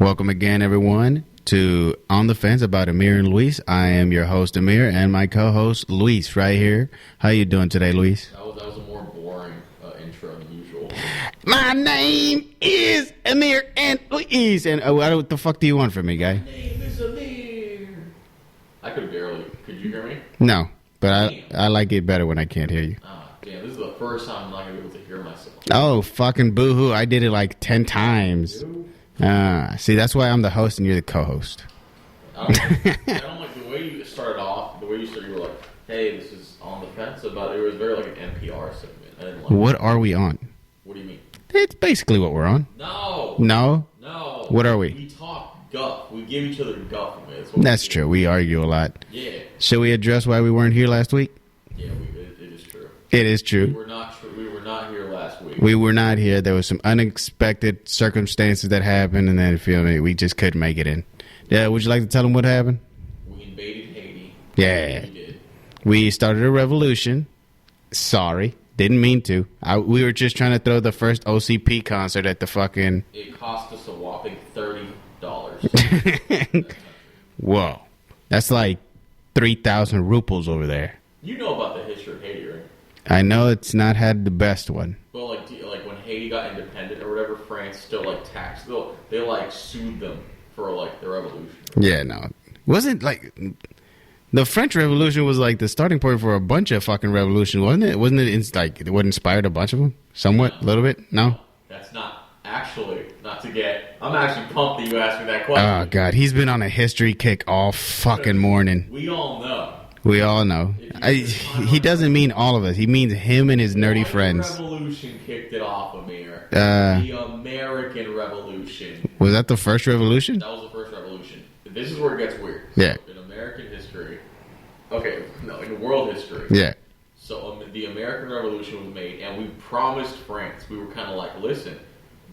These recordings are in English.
Welcome again, everyone, to On the Fence about Amir and Luis. I am your host, Amir, and my co-host, Luis, right here. How you doing today, Luis? That was a more boring intro than usual. My name is Amir and Luis. And what the fuck do you want from me, guy? My name is Amir. I could barely. Could you hear me? No, but I like it better when I can't hear you. Damn, this is the first time I'm not going to be able to hear myself. Oh, fucking boo-hoo. I did it like 10 times. See, that's why I'm the host and you're the co-host. I don't like the way you started off. The way you started, you were like, hey, this is On the Fence. About it was very like an NPR segment. I didn't like What are we on? What do you mean? It's basically what we're on. No. No? What are we? We talk guff. We give each other guff. That's true. We argue a lot. Yeah. Should we address why we weren't here last week? Yeah, it is true. It is true. We were not here last week. We were not here. There was some unexpected circumstances that happened, and then, feel me, we just couldn't make it in. Yeah, would you like to tell them what happened? We invaded Haiti. Yeah. We did. We started a revolution. Sorry. Didn't mean to. We were just trying to throw the first OCP concert at the fucking... It cost us a whopping $30. Whoa. That's like 3,000 rubles over there. You know about the history of Haiti, right? I know it's not had the best one. Well, like when Haiti got independent or whatever, France still like taxed. They like sued them for like the revolution. Yeah, no. Wasn't like... The French Revolution was like the starting point for a bunch of fucking revolutions, wasn't it? Wasn't it like what inspired a bunch of them? Somewhat, a little bit? No? That's not actually, not to get... I'm actually pumped that you asked me that question. Oh, God. He's been on a history kick all fucking morning. We all know. We all know. He doesn't mean all of us. He means him and his nerdy friends. The revolution kicked it off, Amir. The American Revolution. Was that the first revolution? That was the first revolution. This is where it gets weird. Yeah. So in American history... Okay, no, in world history. Yeah. So the American Revolution was made, and we promised France. We were kind of like, listen,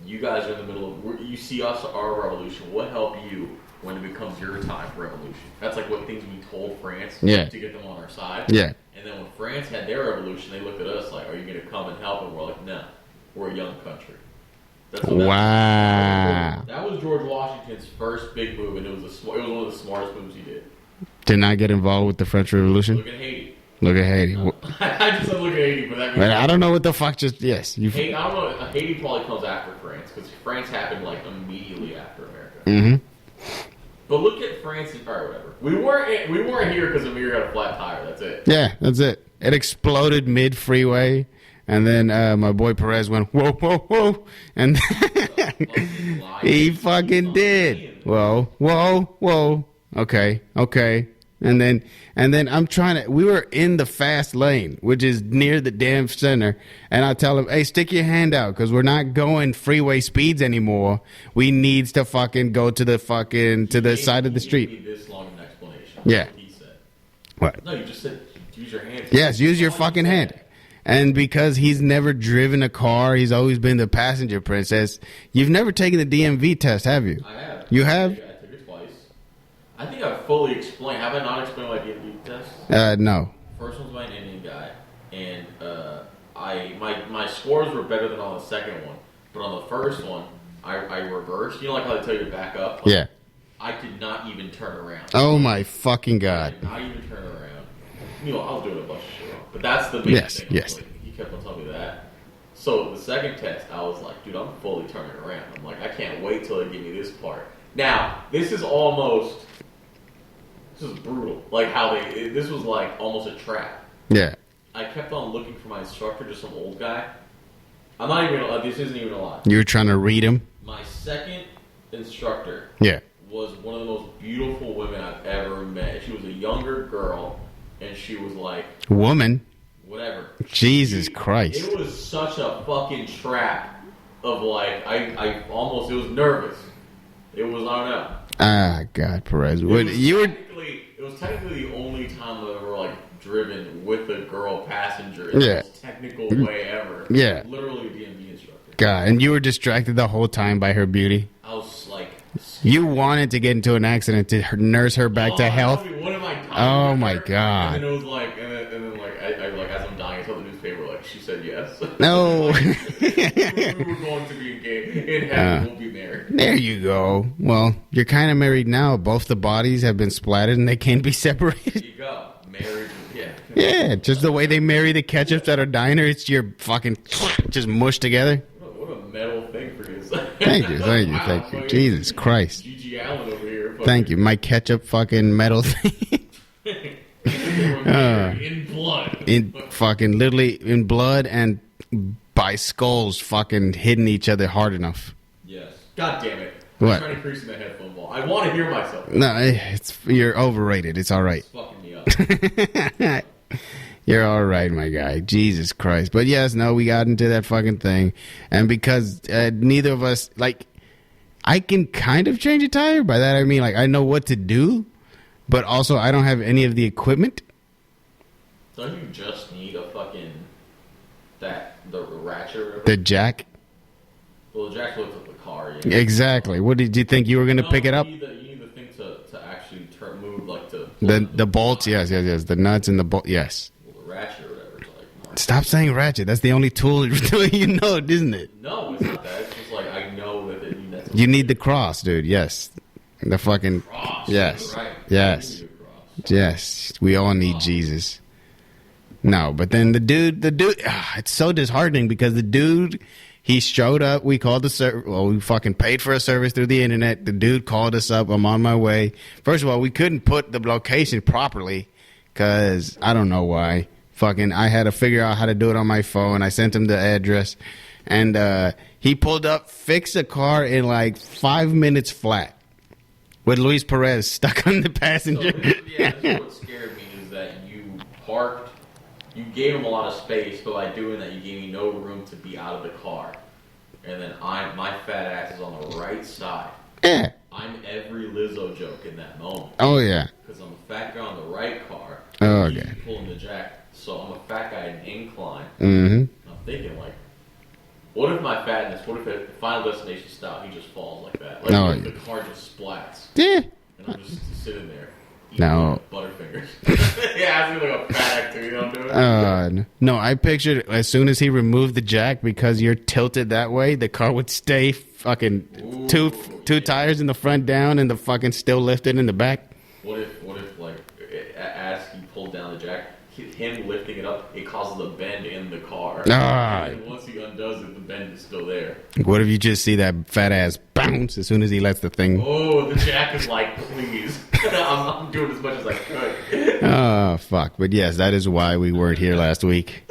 you guys are in the middle of... You see us, our revolution. We'll help you when it becomes your time for revolution. That's like what things we told France to get them on our side. Yeah. And then when France had their revolution, they looked at us like, are you going to come and help? And we're like, no, we're a young country. Wow. That was George Washington's first big move, and it was one of the smartest moves he did. Did not get involved with the French Revolution? Look at Haiti. Look at Haiti. No. I just said look at Haiti, but that means... I don't know what the fuck just... Yes. Haiti, I don't know. Haiti probably comes after France, because France happened like immediately after America. Mm-hmm. But look at France and... Alright, whatever. We weren't here because Amir got a flat tire. That's it. Yeah, that's it. It exploded mid-freeway, and then my boy Perez went, whoa, whoa, whoa, and he fucking did. Whoa. Okay. And then I'm trying to... We were in the fast lane, which is near the damn center. And I tell him, hey, stick your hand out because we're not going freeway speeds anymore. We needs to fucking go to the side of the street. You gave me this long of an explanation. Yeah. That's what he said. What? No, you just said use your hand. Yes, use your fucking hand. And because he's never driven a car, he's always been the passenger princess. You've never taken the DMV test, have you? I have. You have? I took it twice. I think I've fully explained. Have I not explained my DMV test? No. First one's by an Indian guy, and my scores were better than on the second one. But on the first one, I reversed. You know, like how they tell you to back up? Yeah. I did not even turn around. Oh my fucking God. I did not even turn around. You know, I was doing a bunch of shit wrong. But that's the main thing. Yes. Like, he kept on telling me that. So the second test, I was like, dude, I'm fully turning around. I'm like, I can't wait till they give me this part. Now, this is brutal. Like how this was like almost a trap. Yeah. I kept on looking for my instructor, just some old guy. I'm not even, this isn't even a lie. You were trying to read him? My second instructor was one of the most beautiful women I've ever met. She was a younger girl, and she was like... Woman? Whatever. Jesus Christ. It was such a fucking trap of like, I almost, it was nervous. It was, I don't know. Ah, God, Perez. It was technically the only time I've ever like driven with a girl passenger in the most technical way ever. Yeah. Literally a DMV instructor. God, and you were distracted the whole time by her beauty? I was like... You wanted to get into an accident to nurse her back to health? What am I talking Oh my God. And then it was like, and then like, I like, as I'm dying, I saw the newspaper, like, she said yes. No. Like, we were going to be engaged. In heaven, we'll be married. There you go. Well, you're kind of married now. Both the bodies have been splattered and they can't be separated. There you go. Marriage, yeah. Yeah, just the way they marry the ketchups at a diner. It's your fucking just mushed together. What a metal thing for you to say. Thank you. Jesus Christ. G.G. Allen over here. Thank you. My ketchup fucking metal thing. In blood. In fucking literally in blood and by skulls fucking hitting each other hard enough. Yes. God damn it. What? I'm trying to increase my headphone ball. I want to hear myself. No, you're overrated. It's all right. It's fucking me up. You're all right, my guy. Jesus Christ. But yes, no, we got into that fucking thing. And because neither of us, like, I can kind of change a tire. By that I mean, like, I know what to do, but also I don't have any of the equipment. Don't you just need a fucking, the ratchet or whatever? The jack? Well, the jack lifts up the car. Yeah. Exactly. What did you think you were going to pick it up? You need the thing to actually move, like, to... The bolts, yes. The nuts and the bolt, yes. Well, the ratchet or whatever. It's like, Stop saying ratchet. That's the only tool you know, isn't it? No, it's not that. It's just like, I know that that's... You need the cross, dude. Yes. The fucking... Cross. Yes. Right. Yes. Yes. We all need Jesus. No, but then the dude, it's so disheartening because the dude, he showed up. We called the service. Well, we fucking paid for a service through the internet. The dude called us up. I'm on my way. First of all, we couldn't put the location properly because I don't know why. Fucking, I had to figure out how to do it on my phone. I sent him the address, and he pulled up, fixed a car in like 5 minutes flat with Luis Perez stuck on the passenger. So, yeah, that's what scared me is that you parked. You gave him a lot of space, but by doing that, you gave me no room to be out of the car. And then my fat ass is on the right side. Yeah. I'm every Lizzo joke in that moment. Oh, yeah. Because I'm a fat guy on the right car. Oh, okay. He's pulling the jack. So I'm a fat guy in an incline. Mm-hmm. I'm thinking, like, what if my fatness, what if at Final Destination style, he just falls like that? Like, No, the car just splats. Yeah. And I'm just sitting there. No. Butterfingers. Yeah, I feel like a fat actor, you know what I'm doing? No, I pictured as soon as he removed the jack, because you're tilted that way, the car would stay fucking two tires in the front down and the fucking still lifted in the back. What if like, as he pulled down the jack, him lifting it up, it causes a bend in the car. And once he undoes it, the bend is still there. What if you just see that fat ass bounce as soon as he lets the thing... Oh, the jack is like, please. I'm doing as much as I could. Oh, fuck. But yes, that is why we weren't here last week.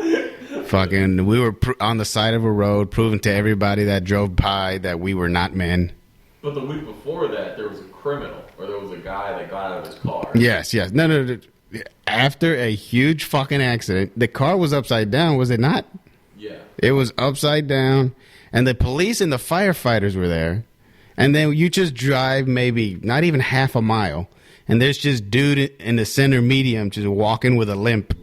Fucking, we were on the side of a road proving to everybody that drove by that we were not men. But the week before that, there was a criminal, or there was a guy that got out of his car. Yes. No. After a huge fucking accident, the car was upside down, was it not? Yeah. It was upside down, and the police and the firefighters were there. And then you just drive maybe not even half a mile, and there's just dude in the center medium just walking with a limp.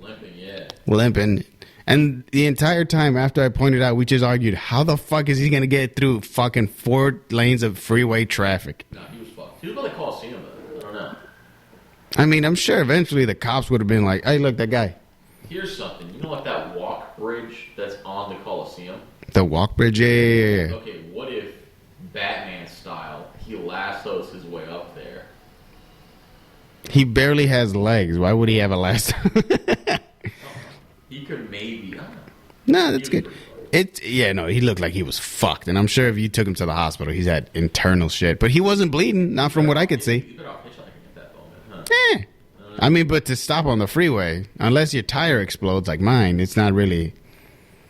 Limping. And the entire time after I pointed out, we just argued, how the fuck is he going to get through fucking 4 lanes of freeway traffic? No, he was fucked. He was by the Coliseum, though. I don't know. I mean, I'm sure eventually the cops would have been like, hey, look, that guy. Here's something. You know, like that walk bridge that's on the Coliseum? The walk bridge? Yeah. Okay, what if, Batman style, he lassos his way up there? He barely has legs. Why would he have a lasso? He could maybe. I don't know. No, that's good. He looked like he was fucked. And I'm sure if you took him to the hospital, he's had internal shit. But he wasn't bleeding, not from what I could see. You better off hitchhiking at that moment, huh? I mean, but to stop on the freeway, unless your tire explodes like mine, it's not really...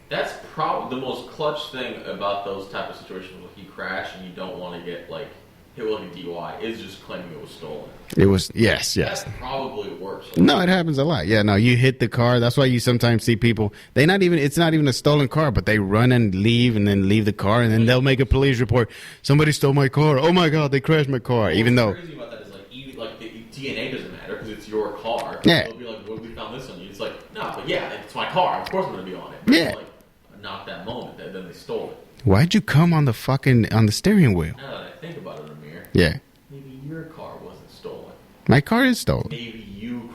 That's probably the most clutch thing about those type of situations where you crash and you don't want to get, like, hit with like a DUI, is just claiming it was stolen. It was, yes. That probably works. No, it happens a lot. Yeah, no, you hit the car. That's why you sometimes see people, it's not even a stolen car, but they run and leave the car, and then they'll make a police report. Somebody stole my car. Oh my God, they crashed my car. Even though... What's crazy about that is, like, the DNA doesn't matter because it's your car. Yeah. They'll be like, well, we found this on you. It's like, no, but yeah, it's my car. Of course I'm going to be on it. But yeah. It's like, not that moment. Then they stole it. Why'd you come on the steering wheel? Now that I think about it, Amir. Yeah. Maybe your car wasn't stolen. My car is stolen. Maybe you...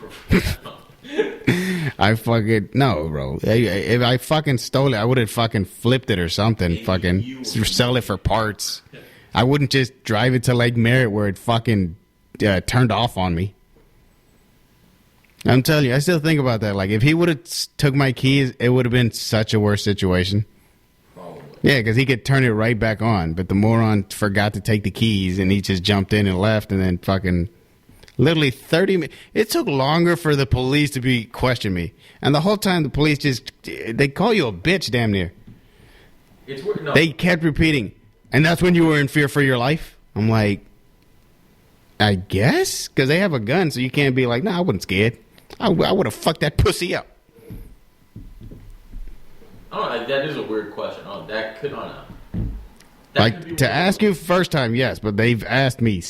I fucking... No, bro. If I fucking stole it, I would have fucking flipped it or something. Fucking sell it for parts. I wouldn't just drive it to Lake Merritt where it fucking turned off on me. I'm telling you, I still think about that. Like, if he would have took my keys, it would have been such a worse situation. Probably. Yeah, because he could turn it right back on. But the moron forgot to take the keys, and he just jumped in and left, and then fucking literally 30 minutes. It took longer for the police to question me. And the whole time, the police they call you a bitch damn near. It's weird. No. They kept repeating, and that's when you were in fear for your life? I'm like, I guess? Because they have a gun, so you can't be like, nah, I wasn't scared. I would have fucked that pussy up. I don't know. That is a weird question. That could not. Like, to ask you first time, yes, but they've asked me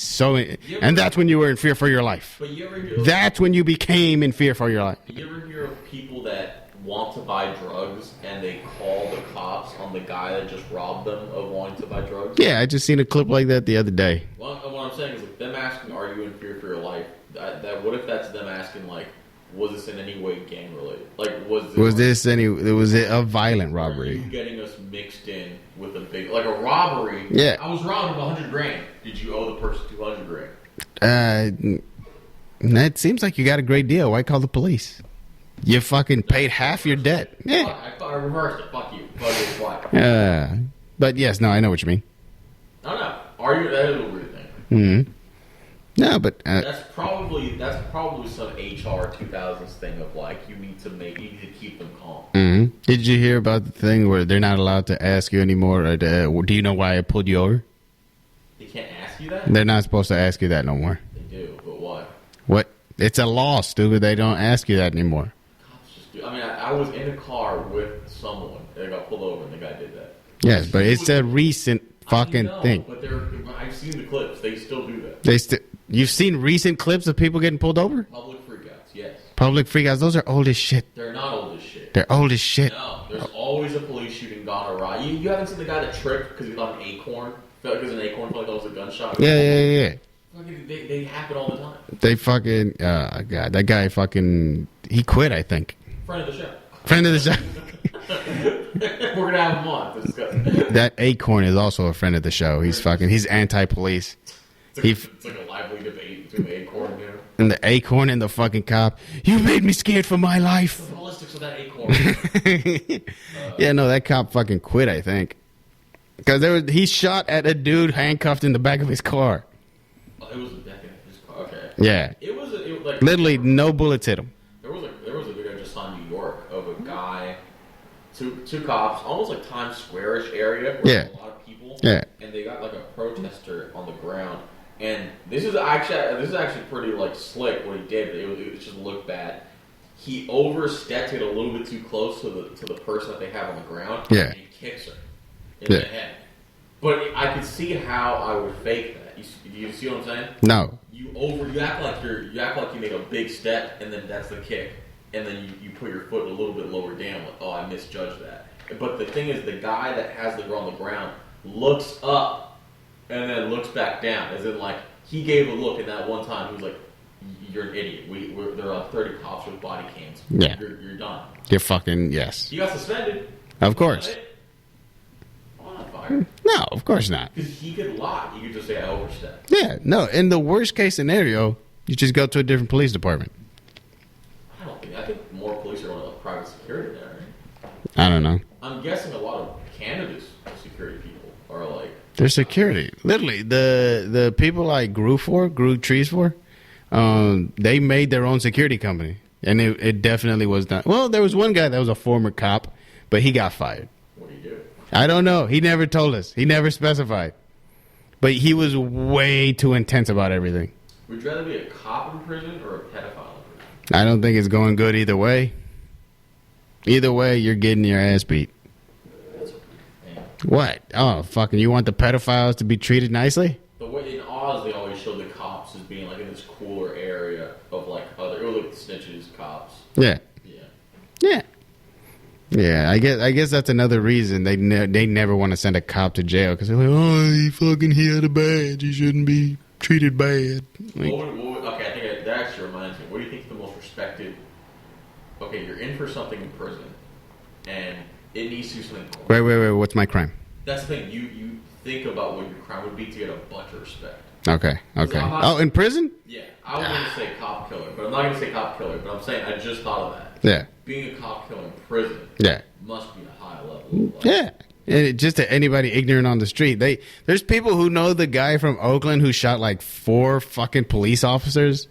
and that's when you were in fear for your life. But you ever hear, that's when you became in fear for your life. You ever hear of people that want to buy drugs and they call the cops on the guy that just robbed them of wanting to buy drugs? Yeah, I just seen a clip like that the other day. Well, what I'm saying is, like, them asking, "Are you in fear for your life?" What if that's them asking, like, was this in any way gang related? Like, was it a violent robbery? Are you getting us mixed in with a big, like a robbery? Yeah. I was robbed of $100,000. Did you owe the person $200,000? It seems like you got a great deal. Why call the police? You fucking paid half your debt. Yeah. I reversed it. Fuck you. Fuck you. But yes, no, I know what you mean. No. That is a weird thing. Mm-hmm. No, but that's probably some HR 2000s thing of, like, you need to keep them calm. Mm-hmm. Did you hear about the thing where they're not allowed to ask you anymore? Do you know why I pulled you over? They can't ask you that? They're not supposed to ask you that no more. They do, but why? What? It's a law, stupid. They don't ask you that anymore. Cops just do. I mean, I was in a car with someone. They got pulled over, and the guy did that. Yes, but it's a recent fucking thing. But I've seen the clips. They still do that. You've seen recent clips of people getting pulled over? Public freakouts, yes. Public freakouts, those are old as shit. They're not old as shit. They're old as shit. No, there's always a police shooting gone awry. You haven't seen the guy that tripped because he thought an acorn? Felt like it was an acorn, felt like it was a gunshot. Yeah. They happen all the time. They fucking, God, that guy fucking, he quit, I think. Friend of the show. We're going to have him on to discuss it. That acorn is also a friend of the show. He's anti-police. It's like a lively debate between the acorn and the acorn and the fucking cop. You made me scared for my life. The ballistics of that acorn. Yeah, no, that cop fucking quit, I think. Because he shot at a dude handcuffed in the back of his car. Oh, it was the back of his car. Okay. Yeah. It was like literally no bullets hit him. There was a video I just saw in New York of a guy, two cops, almost like Times Square-ish area where there's a lot of people. Yeah. And they got like a protester on the ground. And this is actually pretty, like, slick what he did. It just looked bad. He overstepped it a little bit too close to the person that they have on the ground. Yeah. And he kicks her in the head. But I could see how I would fake that. You see what I'm saying? No. You act like you made a big step, and then that's the kick, and then you put your foot a little bit lower down. Like, oh, I misjudged that. But the thing is, the guy that has the girl on the ground looks up. And then looks back down, as in, like, he gave a look, and that one time he was like, "You're an idiot. There are 30 cops with body cams. Yeah, you're done. You're fucking yes. He got suspended. Of course. I'm not fired. No, of course not. Because he could lie. He could just say I overstepped. Yeah, no. In the worst case scenario, you just go to a different police department. I think more police are going to private security now, right? I don't know. I'm guessing a lot of Canada's security people are like. Their security. Literally, the people I grew trees for, they made their own security company. And it definitely was not. Well, there was one guy that was a former cop, but he got fired. What do you do? I don't know. He never told us. He never specified. But he was way too intense about everything. Would you rather be a cop in prison or a pedophile in prison? I don't think it's going good either way. Either way, you're getting your ass beat. What? Oh, fucking! You want the pedophiles to be treated nicely? The way in Oz, they always show the cops as being like in this cooler area of like other, or like snitches, cops. Yeah. Yeah. I guess that's another reason they never want to send a cop to jail because they're like, oh, he had a badge, he shouldn't be treated bad. Like, okay, I think that actually reminds me. What do you think is the most respected? Okay, you're in for something in prison, and it needs to be something. Wait. What's my crime? That's the thing. You think about what your crime would be to get a bunch of respect. Okay. Oh, in prison? Yeah, I was going to say cop killer, but I'm not going to say cop killer. But I'm saying I just thought of that. Yeah. Being a cop killer in prison. Yeah. Must be a high level. Yeah. And just to anybody ignorant on the street, there's people who know the guy from Oakland who shot like 4 fucking police officers.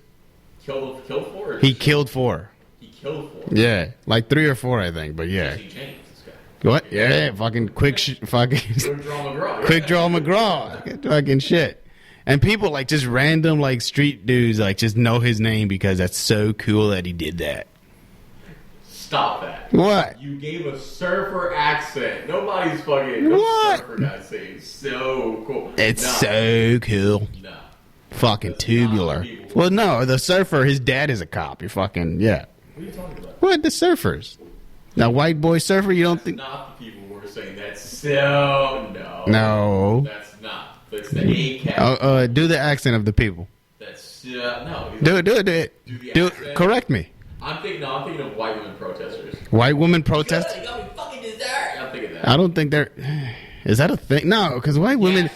Killed 4? He killed 4. He killed 4. Yeah, like 3 or 4, I think. But yeah. Jesse James, this guy. What? Yeah, fucking quick draw McGraw. Quick draw McGraw. Fucking shit. And people like just random like street dudes like just know his name because that's so cool that he did that. Stop that. What? You gave a surfer accent. Nobody's fucking what? Surfer guy saying so cool. It's so cool. No. Fucking That's tubular. Well, no, the surfer, his dad is a cop. You're fucking, yeah. What are you talking about? What? The surfers. Now, white boy surfer, you don't think... Not the people who are saying that's so... No. That's not. That's the ACAB. Do the accent of the people. That's... no. Do it. Do it. Correct me. I'm thinking of white women protesters. White women protesters? You got me fucking dessert. I'm thinking that. I don't think they're... Is that a thing? No, because white women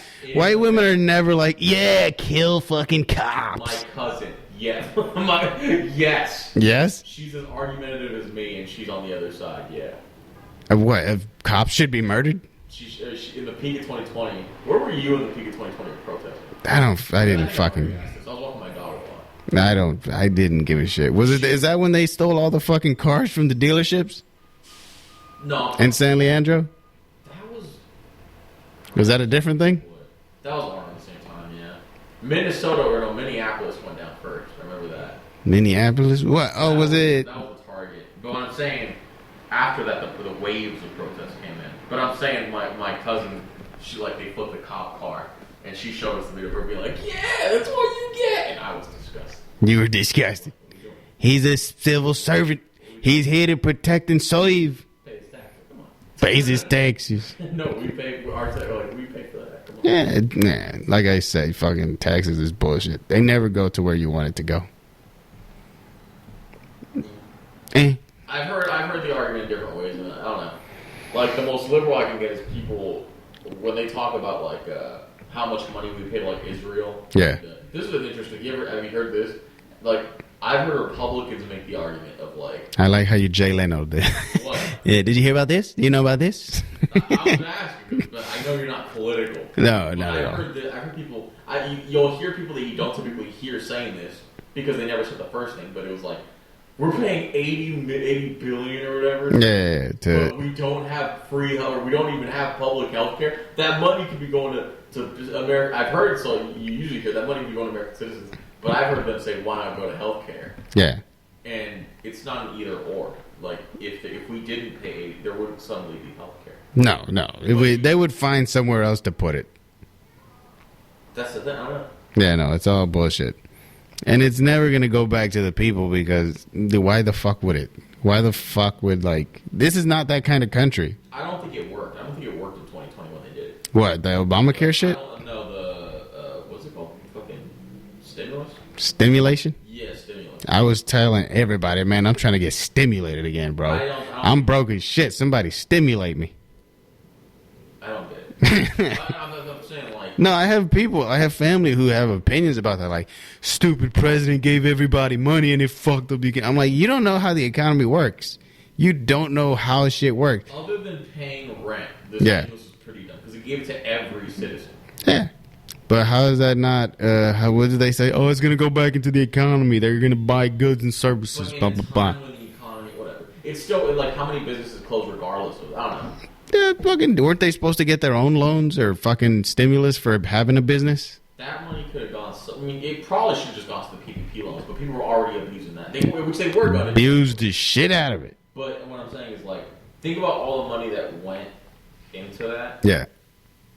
are never like, yeah, kill fucking cops. My cousin, yes. Yes. Yes? She's as argumentative as me, and she's on the other side, yeah. Of what? Of cops should be murdered? She, in the peak of 2020, where were you in the peak of 2020 protesting? I didn't fucking... I was walking my dog a lot. I didn't give a shit. Is that when they stole all the fucking cars from the dealerships? No. In San Leandro? Was that a different thing? That was around the same time, yeah. Minneapolis went down first. I remember that. Minneapolis? What? Oh, was it? That was the target. But what I'm saying, after that, the waves of protests came in. But I'm saying my cousin, they flipped the cop car, and she showed us the video of her being like, yeah, that's what you get. And I was disgusted. You were disgusted. He's a civil servant. He's here to protect and save. Pays his taxes. No, we pay for that. Come on. Yeah, like I say, fucking taxes is bullshit. They never go to where you want it to go. I've heard the argument in different ways, and I don't know. Like, the most liberal I can get is people when they talk about like how much money we pay to like Israel. Yeah. This is an interesting. Have you heard this? Like, I've heard Republicans make the argument of like... I like how you Jay Leno did. What? Yeah, did you hear about this? Do you know about this? I was asking, but I know you're not political. No, not at all. I heard people... You'll hear people that you don't typically hear saying this because they never said the first thing, but it was like, we're paying $80 billion or whatever. Yeah. But we don't have free health, or we don't even have public health care. That money could be going to America. I've heard, so you usually hear that money could be going to American citizens. But I've heard them say, why not go to healthcare? Yeah. And it's not an either or. Like, if we didn't pay, there wouldn't suddenly be healthcare. No. They would find somewhere else to put it. That's the thing. I don't know. Yeah, no, it's all bullshit. And it's never going to go back to the people because why the fuck would it? Why the fuck would, like... This is not that kind of country. I don't think it worked. I don't think it worked in 2020 when they did it. What, the Obamacare shit? No, what's it called? Fucking stimulus? Stimulation? Yeah, stimulus. I was telling everybody, man, I'm trying to get stimulated again, bro. I'm broke as shit. Somebody stimulate me. I don't get it. I'm saying, like... No, I have family who have opinions about that. Like, stupid president gave everybody money and it fucked up. I'm like, you don't know how the economy works. You don't know how shit works. Other than paying rent, this is pretty dumb because it gave it to every citizen. Yeah. But how is that not, what did they say? Oh, it's going to go back into the economy. They're going to buy goods and services. But in a time when the economy, whatever. It's still, like, how many businesses close regardless of, I don't know. Yeah, fucking, weren't they supposed to get their own loans or fucking stimulus for having a business? That money could have gone, it probably should have just gone to the PPP loans, but people were already abusing that. Which they were going to. Abused the shit out of it. But what I'm saying is, like, think about all the money that went into that. Yeah.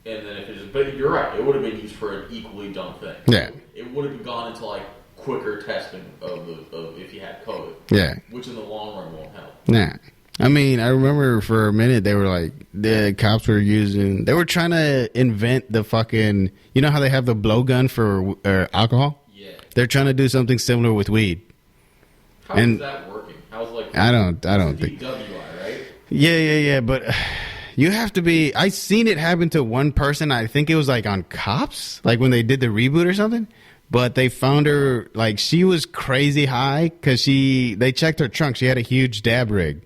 And then but you're right, it would have been used for an equally dumb thing. Yeah. It would have gone into like quicker testing of if you had COVID. Yeah. Which in the long run won't help. Nah. I mean, I remember for a minute they were like, the cops were they were trying to invent the fucking, you know how they have the blowgun for alcohol? Yeah. They're trying to do something similar with weed. How is that working? How's like... I don't think. DWI, right? Yeah, but You have to be. I seen it happen to one person. I think it was like on Cops, like when they did the reboot or something. But they found her like she was crazy high because they checked her trunk. She had a huge dab rig,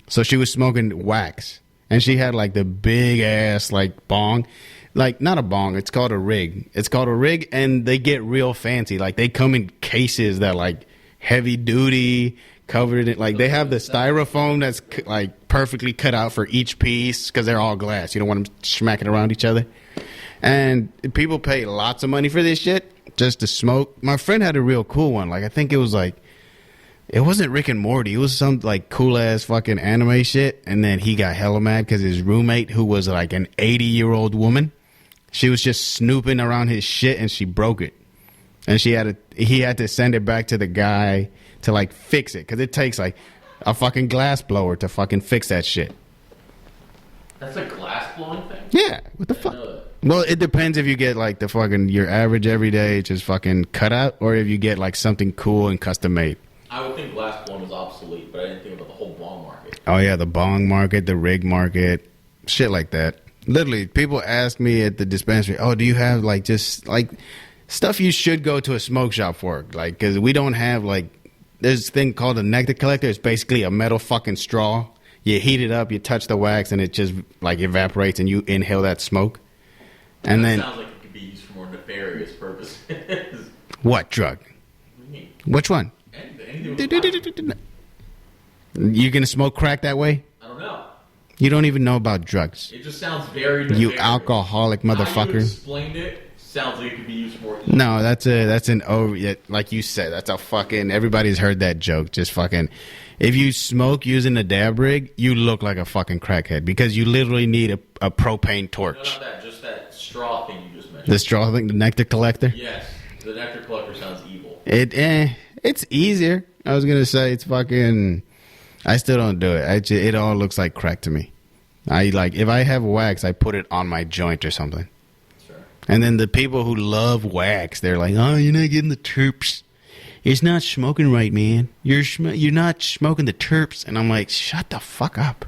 so she was smoking wax, and she had like the big ass like bong, like not a bong. It's called a rig. It's called a rig, and they get real fancy. Like they come in cases that like heavy duty. Covered it like they have the styrofoam that's like perfectly cut out for each piece because they're all glass. You don't want them smacking around each other. And people pay lots of money for this shit just to smoke. My friend had a real cool one. Like I think it was like it wasn't Rick and Morty. It was some like cool ass fucking anime shit. And then he got hella mad because his roommate, who was like an 80-year-old woman, she was just snooping around his shit and she broke it. And he had to send it back to the guy to like fix it because it takes like a fucking glass blower to fucking fix that shit. That's a glass blowing thing? Yeah. What the fuck? Well, it depends if you get like the fucking your average everyday just fucking cutout or if you get like something cool and custom made. I would think glass blowing was obsolete, but I didn't think about the whole bong market. Oh yeah, the bong market, the rig market, shit like that. Literally, people ask me at the dispensary, "Oh, do you have like just like stuff you should go to a smoke shop for?" Like, because we don't have like. There's a thing called a nectar collector. It's basically a metal fucking straw. You heat it up, you touch the wax, and it just like evaporates, and you inhale that smoke. And then sounds like it could be used for more nefarious purposes. What drug? What do you mean? Which one? Anything You gonna smoke crack that way? I don't know. You don't even know about drugs. It just sounds very nefarious. You alcoholic motherfucker. How you explained it sounds like it could be used for more. No, that's an over. Like you said, that's a fucking. Everybody's heard that joke. Just fucking. If you smoke using a dab rig, you look like a fucking crackhead because you literally need a propane torch. No, not that. Just that straw thing you just mentioned. The straw thing, the nectar collector. Yes, the nectar collector sounds evil. It's easier. I was gonna say it's fucking. I still don't do it. It all looks like crack to me. I like if I have wax, I put it on my joint or something. And then the people who love wax, they're like, "Oh, you're not getting the terps. It's not smoking right, man. You're not smoking the terps." And I'm like, "Shut the fuck up.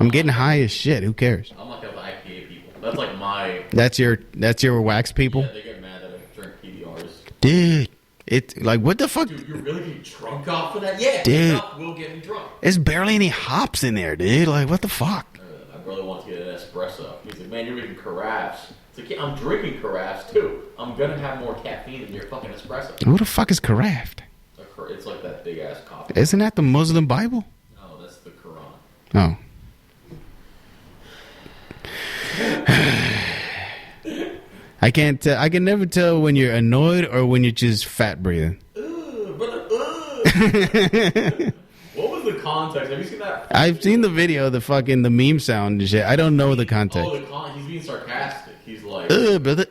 I'm getting high as shit. Who cares?" I'm like the IPA people. That's like my. That's your wax people. Yeah, they get mad that I drink PBRs. Dude, it's like what the fuck? Dude, you're really getting drunk off of that? Yeah, dude, enough will get me drunk. There's barely any hops in there, dude. Like what the fuck? My brother wants to get an espresso. He's like, "Man, you're making carafes." It's like, yeah, I'm drinking carafes too. I'm gonna have more caffeine than your fucking espresso. Who the fuck is carafe? It's like that big ass coffee. Isn't that the Muslim Bible? No, that's the Quran. Oh. I can't tell. I can never tell when you're annoyed or when you're just fat breathing. Brother, What was the context? Have you seen that? I've seen the video, the meme sound and shit. I don't know the context. Oh, he's being sarcastic. He's like, brother,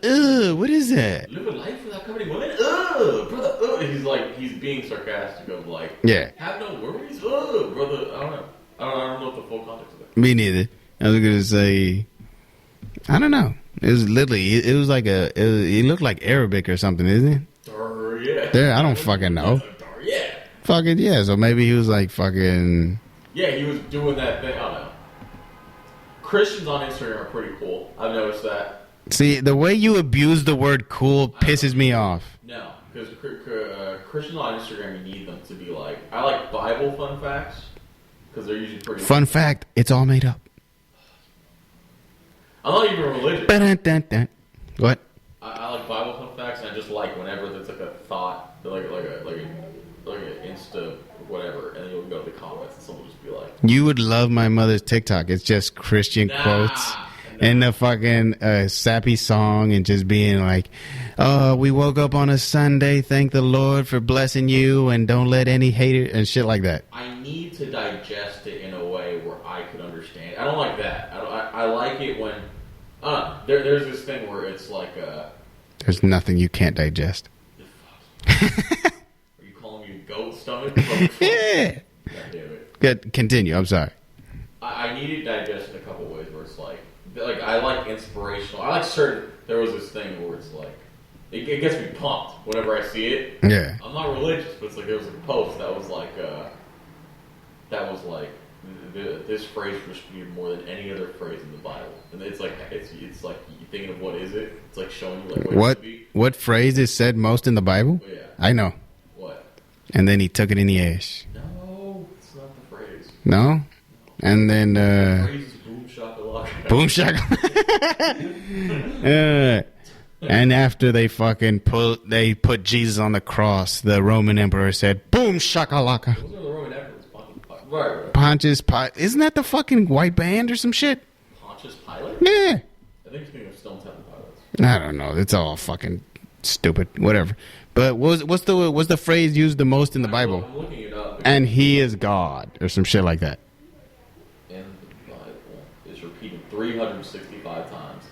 what is that? Live a life without coveting women? Brother, he's being sarcastic of like, yeah. Have no worries? Brother, I don't know. I don't know what the full context of it. Me neither. I was gonna say, I don't know. It was literally, it was like it looked like Arabic or something, isn't it? Yeah. There, I don't fucking know. Yeah. Fucking yeah. So maybe he was like fucking. Yeah, he was doing that thing. I don't know. Christians on Instagram are pretty cool. I've noticed that. See, the way you abuse the word cool pisses me off. No, because Christians on Instagram, you need them to be like, I like Bible fun facts, because they're usually pretty... Fun fact, it's all made up. I'm not even religious. Ba-dun-dun-dun. What? I like Bible fun facts, and I just like whenever there's like a thought, like an Insta whatever, and then you'll go to the comments, and someone will just be like... You would love my mother's TikTok. It's just Christian quotes. And the fucking sappy song and just being like, "Oh, we woke up on a Sunday. Thank the Lord for blessing you, and don't let any hater," and shit like that. I need to digest it in a way where I could understand. I don't like that. I like it when there's this thing where it's like there's nothing you can't digest. Are you calling me a goat stomach? Yeah. God damn it. Good. Continue. I'm sorry. I need it digested in a couple ways where it's like I like inspirational. I like certain. There was this thing where it's like it gets me pumped whenever I see it. Yeah. I'm not religious, but it's like there was a post that was like this phrase was repeated more than any other phrase in the Bible, and it's like you thinking of what is it? It's like showing you like what phrase is said most in the Bible? Oh, yeah. I know. What? And then he took it in the ass. No, it's not the phrase. No? And then The phrase is boom shakalaka. boom shakalaka. And after they fucking put Jesus on the cross, the Roman emperor said, boom shakalaka. Those are the Roman emperors. Right. Pontius Pilate. Isn't that the fucking white band or some shit? Pontius Pilate? Yeah. I think you're thinking of Stone Temple Pilots. I don't know. It's all fucking stupid. Whatever. But what's the phrase used the most in the Bible? I'm looking it up. And he is God or some shit like that. In the Bible, it's repeated 365 times.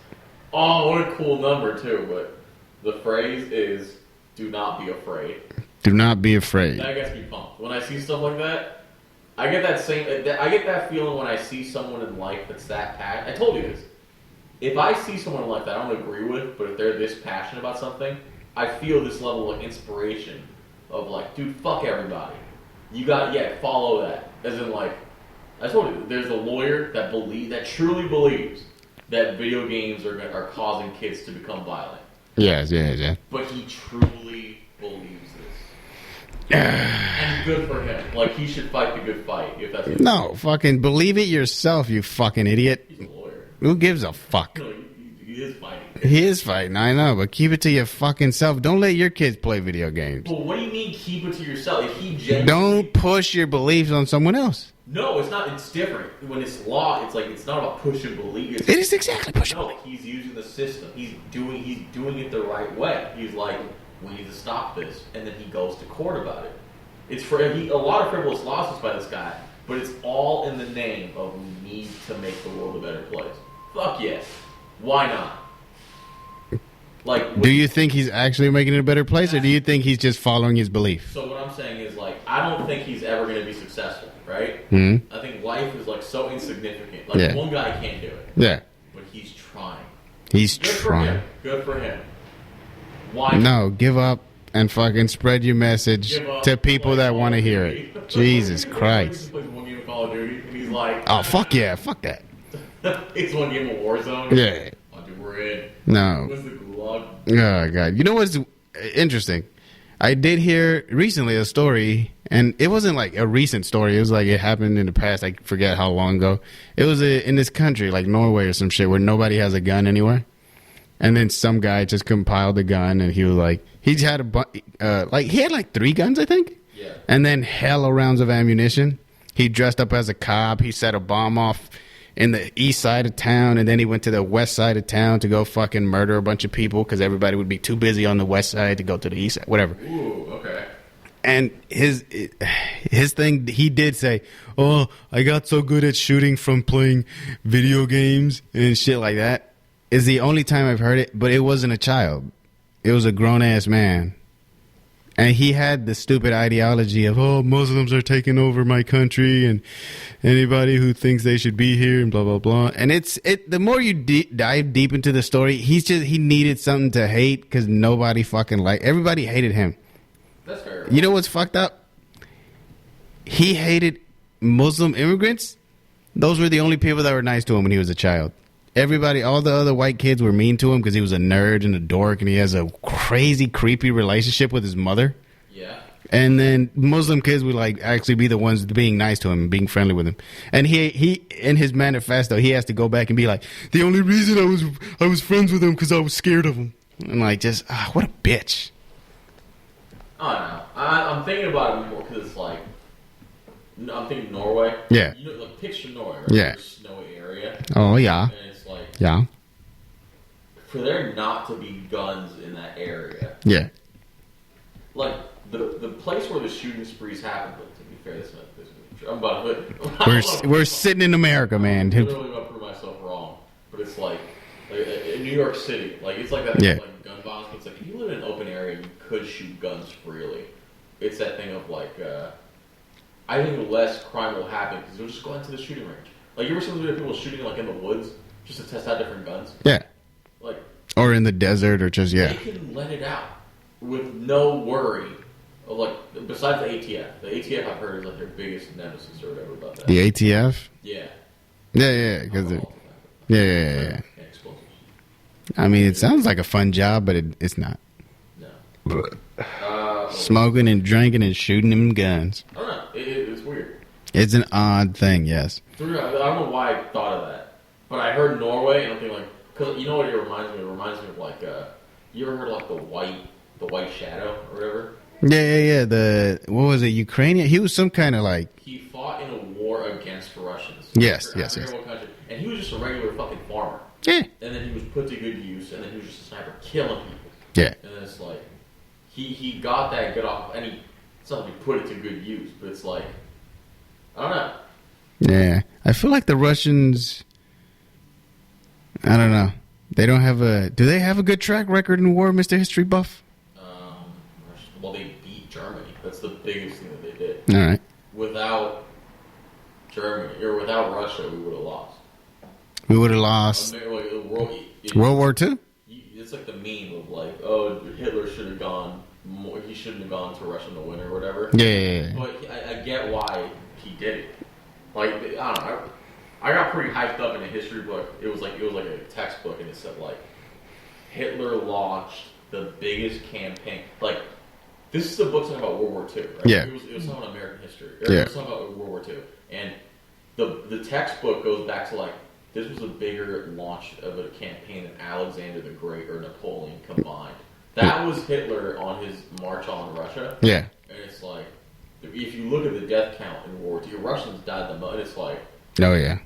Oh, what a cool number too! But the phrase is "Do not be afraid." Do not be afraid. That gets me pumped. When I see stuff like that, I get that feeling when I see someone in life that's that passionate. I told you this. If I see someone in life that I don't agree with, but if they're this passionate about something, I feel this level of inspiration of like, dude, fuck everybody. Follow that. As in like, I told you, there's a lawyer that truly believes that video games are causing kids to become violent. Yes. But he truly believes this. And good for him. Like, he should fight the good fight, if that's No, fucking believe it yourself, you fucking idiot. He's a lawyer. Who gives a fuck? No, he is fighting. He is fighting, I know, but keep it to your fucking self. Don't let your kids play video games. Well, what do you mean keep it to yourself? If he genuinely... Don't push your beliefs on someone else. No, it's not. It's different. When it's law, it's like it's not about pushing belief. It is exactly pushing. No, he's using the system. He's doing it the right way. He's like, we need to stop this, and then he goes to court about it. It's for a lot of frivolous lawsuits by this guy, but it's all in the name of we need to make the world a better place. Fuck yes. Why not? Like, do you think he's actually making it a better place, or do you think he's just following his belief? So what I'm saying is, like, I don't think he's ever going to be successful, right? Mm-hmm. I think life is, like, so insignificant. Like, one guy can't do it. Yeah. But he's trying. He's Good trying. Good for him. Why? No, give up and fucking spread your message to people that want to hear it. Jesus Christ. He plays one game of Call of Duty, and he's like... Oh, fuck yeah. Fuck that. It's one game of Warzone. Yeah. Oh, dude, we're in. No. What's the gulag? Oh, God. You know what's interesting? I did hear recently a story, and it wasn't like a recent story. It was like it happened in the past. I forget how long ago. It was in this country, like Norway or some shit, where nobody has a gun anywhere. And then some guy just compiled a gun, and he was like, he had he had like 3 guns, I think. Yeah. And then hella rounds of ammunition. He dressed up as a cop. He set a bomb off in the east side of town, and then he went to the west side of town to go fucking murder a bunch of people because everybody would be too busy on the west side to go to the east side, whatever. Ooh, okay. And his thing, he did say, oh, I got so good at shooting from playing video games and shit like that. Is the only time I've heard it, but it wasn't a child. It was a grown-ass man. And he had the stupid ideology of, oh, Muslims are taking over my country and anybody who thinks they should be here and blah, blah, blah. And the more you dive deep into the story, he needed something to hate because nobody fucking everybody hated him. That's fair. You know what's fucked up? He hated Muslim immigrants. Those were the only people that were nice to him when he was a child. Everybody, all the other white kids were mean to him because he was a nerd and a dork, and he has a crazy, creepy relationship with his mother. Yeah. And then Muslim kids would like actually be the ones being nice to him and being friendly with him. And he in his manifesto, he has to go back and be like, the only reason I was friends with him because I was scared of him. And like, just what a bitch. I don't know. I'm thinking about it more because it's like, I'm thinking Norway. Yeah. You know, like, picture Norway, right? Yeah. Snowy area. Oh yeah. And it's like, yeah. For there not to be guns in that area. Yeah. Like the place where the shooting sprees happened. But to be fair, this is not. We're sitting in America, man. I'm literally about to prove myself wrong, but it's like in New York City, like it's like that thing of, like gun violence. But it's like if you live in an open area, you could shoot guns freely. It's that thing of like, I think less crime will happen because they'll just go into the shooting range. Like you ever seen people shooting like in the woods just to test out different guns? Yeah. Like. Or in the desert, or just They can let it out with no worry Like, besides the ATF. The ATF I've heard is like their biggest nemesis or whatever about that. The ATF? Yeah. Yeah, because yeah. Explosives. I mean, it sounds like a fun job, but it's not. No. Smoking and drinking and shooting them guns. I don't know. It's weird. It's an odd thing, yes. I don't know why I thought of that, but I heard Norway, and I'm thinking like, because you know what it reminds me of? It reminds me of like, you ever heard of like the white shadow or whatever? Yeah. What was it? Ukrainian? He was some kind of like. He fought in a war against Russians. Yes. What country, and he was just a regular fucking farmer. Yeah. And then he was put to good use, and then he was just a sniper killing people. Yeah. And then it's like, he got that good off, and it's not like he put it to good use, but it's like, I don't know. Yeah. I feel like the Russians, I don't know. They don't have do they have a good track record in war, Mr. History Buff? Well, they beat Germany. That's the biggest thing that they did. All right. Without Germany, or without Russia, we would have lost. We would have lost World War II? It's like the meme of like, oh, Hitler should have gone more, he shouldn't have gone to Russia to win or whatever. Yeah. But I get why he did it. Like, I don't know. I got pretty hyped up in a history book. It was like a textbook, and it said like, Hitler launched the biggest campaign. Like, this is the book talking about World War II, right? Yeah. It was talking about American history. Yeah. It was talking about World War II. And the textbook goes back to like, this was a bigger launch of a campaign than Alexander the Great or Napoleon combined. That was Hitler on his march on Russia. Yeah. And it's like, if you look at the death count in World War II, Russians died the most. It's like, oh yeah.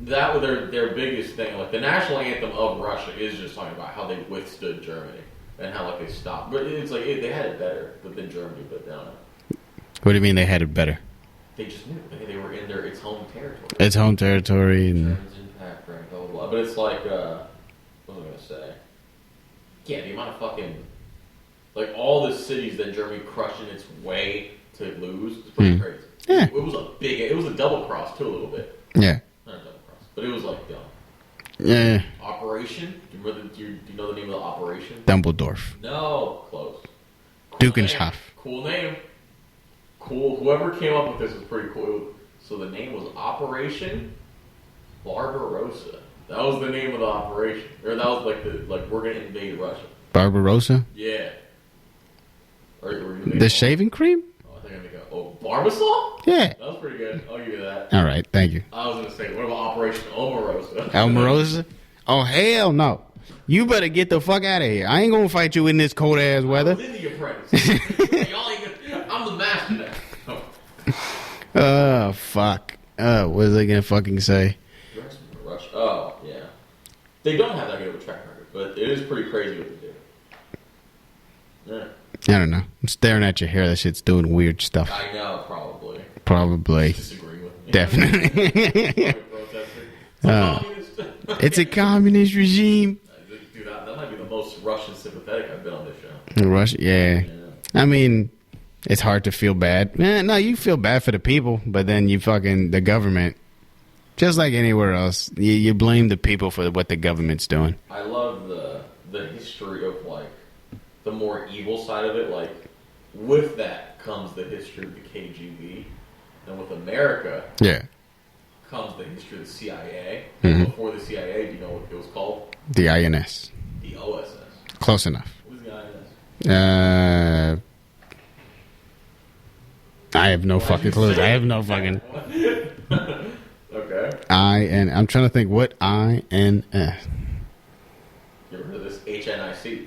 That was their biggest thing. Like, the national anthem of Russia is just talking about how they withstood Germany and how like they stopped. But it's like they had it better than Germany, but I don't know. What do you mean they had it better? They just knew. They were in its home territory. It's home territory. And Germans impact, right, blah, blah, blah. But it's like, what was I going to say? Yeah, the amount of fucking, like, all the cities that Germany crushed in its way to lose, it's pretty crazy. Yeah. It was a double cross, too, a little bit. Yeah. Not a double cross, but it was like, dumb. Yeah. Operation? Do you know the name of the operation? Dumbledorf. No, close. Dukenschaf. Cool name. Cool. Whoever came up with this was pretty cool. So the name was Operation Barbarossa. That was the name of the operation. Or that was like we're gonna invade Russia. Barbarossa? Yeah. The shaving cream? Oh, I think I'm gonna go. Oh, Barbasol? Yeah. That was pretty good. I'll give you that. All right, thank you. I was gonna say, what about Operation Omarosa? Omarosa? Oh hell no! You better get the fuck out of here. I ain't gonna fight you in this cold ass weather. I was in the apprentice. I'm the master now. Oh fuck. What was I gonna fucking say? Russia. Oh yeah. They don't have that good of a track record, but it is pretty crazy what they do. Yeah. I don't know. I'm staring at your hair. That shit's doing weird stuff. I know, probably. Probably. Disagree with me. Definitely. It's a communist regime. Dude, that might be the most Russian sympathetic I've been on this show. Russia, yeah. I mean, it's hard to feel bad. No, you feel bad for the people, but then you fucking, the government, just like anywhere else, you blame the people for what the government's doing. I love the history of, like, the more evil side of it. Like, with that comes the history of the KGB. And with America, yeah, comes the history of the CIA. Mm-hmm. Before the CIA, do you know what it was called? The INS. The OSS. Close enough. What was the INS? I have no fucking clue. I have no fucking. Okay. I'm trying to think what INS. You ever heard of this? HNIC.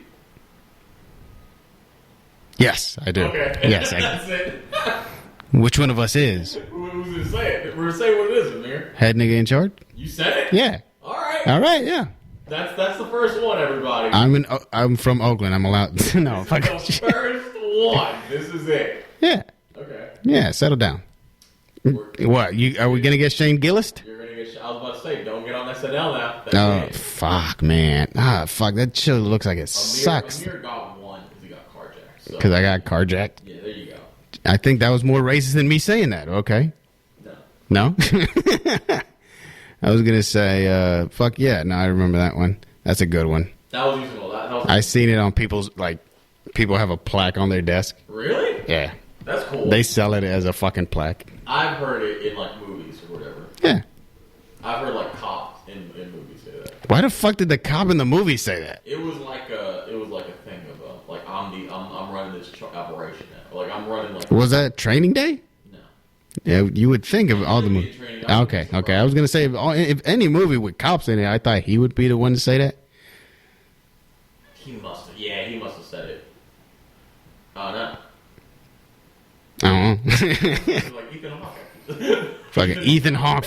Yes, I do. Okay. Yes, That's it. Which one of us is? Who's gonna say it? We're gonna say what it is, Amir. Head nigga in charge? You said it? Yeah. All right. All right, yeah. That's the first one, everybody. I'm from Oakland. I'm allowed. No, fuck. The first one. This is it. Yeah. Okay. Yeah, settle down. What? Are we gonna get Shane Gillis? You're gonna get. I was about to say, don't get on SNL now. Oh fuck, man. Fuck. That show looks like it sucks. Amir got one because he got carjacked. Because I got carjacked. Yeah, there you go. I think that was more racist than me saying that. Okay. No. I was gonna say, fuck yeah. No, I remember that one. That's a good one. That was useful. That was I seen it on people's people have a plaque on their desk. Really? Yeah. That's cool. They sell it as a fucking plaque. I've heard it in, like, movies or whatever. Yeah. I've heard, like, cops in movies say that. Why the fuck did the cop in the movie say that? It was like a thing of, like, I'm running this operation now. Like, I'm running, like... Was that Training Day? No. Yeah, you would think of all the movies. Okay. I was going to say, if any movie with cops in it, I thought he would be the one to say that. He must have said it. No. I don't know. Like Ethan Hawke. Fucking Ethan Hawke.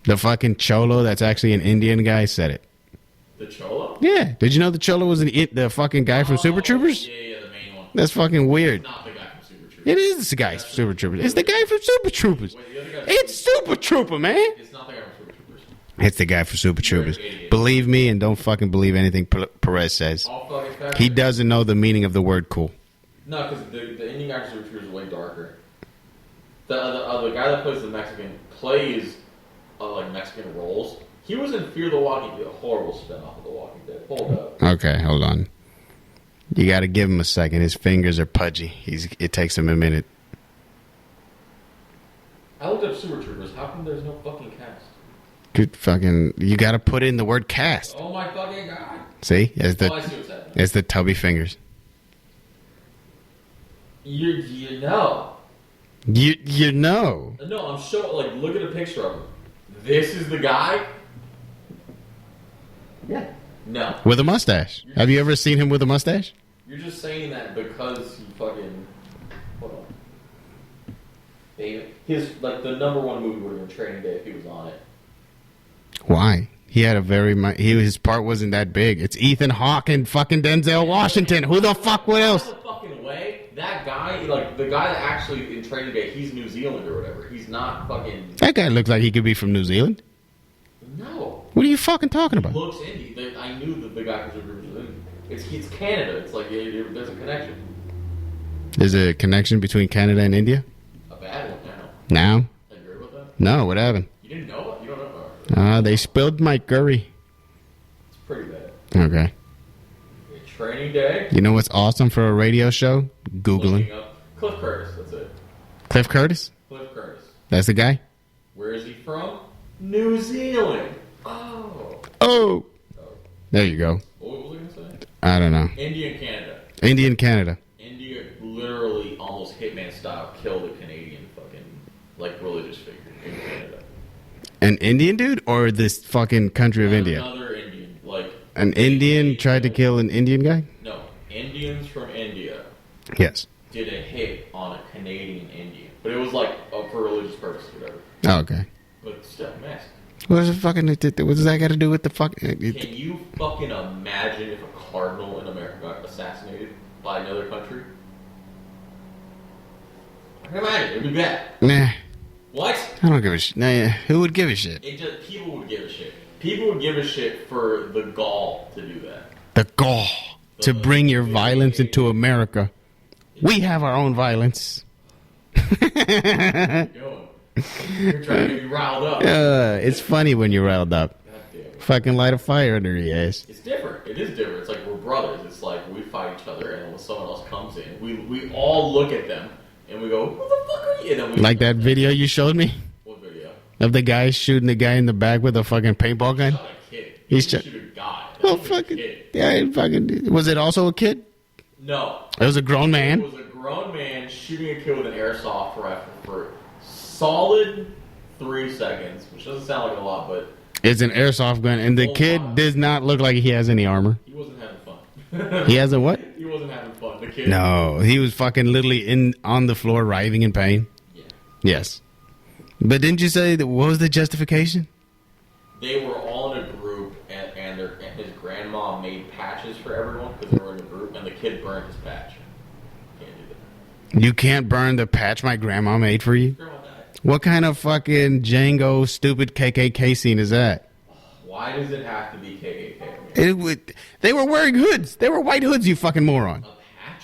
The fucking Cholo that's actually an Indian guy said it. The Cholo? Yeah. Did you know the Cholo was the fucking guy from Super Troopers? Yeah, the main one. That's fucking weird. It's not the guy from Super Troopers. It is the guy from Super Troopers. It's the guy from Super Troopers. Wait, the other guy It's Super Trooper, man. It's not the guy from Super Troopers. It's the guy from Super Troopers. Believe me and don't fucking believe anything Perez says. All fucking fact. He doesn't know the meaning of the word cool. No, because the Indian guy from Super Troopers is way darker. The guy that plays the Mexican plays like Mexican roles. He was in Fear the Walking Dead, a horrible spin-off of The Walking Dead. Hold up. Okay, hold on. You got to give him a second. His fingers are pudgy. It takes him a minute. I looked up Super Troopers. How come there's no fucking cast? Good fucking. You got to put in the word cast. Oh my fucking god! See, I see what's happening. It's the tubby fingers. You know. You know. No, I'm showing. Like, look at a picture of him. This is the guy. Yeah. No. With a mustache. Have you ever seen him with a mustache? You're just saying that because he fucking. Hold on. His like the number one movie would have been Training Day if he was on it. Why? He had a very his part wasn't that big. It's Ethan Hawke and fucking Denzel Washington. Who the fuck? What else? No fucking way. That guy, like the guy that actually in Training Day, he's New Zealand or whatever. He's not fucking. That guy looks like he could be from New Zealand. No. What are you fucking talking about? He looks indie. I knew that the guy from Super Troopers was indie. It's Canada. It's like there's a connection. There's a connection between Canada and India? A bad one now. Have you heard about that? No, what happened? You didn't know it? You don't know? They spilled my curry. It's pretty bad. Okay. Training Day. You know what's awesome for a radio show? Googling. Up Cliff Curtis, that's it. Cliff Curtis? Cliff Curtis. That's the guy? Where is he from? New Zealand. Oh. There you go. What was I going to say? I don't know. India and Canada. Canada. India literally almost Hitman style killed a Canadian fucking like religious figure in Canada. An Indian dude or this fucking country of India? Another Indian. Like an Indian tried to kill an Indian guy? No. Indians from India. Yes. Did a hit on a Canadian Indian. But it was like for religious purposes or whatever. Oh, okay. But still, mask. What does that got to do with the fucking... Can you fucking imagine if a cardinal in America got assassinated by another country? I can imagine. It would be bad. Nah. What? I don't give a shit. Nah, who would give a shit? People would give a shit. People would give a shit for the gall to do that. The gall to bring your violence into America. We have our own violence. You're trying to get me riled up. It's funny when you're riled up. Fucking light a fire under your ass. It's different. It is different. It's like we're brothers. It's like we fight each other, and when someone else comes in, we all look at them and we go, "Who the fuck are you?" And then we like that video you showed me. What video? Of the guy shooting the guy in the back with a fucking paintball gun. Shot a kid. He's shoot a guy. Well, fucking yeah, fucking. Was it also a kid? No. It was a grown man. It was a grown man shooting a kid with an airsoft rifle for solid 3 seconds, which doesn't sound like a lot, but it's an airsoft gun, and the kid does not look like he has any armor. He wasn't having fun. He hasn't what? He wasn't having fun. The kid. No, he was fucking literally on the floor, writhing in pain. Yeah. Yes. But didn't you say that? What was the justification? They were all in a group, and his grandma made patches for everyone because they were in a group, and the kid burned his patch. Can't do that. You can't burn the patch my grandma made for you? Grandma died. What kind of fucking Django stupid KKK scene is that? Why does it have to be KKK? They were wearing hoods. They were white hoods, you fucking moron. A patch?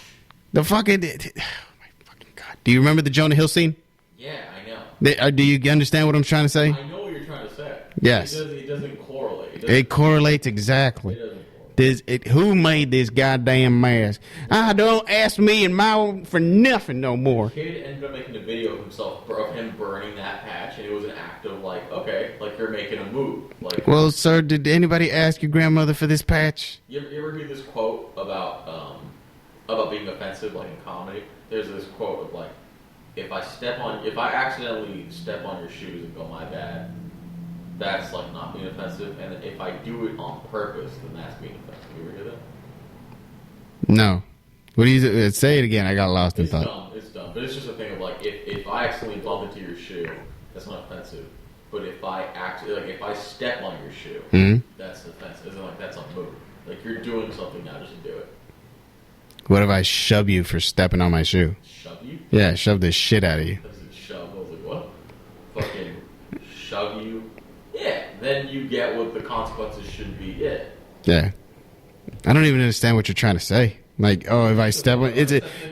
The fucking... Oh my fucking God. Do you remember the Jonah Hill scene? Yeah, I know. Do you understand what I'm trying to say? I know what you're trying to say. Yes. It doesn't correlate. It correlates exactly. It doesn't correlate. Who made this goddamn mask? Don't ask me and my for nothing no more. The kid ended up making a video of himself, of him burning that patch, and it was an act of like, okay, like you're making a move. Like, well, sir, did anybody ask your grandmother for this patch? You ever hear this quote about being offensive, like in comedy? There's this quote of like, if I accidentally step on your shoes and go, my bad, that's like not being offensive, and if I do it on purpose, then that's being offensive. You ever hear that? No. What do you say it again? I got lost in thought. It's dumb, but it's just a thing of like, if I accidentally bump into your shoe, that's not offensive. But if I step on your shoe, that's offensive. It's like that's a move. Like you're doing something now just to do it. What if I shove you for stepping on my shoe? Shove you? Yeah, shove the shit out of you. That's a shove. I was like, what? Fucking shove you? Yeah. Then you get what the consequences should be. Yeah. Yeah. I don't even understand what you're trying to say. Like, oh, if I step on,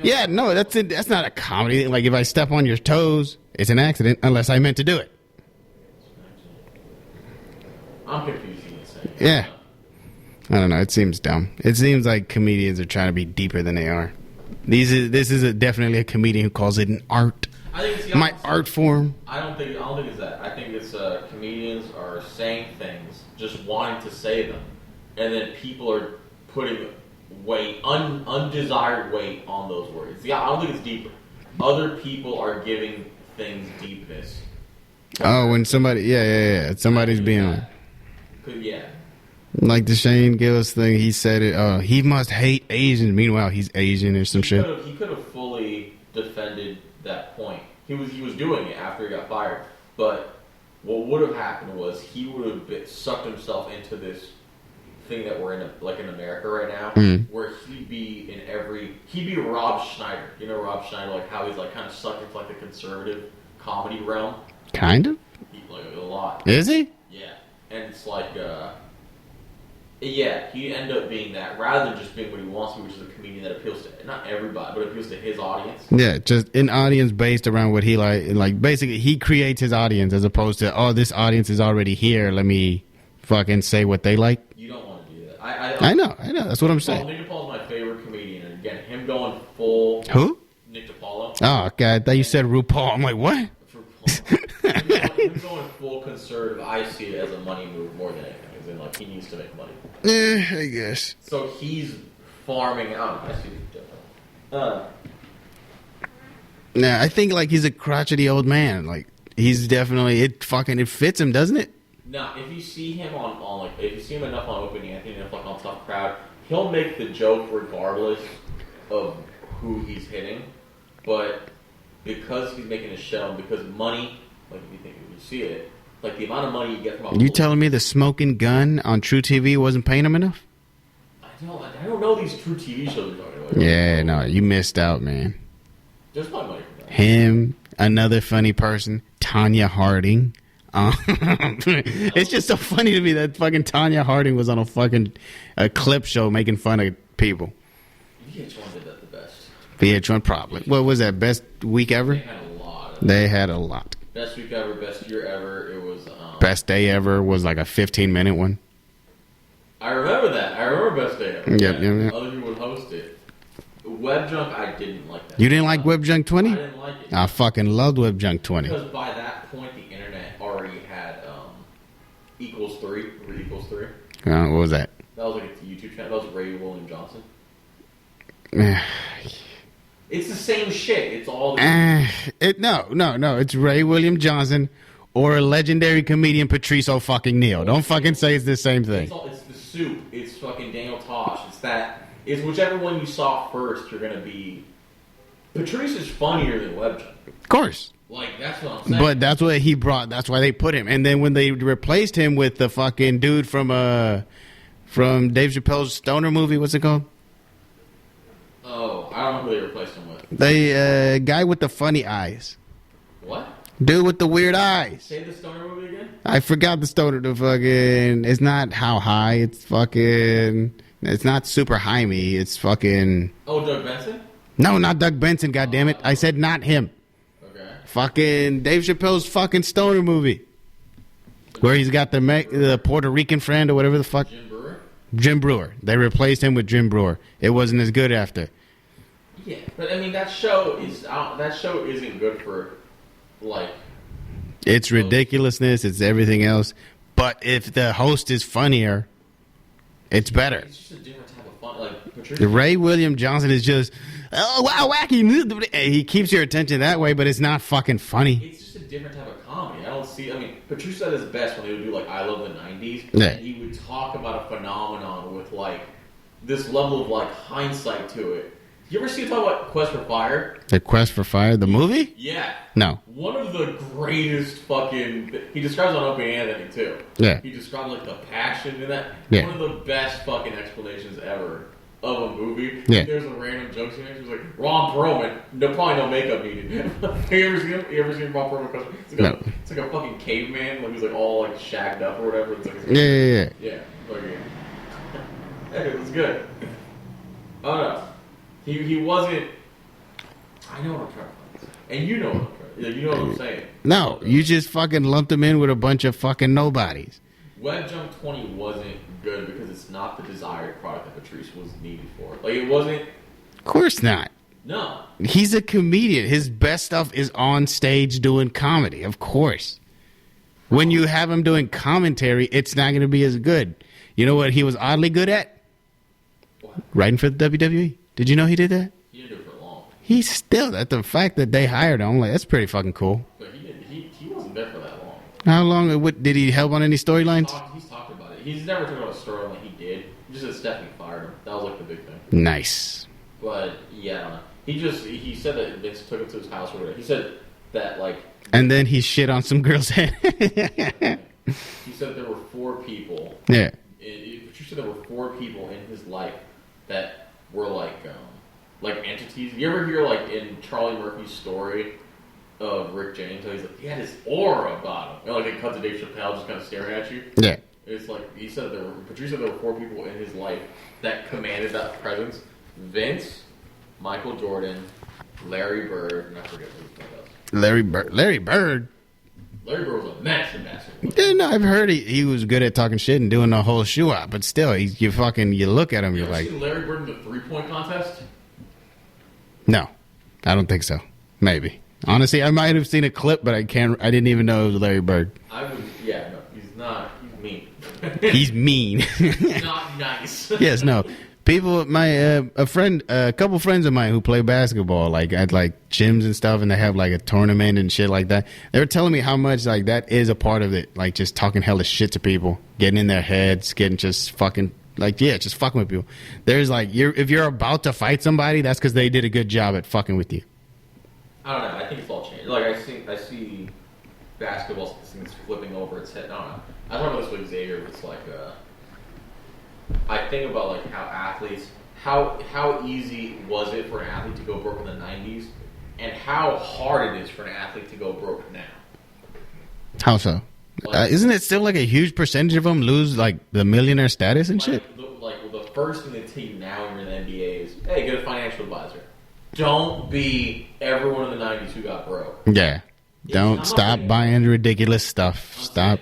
yeah, no, that's it. That's not a comedy. Like, if I step on your toes, it's an accident unless I meant to do it. I'm confused. Yeah. I don't know. It seems dumb. It seems like comedians are trying to be deeper than they are. This is definitely a comedian who calls it an art. I think it's my art form. I don't think it's that. I think it's comedians are saying things, just wanting to say them, and then people are putting weight, undesired weight on those words. Yeah, I don't think it's deeper. Other people are giving things deepness. Oh, when somebody, yeah, somebody's being like, yeah. Like the Shane Gillis thing, he said it. He must hate Asians. Meanwhile, he's Asian or some shit. He could have fully defended that point. He was doing it after he got fired. But what would have happened was he would have sucked himself into this thing that we're in, in America right now, where he'd be Rob Schneider. You know Rob Schneider, like how he's like kind of sucked into like the conservative comedy realm. Kind of. Like a lot. Is he? Yeah, and it's like. Yeah, he ended up being that rather than just being what he wants to be, which is a comedian that appeals to not everybody, but appeals to his audience. Yeah, just an audience based around what he like basically he creates his audience as opposed to this audience is already here. Let me fucking say what they like. You don't want to do that. I know. That's what I'm saying. Nick DiPaolo's my favorite comedian, and again, him going full. Who? Nick DiPaolo. Oh God, I thought you said RuPaul. I'm like, what? him going full conservative. I see it as a money move more than anything. As in, like he needs to make money. I guess. So he's farming out. I see the difference. Nah, I think like he's a crotchety old man. Like he's definitely it fits him, doesn't it? No, if you see him if you see him enough on Open Anthony, enough like on Tough Crowd, he'll make the joke regardless of who he's hitting. But because he's making a show, because money, like if you see it. Like the amount of money you get from you telling me the smoking gun on True TV wasn't paying him enough? I don't know these True TV shows you're talking about. Yeah, no, you missed out, man. There's probably money for that. Him, another funny person, Tanya Harding. It's just so funny to me that fucking Tanya Harding was on a clip show making fun of people. VH1 did that the best. VH1 probably. What was that, best week ever? They had a lot. Best week ever, best year ever. It was best day ever was like a 15-minute one. I remember that. I remember best day ever. Yep. Other people would host it. Web Junk, I didn't like that. You didn't like Web Junk 20? I didn't like it. I fucking loved Web Junk 20. Because by that point, the internet already had equals 3. Equals 3. What was that? That was like a YouTube channel. That was Ray William Johnson. It's the same shit. It's all no. It's Ray William Johnson or a legendary comedian Patrice O'Fucking-Neal. Don't fucking say it's the same thing. It's the soup. It's fucking Daniel Tosh. It's whichever one you saw first. You're gonna be. Patrice is funnier than Web Junk. Of course. Like that's what I'm saying. But that's what he brought. That's why they put him. And then when they replaced him with the fucking dude from Dave Chappelle's Stoner movie, what's it called? Oh, I don't know who they replaced him with. The guy with the funny eyes. What? Dude with the weird eyes. Say the Stoner movie again? I forgot the Stoner. The fucking. It's not How High. It's fucking. It's not Super High-Me. It's fucking. Oh, Doug Benson? No, not Doug Benson. Goddammit. I said not him. Okay. Fucking Dave Chappelle's fucking Stoner movie, where he's got the Puerto Rican friend or whatever the fuck. Jim Brewer? Jim Brewer. They replaced him with Jim Brewer. It wasn't as good after. Yeah, but I mean that show isn't good for like. It's ridiculousness. It's everything else. But if the host is funnier, it's better. It's just a different type of fun. Like Patricia. Ray William Johnson is just wow wacky. He keeps your attention that way, but it's not fucking funny. It's just a different type of comedy. I don't see. I mean, Patricia at his best when they would do like I Love the '90s, yeah. and he would talk about a phenomenon with like this level of like hindsight to it. You ever see him talk about Quest for Fire? The Quest for Fire, the movie? Yeah. No. One of the greatest fucking. He describes it on Opie and Anthony too. Yeah. He describes like the passion in that. Yeah. One of the best fucking explanations ever of a movie. Yeah. There's a random joke he makes. He's like Ron Perlman. No, probably no makeup needed. You ever seen him? You ever seen Ron Perlman? It's like a fucking caveman. Like he's like all like shagged up or whatever. It's like yeah. Yeah. Fucking. Hey, it was good. Oh no. He wasn't. I know what I'm trying to say. And you know what I'm trying to say. You know what I'm saying. No, you just fucking lumped him in with a bunch of fucking nobodies. Web Jump 20 wasn't good because it's not the desired product that Patrice was needed for. Like, it wasn't. Of course not. No. He's a comedian. His best stuff is on stage doing comedy, of course. When you have him doing commentary, it's not going to be as good. You know what he was oddly good at? What? Writing for the WWE. Did you know he did that? He didn't do it for long. He's still, at the fact that they hired him, I'm like, that's pretty fucking cool. But he wasn't there for that long. How long, did he help on any storylines? He's talked about it. He's never talked about a storyline he did. Just that Stephanie fired him. That was like the big thing. Nice. But, yeah, I don't know. He said that Vince took him to his house or whatever. He said that, like... And then he shit on some girl's head. He said there were 4 people. Yeah. Patricia, there were 4 people in his life that were like entities. You ever hear like in Charlie Murphy's story of Rick James how he's like he had his aura about him, and like it cut to Dave Chappelle just kind of staring at you. Yeah. It's like he said Patricia, there were 4 people in his life that commanded that presence: Vince, Michael Jordan, Larry Bird, and I forget who else. Larry Bird. Larry Bird was a menace in basketball. Yeah, no, I've heard he was good at talking shit and doing the whole shoe out, but still, you look at him, you're like... seen Larry Bird in the 3-point contest? No, I don't think so. Maybe. Honestly, I might have seen a clip, but I didn't even know it was Larry Bird. No, he's not. He's mean. He's mean. He's not nice. Yes, no. People, a couple friends of mine who play basketball, like at like gyms and stuff, and they have like a tournament and shit like that. They were telling me how much like that is a part of it, like just talking hella shit to people, getting in their heads, getting just fucking just fucking with people. There's like if you're about to fight somebody, that's because they did a good job at fucking with you. I don't know. I think it's all changed. Like I see basketball things flipping over its head. I don't know. I talk about this with Xavier. It's like I think about like how athletes, how easy was it for an athlete to go broke in the 90s, and how hard it is for an athlete to go broke now. How so? Like, isn't it still like a huge percentage of them lose like the millionaire status and shit? The first thing they tell you now when you're in the NBA is, hey, get a financial advisor. Don't be everyone in the 90s who got broke. Yeah. Don't stop buying ridiculous stuff. Stop.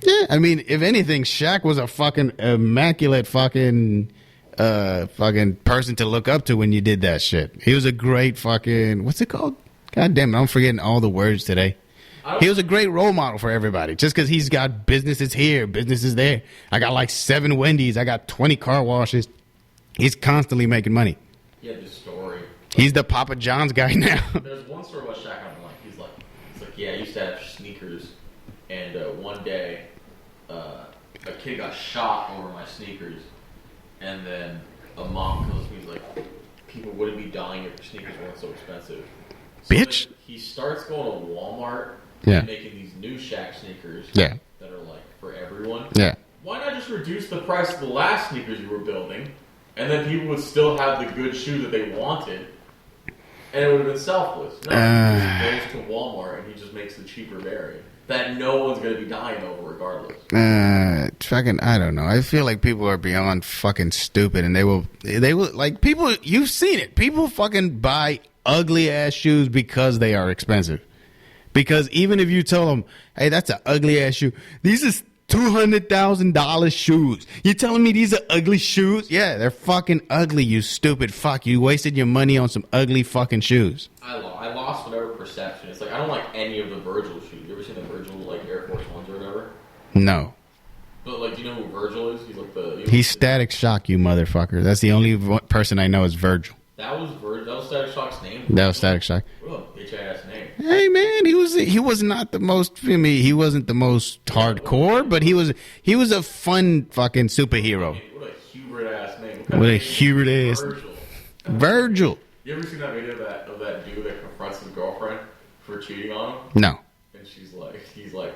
Yeah, I mean, if anything, Shaq was a fucking immaculate fucking person to look up to when you did that shit. He was a great fucking, what's it called? God damn it, I'm forgetting all the words today. He was a great role model for everybody. Just because he's got businesses here, businesses there. I got like 7 Wendy's. I got 20 car washes. He's constantly making money. He had this story. He's the Papa John's guy now. There's one story about Shaq I don't like. He's like, yeah, I used to have sneakers, and one day a kid got shot over my sneakers, and then a mom comes to me and he's like, people wouldn't be dying if your sneakers weren't so expensive. So bitch. He starts going to Walmart yeah. and making these new Shaq sneakers yeah. that are like for everyone. Yeah. Why not just reduce the price of the last sneakers you were building, and then people would still have the good shoe that they wanted, and it would have been selfless. No, he just goes to Walmart and he just makes the cheaper variant that no one's going to be dying over regardless. Fucking, I don't know. I feel like people are beyond fucking stupid, and they will like people. You've seen it. People fucking buy ugly ass shoes because they are expensive. Because even if you tell them, hey, that's an ugly ass shoe, these is $200,000 shoes. You telling me these are ugly shoes? Yeah, they're fucking ugly, you stupid fuck. You wasted your money on some ugly fucking shoes. I lost whatever perception. It's like, I don't like any of the Virgil shoes. You ever seen the Virgil, like, Air Force Ones or whatever? No. But, like, do you know who Virgil is? He's like the... He's Static Shock, you motherfucker. That's the only person I know is Virgil. That was Static Shock's name? That was Static Shock. What a bitch-ass name. Hey, man, he was not the most... I mean, he wasn't the most hardcore, but he was a fun fucking superhero. What a Hubert-ass name. What a Hubert-ass... Virgil. You ever seen that video of that dude that confronts his girlfriend for cheating on him? No. And he's like,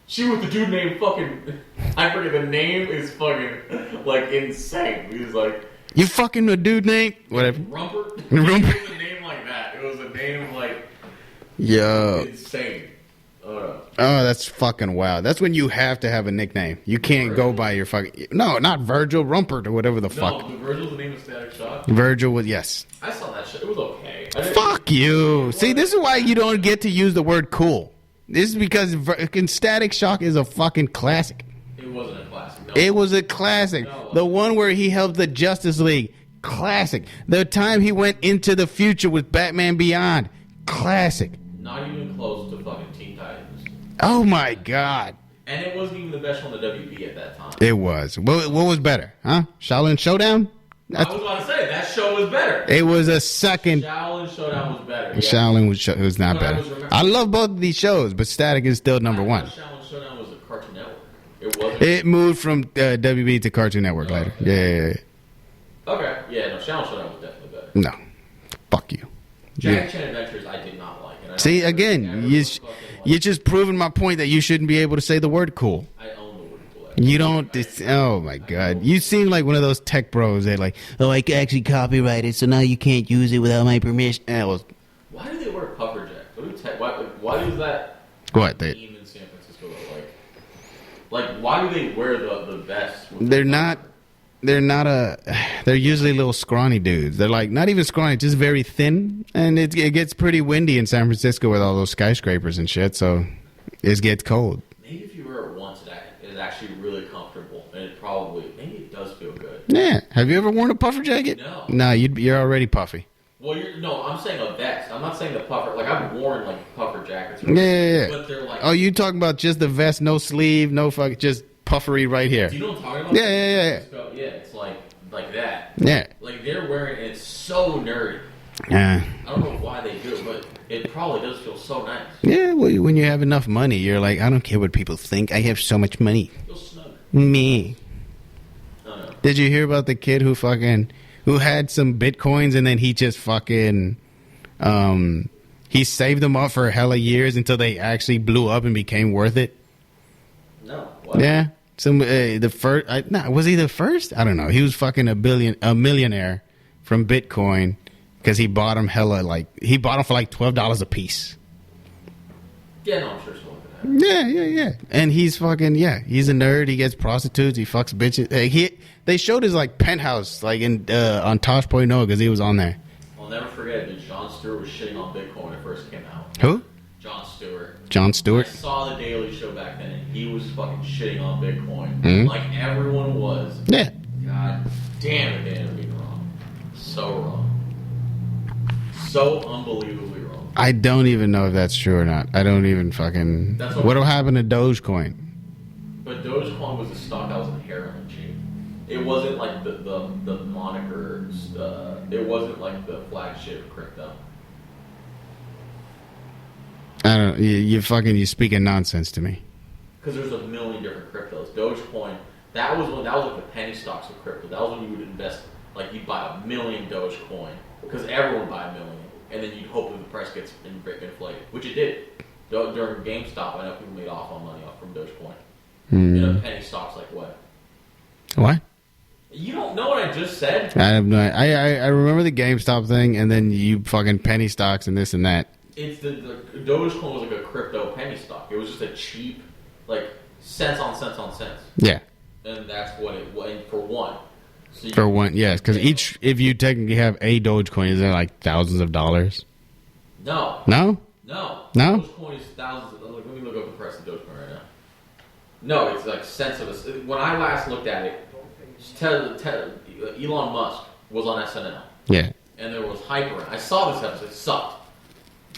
she with the dude named fucking, I forget, the name is fucking, like, insane. He was like... You fucking a dude name? Whatever. Rumper? It was a name like that. It was a name like... Yo. Insane. Oh, that's fucking wild. That's when you have to have a nickname. You can't go by your fucking... No, not Virgil, Rumpert or whatever the fuck. No, Virgil's the name of Static Shock? Virgil was, yes. I saw that shit. It was okay. Fuck you. See, this is why you don't get to use the word cool. This is because Static Shock is a fucking classic. It wasn't a classic. No. It was a classic. No, the one where he helped the Justice League. Classic. The time he went into the future with Batman Beyond. Classic. Not even close to fucking Teen Titans. Oh my god. And it wasn't even the best show on the WB at that time. It was. What was better? Huh? Shaolin Showdown? I was about to say, that show was better. It was a second. Shaolin Showdown was better. Yeah. Shaolin was not better. I love both of these shows, but Static is still number one. Shaolin Showdown was a Cartoon Network. It wasn't. It moved from WB to Cartoon Network later. Okay. Yeah. Okay. Yeah, no, Shaolin Showdown was definitely better. No. Fuck you. Jackie Chan Adventures I did not like. And see, again, you're just proving my point that you shouldn't be able to say the word cool. I own the word cool. You don't. Oh my god, you seem like one of those tech bros. They're like, oh, I actually copyrighted, so now you can't use it without my permission. Why do they wear puffer jacks? Why is that? What they in San Francisco? Like why do they wear the vest? They're not. They're usually little scrawny dudes. They're like not even scrawny, just very thin, and it gets pretty windy in San Francisco with all those skyscrapers and shit. So it gets cold. Maybe if you wear it once, it is actually really comfortable, and maybe it does feel good. Yeah. Have you ever worn a puffer jacket? No. No, you're already puffy. Well, I'm saying a vest. I'm not saying the puffer. Like I've worn like puffer jackets. Yeah. But they're like. Oh, you talking about just the vest, no sleeve, no fuck, just puffery right here. Do you know what I'm talking about? Yeah. Yeah, it's like that. Yeah. Like they're wearing it. It's so nerdy. Yeah. I don't know why they do it, but it probably does feel so nice. Yeah, well, when you have enough money, you're like, I don't care what people think. I have so much money. Feel snug. Me. I don't know. Did you hear about the kid who had some bitcoins and then he just fucking he saved them up for hella years until they actually blew up and became worth it? No. What? Yeah. Was he the first? I don't know. He was fucking a millionaire from Bitcoin because he bought them for like $12 a piece. Yeah, no, I'm sure so. Yeah. And he's fucking, he's a nerd. He gets prostitutes. He fucks bitches. They showed his like penthouse like on Tosh.0 because he was on there. I'll never forget that Jon Stewart was shitting on Bitcoin when it first came out. Who? Jon Stewart. I saw the Daily Show back then, and he was fucking shitting on Bitcoin. Like everyone was. Yeah. God damn it, Dan, being wrong. So wrong. So unbelievably wrong. I don't even know if that's true or not. I don't even fucking... What'll happen to Dogecoin? But Dogecoin was a stock that was inherently cheap. It wasn't like the moniker... it wasn't like the flagship crypto. I don't. You speaking nonsense to me. Because there's a million different cryptos. Dogecoin, that was like the penny stocks of crypto. That was when you would invest, like you'd buy 1 million Dogecoin because everyone would buy 1 million, and then you'd hope that the price gets inflated, which it did. During GameStop, I know people made awful money off from Dogecoin. Penny stocks like what? What? You don't know what I just said? I have no. I remember the GameStop thing, and then you fucking penny stocks and this and that. It's the Dogecoin was like a crypto penny stock. It was just a cheap, like cents on cents on cents. Yeah. And that's what it was for one. So for one, yes, because if you technically have a Dogecoin, is there like thousands of dollars? No. No. No. No. Dogecoin is thousands. Let me look up the price of Dogecoin right now. No, it's like sense of a. When I last looked at it, Elon Musk was on SNL. Yeah. And there was hype around. I saw this episode. It sucked.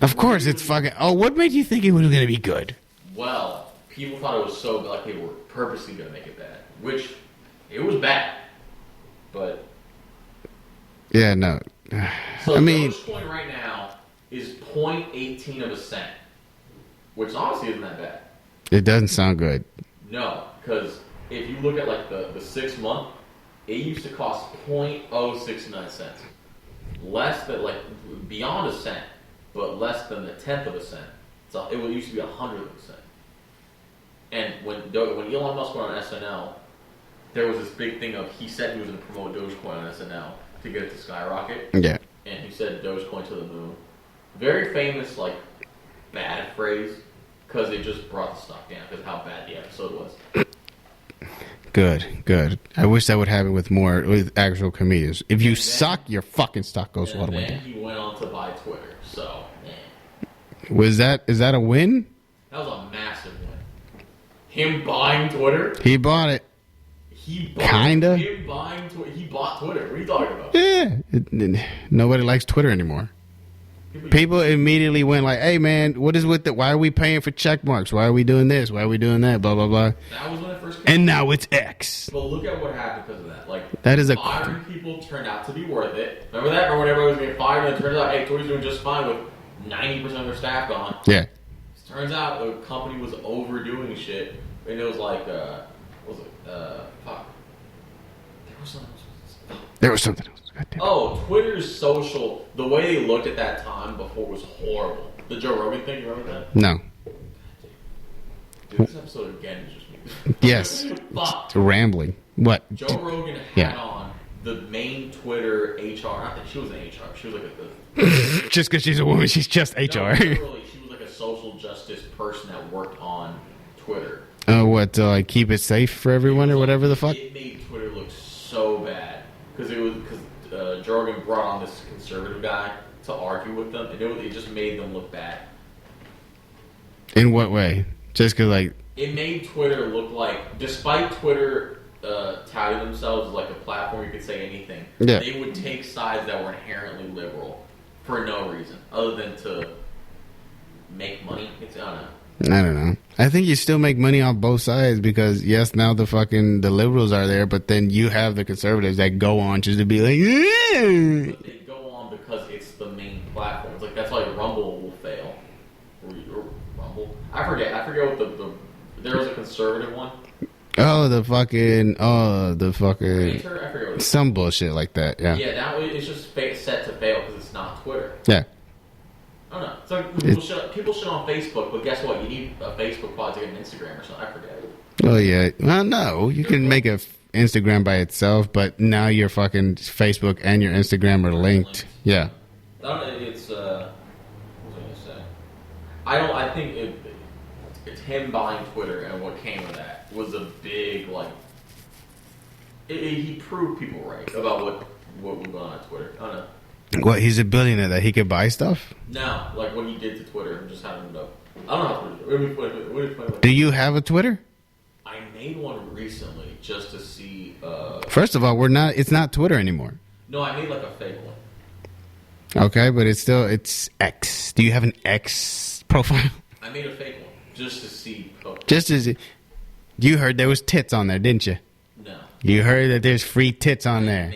Of course, it's fucking. Oh, what made you think it was going to be good? Well, people thought it was so like they were purposely going to make it bad, which it was bad. But yeah, no. So I mean, Dogecoin right now is 0.18 of a cent, which honestly isn't that bad. It doesn't sound good. No, because if you look at like the 6 month, it used to cost 0.069 cents, less than like beyond a cent, but less than the 1/10 of a cent. So it used to be 1/100 of a cent. And when Elon Musk went on SNL, there was this big thing of he said he was going to promote Dogecoin on SNL to get it to skyrocket. Yeah. And he said Dogecoin to the moon. Very famous, like, bad phrase, because it just brought the stock down, because how bad the episode was. Good. I wish that would happen with actual comedians. If you suck, your fucking stock goes all the way down. And then he went on to buy Twitter, so, man. Is that a win? That was a massive win. Him buying Twitter? He bought it. Kinda. Him buying Twitter. He bought Twitter. What are you talking about? Yeah. Nobody likes Twitter anymore. People immediately went like, hey, man, what is with why are we paying for check marks? Why are we doing this? Why are we doing that? Blah, blah, blah. That was when it first came And now it's X. But look at what happened because of that. Like, that is firing people turned out to be worth it. Remember that? Remember when everybody was getting fired and it turns out, hey, Twitter's doing just fine with 90% of their staff gone. Yeah. Turns out the company was overdoing shit. And it was like, fuck. There was something else. Oh, Twitter's social, the way they looked at that time before was horrible. The Joe Rogan thing, you remember that? No. Dude, this episode again is just me. Yes. It's rambling. What? Joe Rogan had on the main Twitter HR. I think she was an HR. She was like a... Just because she's a woman, she's just HR. No, literally, she was like a social justice person that worked on Twitter. What, to like keep it safe for everyone or whatever the fuck? It made Twitter look so bad. Because Joe Rogan brought on this conservative guy to argue with them, and it just made them look bad. In what way? Just because, like... It made Twitter look like, despite Twitter touting themselves as like a platform you could say anything, they would take sides that were inherently liberal for no reason, other than to make money. I don't know. I think you still make money on both sides because, yes, now the liberals are there, but then you have the conservatives that go on just to be like, yeah. But they go on because it's the main platform. It's like, that's why Rumble will fail. Or Rumble? I forget what there was a conservative one. The fucking Ranter? I forget what some bullshit like that, yeah. Yeah, that way it's just set to fail because it's not Twitter. Yeah. I don't know. It's like people shit on Facebook, but guess what? You need a Facebook pod to get an Instagram or something. I forget. Oh, yeah. Well, no. You can make a Instagram by itself, but now your fucking Facebook and your Instagram are linked. Yeah. It's, what was I going to say? I think it's him buying Twitter and what came of that was a big, like, he proved people right about what was going on Twitter. I don't know. What, he's a billionaire that he could buy stuff? No, like what he did to Twitter and just having it up. I don't know how to Twitter. Do you have a Twitter? I made one recently just to see. First of all, it's not Twitter anymore. No, I made like a fake one. Okay, but it's X. Do you have an X profile? I made a fake one just to see. Just as you heard there was tits on there, didn't you? No. You heard that there's free tits on there.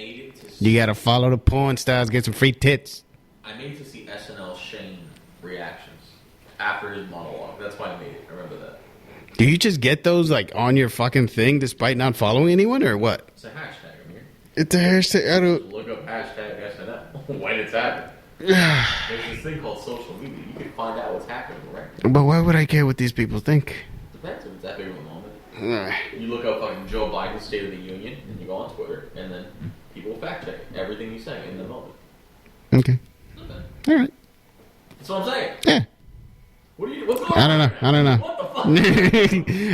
You gotta follow the porn stars, get some free tits. I made it to see SNL Shane reactions after his monologue. That's why I made it. I remember that. Do you just get those like on your fucking thing despite not following anyone or what? It's a hashtag, Amir. It's a hashtag. I don't look up hashtag SNL when it's happening. There's this thing called social media. You can find out what's happening, right? But why would I care what these people think? Depends if it's that big of a moment. You look up fucking Joe Biden's State of the Union and you go on Twitter and then people fact check everything you say in the moment. Okay. All right. That's what I'm saying. Yeah. What's going on? I don't know. What the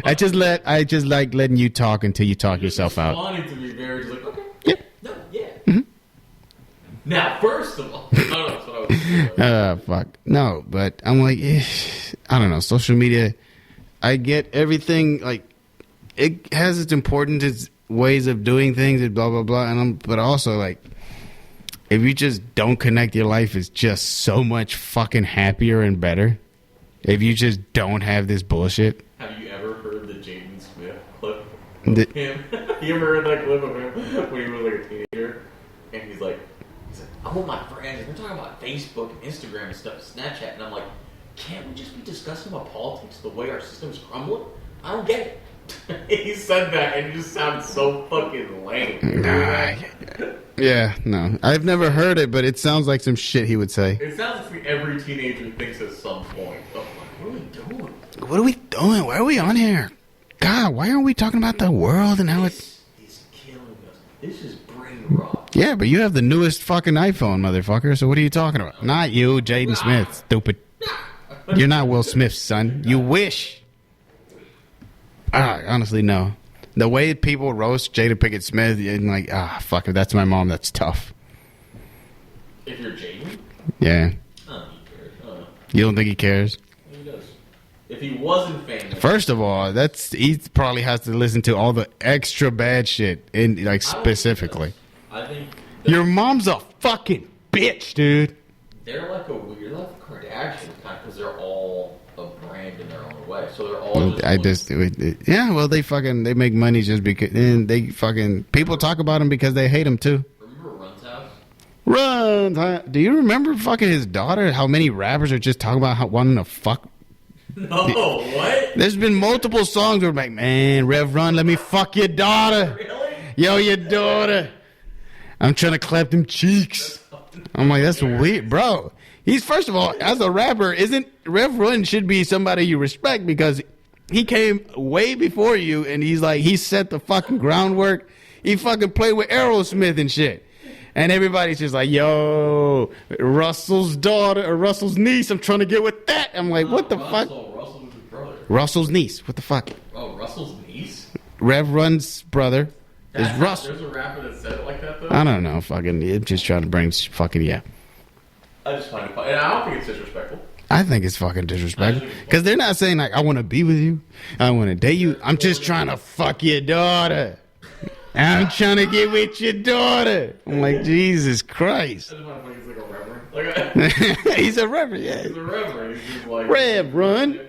fuck? I just like letting you talk until you talk yourself out. Wanting to be very just like, okay. Yep. No, yeah. Mm-hmm. Now, first of all, that's what I was saying. Fuck. No, but I'm like, I don't know. Social media, I get everything, like, it has its importance, its ways of doing things, and blah blah blah. But also like, if you just don't connect, your life is just so much fucking happier and better. If you just don't have this bullshit. Have you ever heard the Jaden Smith clip of him? You ever heard that clip of him when he was like a teenager? And he's like, oh, my friends, we're talking about Facebook and Instagram and stuff, Snapchat. And I'm like, can't we just be discussing about politics the way our system's crumbling? I don't get it. He said that and it just sounded so fucking lame. Yeah, no. I've never heard it, but it sounds like some shit he would say. It sounds like every teenager thinks at some point. Oh, what are we doing? What are we doing? Why are we on here? God, why aren't we talking about the world and how it's... He's killing us. This is brain rot. Yeah, but you have the newest fucking iPhone, motherfucker, so what are you talking about? Not you, Jaden Smith, stupid. You're not Will Smith's son. You wish. Honestly, no. The way people roast Jada Pinkett Smith, and like, fuck it, that's my mom, that's tough. If you're Jaden? Yeah. Oh, he cares. You don't think he cares? He does. If he wasn't famous... First of all, he probably has to listen to all the extra bad shit, in like specifically. I think... Your mom's a fucking bitch, dude. They're like you're like the Kardashians, kind of, because they're all a brand in their own way. So they're all they make money just because, and they fucking, people talk about them because they hate them too. Remember Run's house? Run! Do you remember fucking his daughter? How many rappers are just talking about wanting to fuck? No, what? There's been multiple songs where like, man, Rev Run, let me fuck your daughter. Really? Yo, your daughter. I'm trying to clap them cheeks. I'm like, that's weird, bro. He's, first of all, as a rapper, Rev Run should be somebody you respect because he came way before you, and he's like, he set the fucking groundwork. He fucking played with Aerosmith and shit. And everybody's just like, yo, Russell's daughter or Russell's niece, I'm trying to get with that. I'm like, what the fuck? Russell was his brother. Russell's niece. What the fuck? Oh, Russell's niece? Rev Run's brother is Russell. There's a rapper that said it like that, though? I don't know. Fucking, I'm just trying to bring fucking, yeah. I just find it funny. And I don't think it's disrespectful. I think it's fucking disrespectful. Because they're not saying, like, I want to be with you. I want to date you. I'm just trying to fuck your daughter. I'm trying to get with your daughter. I'm like, Jesus Christ. I just want to think he's like a reverend. He's a reverend, yeah. He's a reverend. He's just like... Rev Run.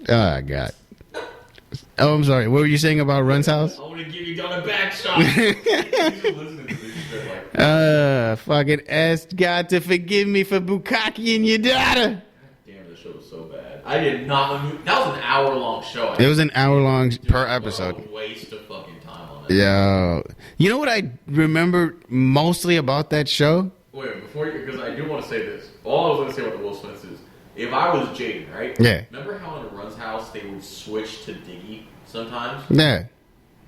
Oh, God. Oh, I'm sorry. What were you saying about Run's house? I want to give you down a back shot. He's just listening to this shit like... Fucking asked God to forgive me for Bukkake and your daughter. Damn, this show was so bad. I did not... That was an hour-long show. It was an hour-long per episode. Waste of fucking time on it. Yo. You know what I remember mostly about that show? Wait, before you... Because I do want to say this. All I was going to say about the Will Smith is, if I was Jaden, right? Yeah. Remember how in Run's house they would switch to Diggy sometimes? Yeah.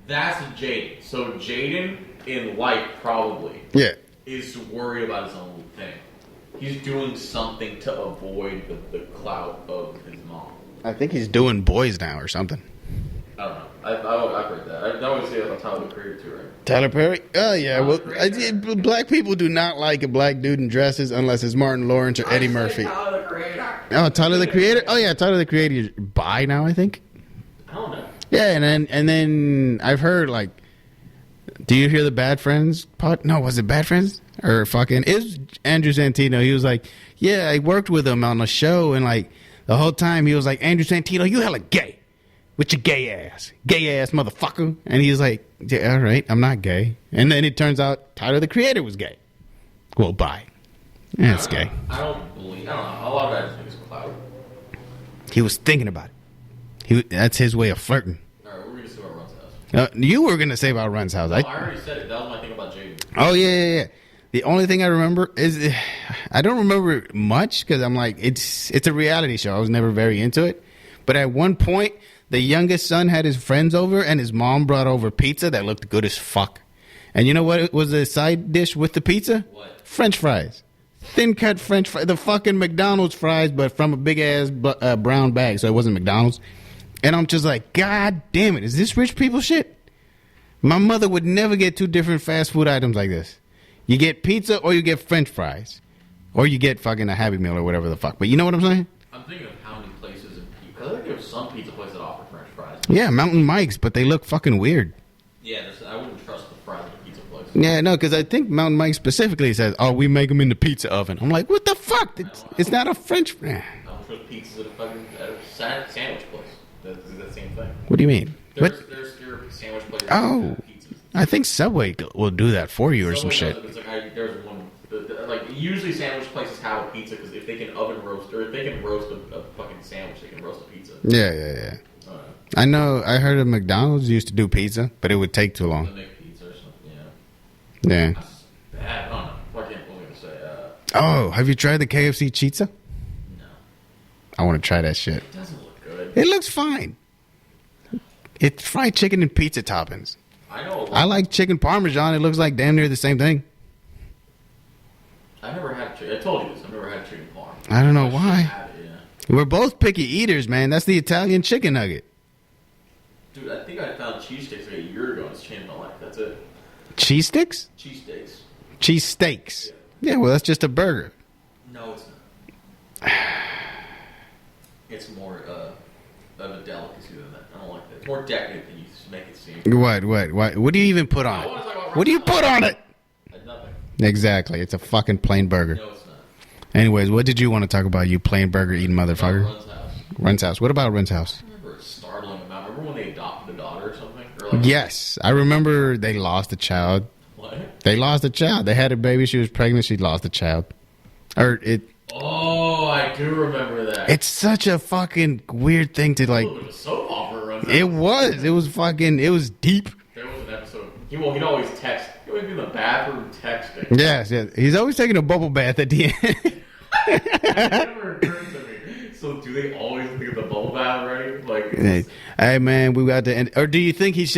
That's Jaden. So Jaden, in life, probably... Yeah. Is worried about his own thing. He's doing something to avoid the clout of his mom. I think he's doing Boys now or something. I don't know. I've heard that. I always say that about Tyler the Creator too, right? Tyler Perry? Oh, yeah. Well, black people do not like a black dude in dresses unless it's Martin Lawrence or Eddie Murphy. Tyler the Creator. Oh, Tyler the Creator? Oh, yeah. Tyler the Creator is bi now, I think. I don't know. Yeah, and then I've heard, like, do you hear the Bad Friends part? No, was it Bad Friends? Or fucking, it was Andrew Santino. He was like, yeah, I worked with him on a show, and like, the whole time he was like, Andrew Santino, you hella gay. With your gay ass motherfucker. And he's like, yeah, all right, I'm not gay. And then it turns out Tyler the Creator was gay. Well, bye. Yeah, it's gay. I don't know. A lot of guys think it's clout. He was thinking about it. That's his way of flirting. All right, we're going to say about Run's house. You were going to say about Run's house. I already said it. That was my thing about Jaden. Oh, yeah. The only thing I remember is, I don't remember much because I'm like, it's a reality show. I was never very into it. But at one point, the youngest son had his friends over and his mom brought over pizza that looked good as fuck. And you know what was the side dish with the pizza? What? French fries. Thin cut French fries. The fucking McDonald's fries, but from a big ass brown bag. So it wasn't McDonald's. And I'm just like, God damn it. Is this rich people shit? My mother would never get two different fast food items like this. You get pizza or you get French fries. Or you get fucking a Happy Meal or whatever the fuck. But you know what I'm saying? I'm thinking of how many places, because I think there's some pizza places that offer French fries. Yeah, Mountain Mike's, but they look fucking weird. Yeah, I wouldn't trust the fries at a pizza place. Yeah, no, because I think Mountain Mike specifically says, "Oh, we make them in the pizza oven." I'm like, what the fuck? It's not a French fry. I don't trust pizzas at a sandwich place. That's the same thing. What do you mean? There are sandwich places. Oh, pizzas. I think Subway will do that for you or some shit. It's like there's one. Like usually sandwich places have a pizza because if they can oven roast or if they can roast a fucking sandwich, they can roast a pizza. Yeah. I know. I heard of McDonald's used to do pizza, but it would take too long. They make pizza or something. Yeah. That's bad. I don't know. What am I gonna say? Oh, have you tried the KFC chizza? No. I want to try that shit. It doesn't look good. It looks fine. It's fried chicken and pizza toppings. I know. I like chicken parmesan. It looks like damn near the same thing. I never had chicken. I told you this. I've never had chicken parm. I don't know why. Have it, yeah. We're both picky eaters, man. That's the Italian chicken nugget. Dude, I think I found cheese sticks like a year ago and it's changed my life. That's it. Cheese sticks? Cheese steaks. Cheese steaks. Yeah, well, that's just a burger. No, it's not. It's more of a delicacy than that. I don't like that. It's more decadent than you make it seem. What do you even put on it? What do you put on it? Nothing. Exactly. It's a fucking plain burger. No, it's not. Anyways, what did you want to talk about, you plain burger eating motherfucker? Run's house. Run's house. What about Run's house? I remember a startling amount. Remember when they adopted a daughter or something? Or like, Yes. I remember they lost a child. what? They lost a child. They had a baby. She was pregnant. She lost a child. Oh, I do remember that. It's such a fucking weird thing to like. A little bit of soap opera runs It was. It was fucking. It was deep. There was an episode. He'd always text. He'd always be in the bathroom texting. Yes. He's always taking a bubble bath at the end. It never occurred to me. So do they always think of the bubble bath already? Like, hey man, we got to end. Or do you think he's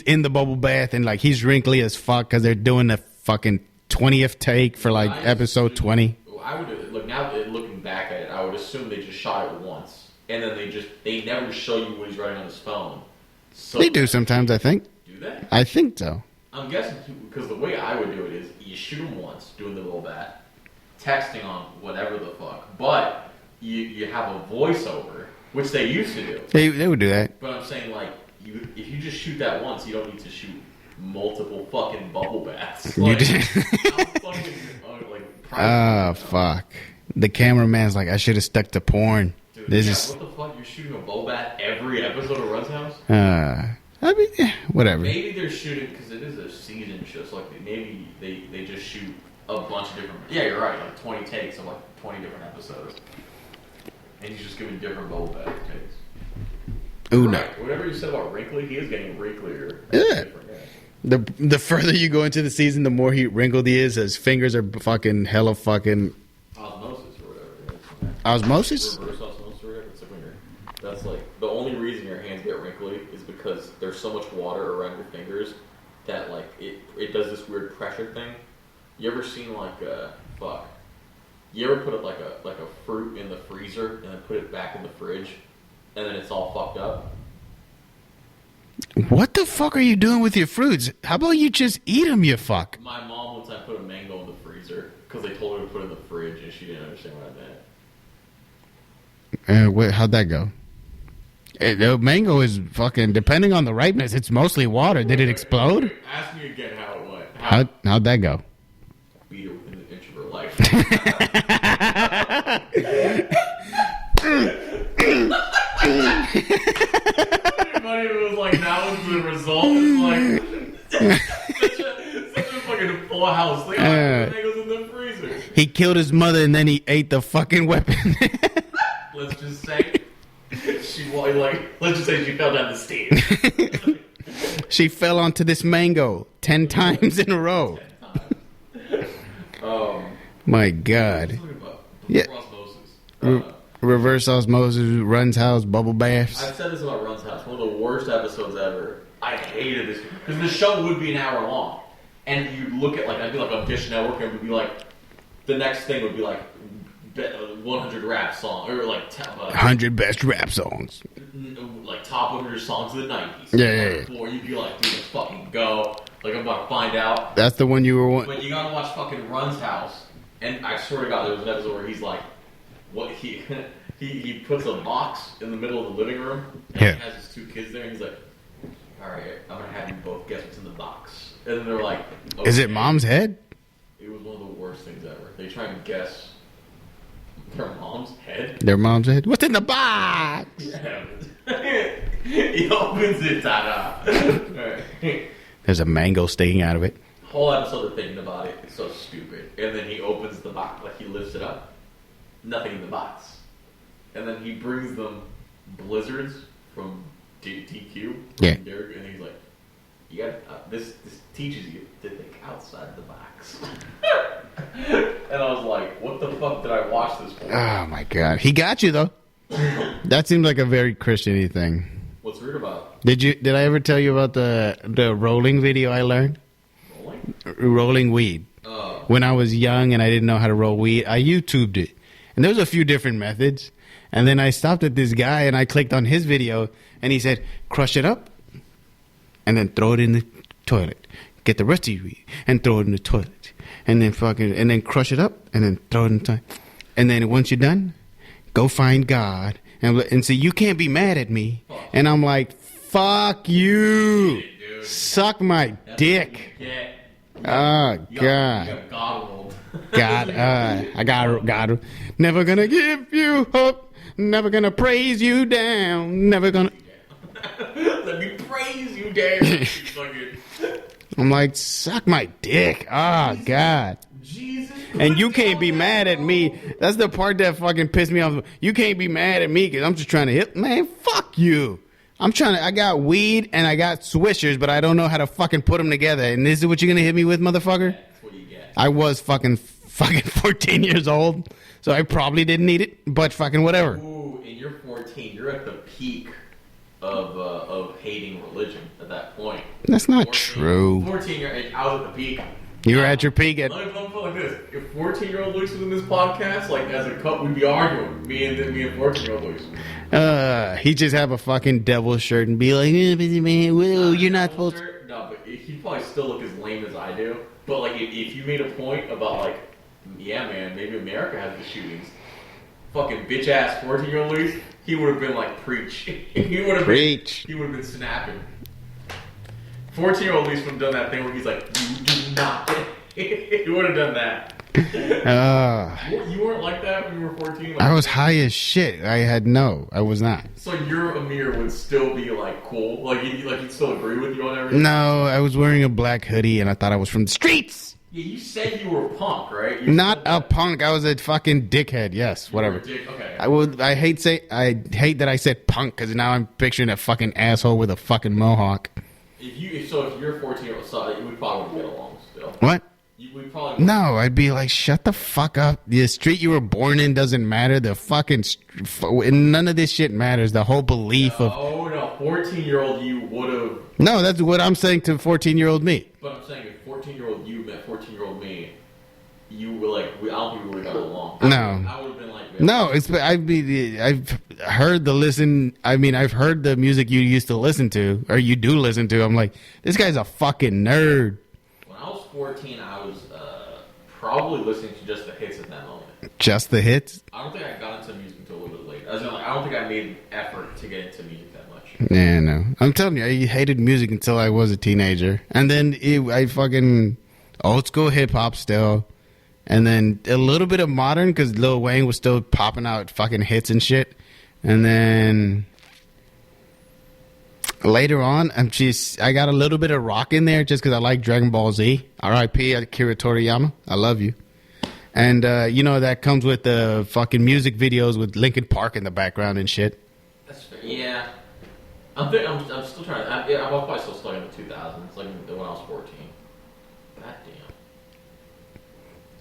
in the bubble bath and like he's wrinkly as fuck because they're doing the fucking 20th take for like episode 20? I would look now. Looking back at it, I would assume they just shot it once, and then they never show you what he's writing on his phone. So They do sometimes, I think. Do they? I think so. I'm guessing because the way I would do it is you shoot him once, doing the little bat, texting on whatever the fuck, but you have a voiceover, which they used to do. They would do that. But I'm saying like if you just shoot that once, you don't need to shoot multiple fucking bubble baths. Like, You did. how fucking Oh fuck! The cameraman's like, I should have stuck to porn. Dude, This yeah, is. what the fuck? You're shooting a bubble bath every episode of Run's House? I mean, whatever. Maybe they're shooting because it is a season show. So like maybe they just shoot a bunch of different. Yeah, you're right. Like 20 takes of like 20 different episodes, and he's just giving different bubble bath takes. Ooh, no. Right. Whatever you said about wrinkly, he is getting wrinklier. Yeah. The further you go into the season, the more wrinkled he is. His fingers are fucking hella fucking Osmosis or whatever. Right? osmosis. Reverse osmosis or whatever. It's like when that's like the only reason your hands get wrinkly is because there's so much water around your fingers that like it does this weird pressure thing. You ever seen like fuck? You ever put it like a fruit in the freezer and then put it back in the fridge and then it's all fucked up? What the fuck are you doing with your fruits? How about you just eat them, you fuck? My mom one time put a mango in the freezer because they told her to put it in the fridge and she didn't understand what I meant. How'd that go? Mango is fucking, depending on the ripeness, it's mostly water. Did it explode? Ask me again how it went. How'd that go? Beat her within an inch of her life. Funny if it was like that was the result. It's like such a fucking full house. Like, mangoes in the freezer. He killed his mother and then he ate the fucking weapon. Let's just say let's just say she fell down the stairs. She fell onto this mango 10 times in a row. 10 times. My God. Yeah. Osmosis. Reverse osmosis, Run's house, bubble baths. I've said this about Run's house. One of the worst episodes ever. I hated this because the show would be an hour long, and you'd look at like I'd be like on Dish Network, and it would be like the next thing would be like 100 rap song or like 100 best rap songs. Like top 100 songs of the 90s. Yeah. Before you'd be like, dude, let's fucking go. Like I'm about to find out. That's the one you were But you gotta watch fucking Run's house, and I swear to God, there was an episode where he's like, what he he puts a box in the middle of the living room, and he has his 2 kids there, and he's like, all right, I'm going to have you both guess what's in the box. And then they're like, okay. Is it mom's head? It was one of the worst things ever. They try and guess their mom's head. Their mom's head? What's in the box? Yeah. He opens it, ta-da. There's a mango sticking out of it. Whole episode of thinking about it. It's so stupid. And then he opens the box, like he lifts it up. Nothing in the box. And then he brings them blizzards from DQ. Yeah. And he's like, "You got this teaches you to think outside the box." And I was like, "What the fuck did I watch this for?" Oh my god, he got you though. That seems like a very Christian-y thing. What's weird about? Did I ever tell you about the rolling video I learned? Rolling weed. When I was young and I didn't know how to roll weed, I YouTubed it. And there was a few different methods. And then I stopped at this guy and I clicked on his video and he said, crush it up and then throw it in the toilet. Get the rest of your weed and throw it in the toilet. And then crush it up and then throw it in the toilet. And then once you're done, go find God. And say, you can't be mad at me. And I'm like, fuck you. Suck my dick. Oh, God. God, I got never gonna give you hope, never gonna praise you down, never gonna. Let me praise you down. I'm like, suck my dick. Oh, God. Jesus. And you can't be mad at me. That's the part that fucking pissed me off. You can't be mad at me because I'm just trying to hit. Man, fuck you. I got weed and I got swishers, but I don't know how to fucking put them together. And this is what you're going to hit me with, motherfucker? That's what you get. I was fucking 14 years old, so I probably didn't need it, but fucking whatever. Ooh, and you're 14. You're at the peak of hating religion at that point. That's not true. 14 year age, I was at the peak. You were at your peak at... Let me put it like this. If 14-year-old Luis was in this podcast, like, as a couple, we'd be arguing. Me and 14-year-old Luis. He just have a fucking devil shirt and be like, man, whoa, you're not supposed to... No, but he'd probably still look as lame as I do. But, like, if you made a point about, like, yeah, man, maybe America has the shootings. Fucking bitch-ass 14-year-old Luis, he would have been like, preach. He would have been snapping. 14-year-old Luis would have done that thing where he's like, you do not get it. He would have done that. You weren't like that when you were 14? Like, I was high as shit. I was not. So your Amir would still be like cool? Like he'd still agree with you on everything? No, I was wearing a black hoodie and I thought I was from the streets. Yeah, you said you were a punk, right? Not a punk. I was a fucking dickhead. Yes, whatever. Okay. I hate that I said punk because now I'm picturing a fucking asshole with a fucking mohawk. If you're 14-year-old, so we probably would get along still. What? We probably no, I'd be like, shut the fuck up. The street you were born in doesn't matter. The fucking none of this shit matters. The whole belief of 14-year-old you would have. No, that's what I'm saying to 14-year-old me. But I'm saying if 14-year-old you met 14-year-old me, you were like, I don't think we would have got along. No, I would have been like, no. I've heard the music you used to listen to, or you do listen to. I'm like, this guy's a fucking nerd. When I was 14, I was probably listening to just the hits at that moment. Just the hits? I don't think I got into music until a little bit later. I don't think I made an effort to get into music that much. Yeah, no. I'm telling you, I hated music until I was a teenager. And then I fucking old school hip hop still. And then a little bit of modern because Lil Wayne was still popping out fucking hits and shit. And then later on, I got a little bit of rock in there just because I like Dragon Ball Z. R.I.P. Akira Toriyama. I love you. And, that comes with the fucking music videos with Linkin Park in the background and shit. That's fair. Yeah. I'm still trying to... I'm probably still stuck in the 2000s, like when I was 14. God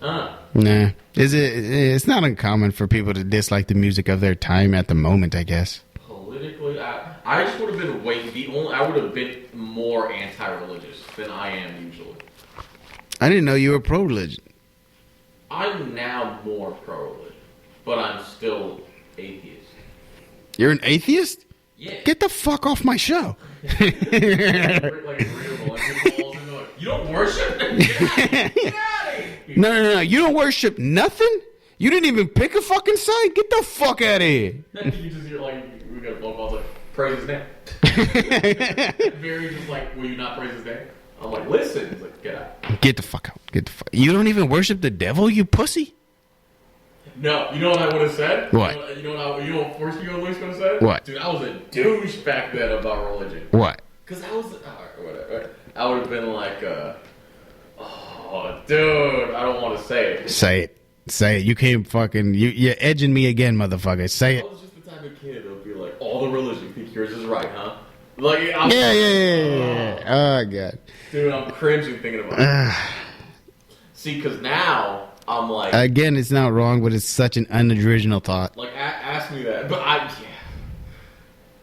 damn. Nah. It's not uncommon for people to dislike the music of their time at the moment, I guess. Politically, I just would have been I would have been more anti-religious than I am usually. I didn't know you were pro-religion. I'm now more pro-religion, but I'm still atheist. You're an atheist? Yeah. Get the fuck off my show. You don't worship? Get out of here. No. You don't worship nothing? You didn't even pick a fucking side. Get the fuck out of here. You just hear like we got a phone call like praise his name. Very just like, will you not praise his name? I'm like, listen. He's like, get out. Get the fuck out. Get the fuck. You don't even worship the devil, you pussy. No, you know what I would have said? What? You know what Force Field Luis would have said? What? Dude, I was a douche back then about religion. What? Because I was, whatever. I would have been like, oh, dude, I don't want to say it. Say it. Say it. You can't fucking, you're edging me again, motherfucker. Say it. I was just the type of kid that would be like, all the religion think yours is right, huh? Like, Yeah. Oh, God. Dude, I'm cringing thinking about it. See, because now I'm like, again, it's not wrong, but it's such an unoriginal thought. like, ask me that. But yeah.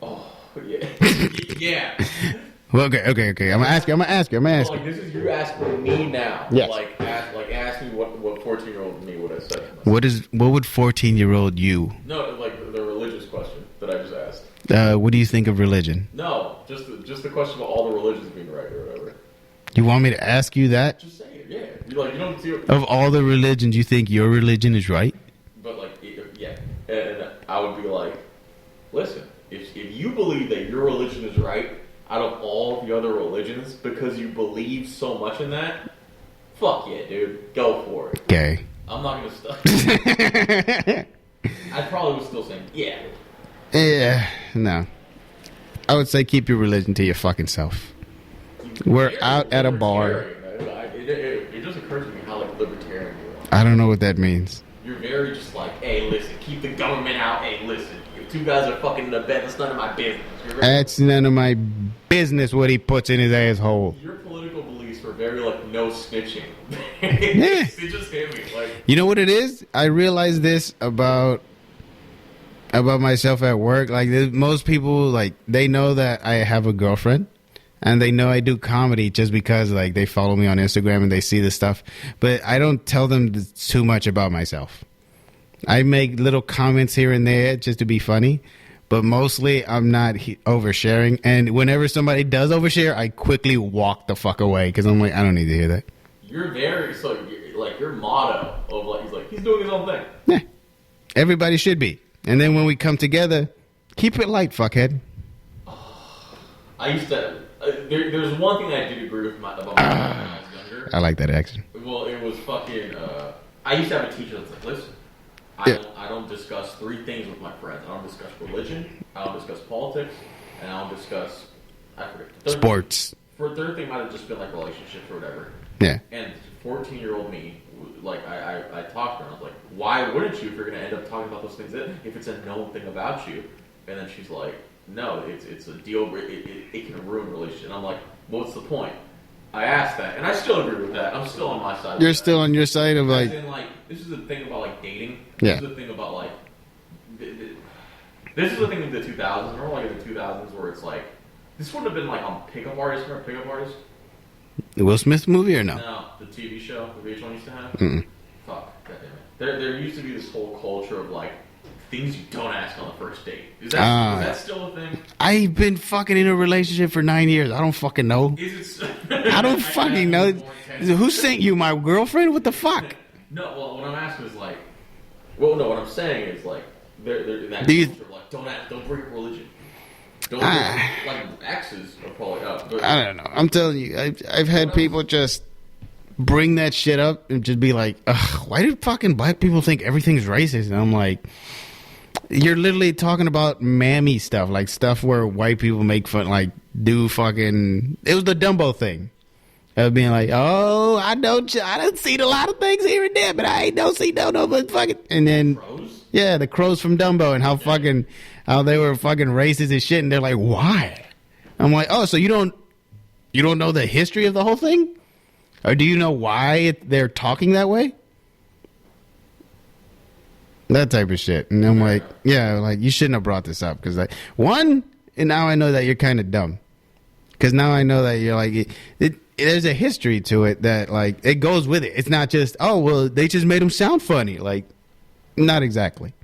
Oh, yeah. Yeah. Well, okay. I'm gonna ask you. Like, this is you asking me now. Yes. Ask me what 14-year-old me would have said. What would 14-year-old you? No, like the religious question that I just asked. What do you think of religion? No, just the question about all the religions being right or whatever. You want me to ask you that? Just say it. Yeah. You don't see it. Of all the religions, you think your religion is right? But like, yeah, and I would be like, listen, if you believe that your religion is right out of all the other religions because you believe so much in that, fuck yeah, dude, go for it. Okay. I'm not gonna stop. I probably would still say yeah. Yeah, no. I would say keep your religion to your fucking self. We're out at a bar. It just occurs to me how like libertarian you are. I don't know what that means. You're very just like, hey, listen, keep the government out. Hey, listen, you two guys are fucking in the bed. That's none of my business. That's none of my business what he puts in his asshole. Your political beliefs were very like no snitching. Yeah. It just hit me. Like, you know what it is? I realized this about myself at work. Like most people, like they know that I have a girlfriend. And they know I do comedy just because, like, they follow me on Instagram and they see this stuff. But I don't tell them too much about myself. I make little comments here and there just to be funny. But mostly, I'm not oversharing. And whenever somebody does overshare, I quickly walk the fuck away. Because I'm like, I don't need to hear that. You're very, so, like, your motto of, like, he's doing his own thing. Yeah. Everybody should be. And then when we come together, keep it light, fuckhead. I used to... there's one thing I did agree with about my when I was younger. I like that accent. Well, it was fucking. I used to have a teacher that's like, listen, I don't discuss three things with my friends. I don't discuss religion. I don't discuss politics, and I don't discuss. I forget. Sports. For third thing might have just been like relationships or whatever. Yeah. And 14-year-old me, like I talked to her. And I was like, why wouldn't you if you're going to end up talking about those things if it's a known thing about you? And then she's like, no, it's a deal. It can ruin relationship. And I'm like, what's the point? I asked that, and I still agree with that. I'm still on my side. You're still on your side of like. This is the thing about like dating. Yeah. This is the thing about like. This is the thing in the 2000s, or like in the 2000s, where it's like this wouldn't have been like on Pickup Artist. Remember Pickup Artist? The Will Smith movie or no? No, the TV show the VH1 used to have. Mm-mm. Fuck, goddamn it. There used to be this whole culture of like. Things you don't ask on the first date. Is that still a thing? I've been fucking in a relationship for 9 years. I don't fucking know. Is it? I don't fucking know. Who sent you, my girlfriend? What the fuck? No, well, what I'm asking is like, well, no, what I'm saying is like, they're in that culture of like, don't bring up religion. Don't like exes are probably up. But, I don't know. I'm telling you, I've had people just bring that shit up and just be like, ugh, why do fucking black people think everything's racist? And I'm like. You're literally talking about mammy stuff, like stuff where white people make fun, like do fucking. It was the Dumbo thing, of being like, "Oh, I done seen a lot of things here and there, but I ain't don't see no but fucking." And then, crows? Yeah, the crows from Dumbo and how they were fucking racist and shit, and they're like, "Why?" I'm like, "Oh, so you don't know the history of the whole thing, or do you know why they're talking that way?" That type of shit. And I'm like, yeah, like, you shouldn't have brought this up. Because, like, one, and now I know that you're kind of dumb. Because now I know that you're like, there's a history to it that, like, it goes with it. It's not just, oh, well, they just made them sound funny. Like, not exactly.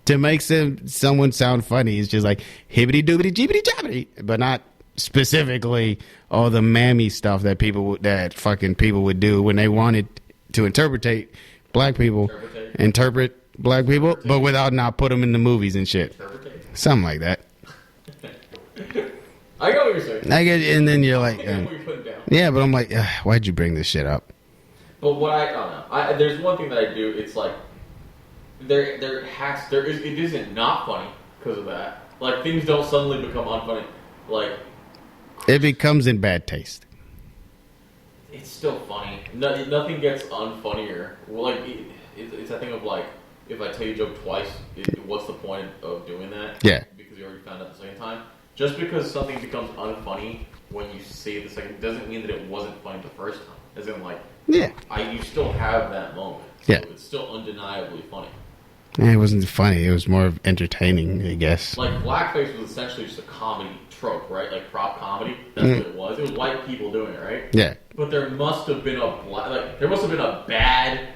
To make someone sound funny is just like, hibbity doobity jeebity jabbity. But not specifically all the mammy stuff that fucking people would do when they wanted to interpretate black people interpret black people, but without not put them in the movies and shit. Something like that. I get what you're saying. I get, and then you're like, what you're putting down. yeah, but I'm like, why'd you bring this shit up? But what I don't know. There's one thing that I do. It's like it isn't not funny because of that. Like things don't suddenly become unfunny. Like it becomes in bad taste. It's still funny. Nothing gets unfunnier. Like it's a thing of like, if I tell you a joke twice, what's the point of doing that? Yeah. Because you already found out the second time. Just because something becomes unfunny when you say it the second doesn't mean that it wasn't funny the first time. As in, like, yeah, you still have that moment. So yeah, it's still undeniably funny. It wasn't funny. It was more of entertaining, I guess. Like blackface was essentially just a comedy trope, right? Like prop comedy. That's what it was. It was white people doing it, right? Yeah. But there must have been a bad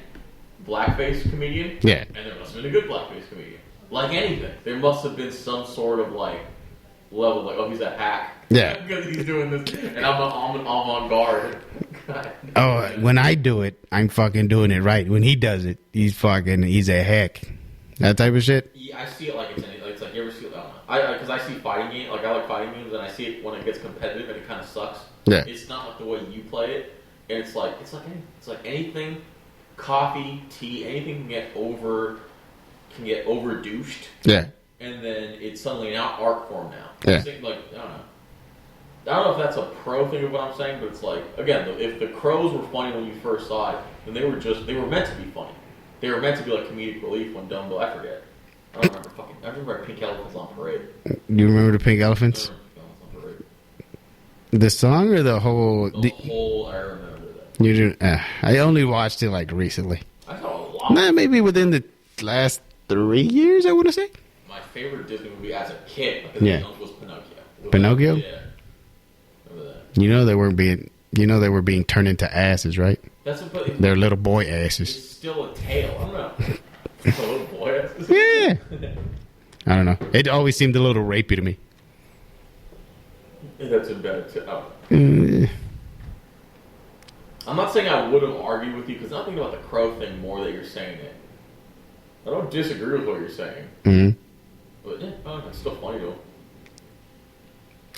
blackface comedian. Yeah. And there must have been a good blackface comedian. Like anything, there must have been some sort of like level, like, oh, he's a hack. Yeah. Because he's doing this, and I'm on guard. Oh, when I do it, I'm fucking doing it right. When he does it, he's a hack. That type of shit. Yeah, I see it like it's like you ever see it? I don't know. Because I see fighting games, like I like fighting games, and I see it when it gets competitive and it kind of sucks. Yeah. It's not like the way you play it, and it's like anything, coffee, tea, anything can get over-douched. Yeah. And then it's suddenly an art form now. Yeah. Like, I don't know if that's a pro thing of what I'm saying, but it's like, again, if the Crows were funny when you first saw it, then they were meant to be funny. They were meant to be like comedic relief when Dumbo, I forget. I remember Pink Elephants on Parade. You remember the Pink Elephants? The song or the whole? The whole, I remember that. You do? I only watched it like recently. I saw a lot. Maybe within the last 3 years, I want to say. My favorite Disney movie as a kid, was Pinocchio. Pinocchio? Yeah. Remember that. You know they were being turned into asses, right? They're little boy asses. It's still a tale. I don't know. It's a little boy asses. Yeah. I don't know. It always seemed a little rapey to me. That's a bad I'm not saying I would have argued with you, because I'm thinking about the Crow thing more that you're saying it. I don't disagree with what you're saying. Mm-hmm. But yeah, it's still funny though.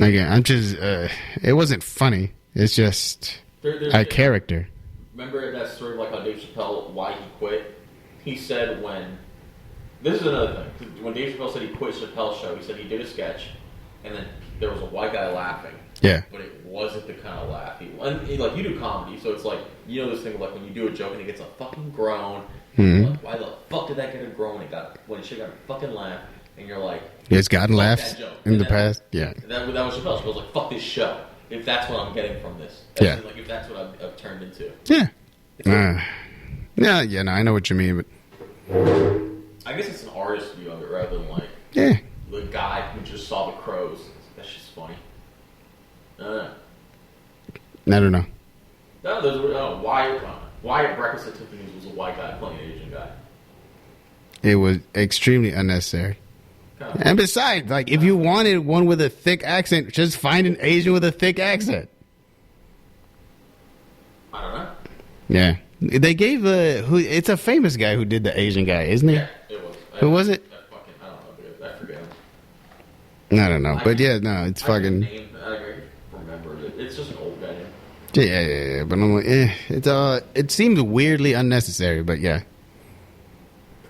Again, I'm just, it wasn't funny. It's just a character. Remember that story of like how Dave Chappelle, why he quit? He said this is another thing. When Dave Chappelle said he quit Chappelle's show, he said he did a sketch, and then there was a white guy laughing. Yeah. But it wasn't the kind of laugh like, you do comedy, so it's like, you know this thing of like when you do a joke and it gets a fucking groan. Mm-hmm. Like, why the fuck did that get a groan? When it should got a fucking laugh, and you're like, it's gotten laughs in the past. Yeah. That was Chappelle. Chappelle's like, fuck this show. If that's what I'm getting from this. Yeah. Like if that's what I've turned into. Yeah. I know what you mean, but I guess it's an artist view of it rather than like the guy who just saw the Crows. That's just funny. I don't know. No, Wyatt Breakfast at Tiffany's was a white guy playing an Asian guy. It was extremely unnecessary. And besides, like, if you wanted one with a thick accent, just find an Asian with a thick accent. I don't know. Yeah. They gave it's a famous guy who did the Asian guy, isn't he? Yeah, it was. Who was it? I don't know. I forget. I don't know. But yeah, no, it's fucking... I remember it. It's just an old guy name. Yeah. But I'm like, it seemed weirdly unnecessary, but yeah.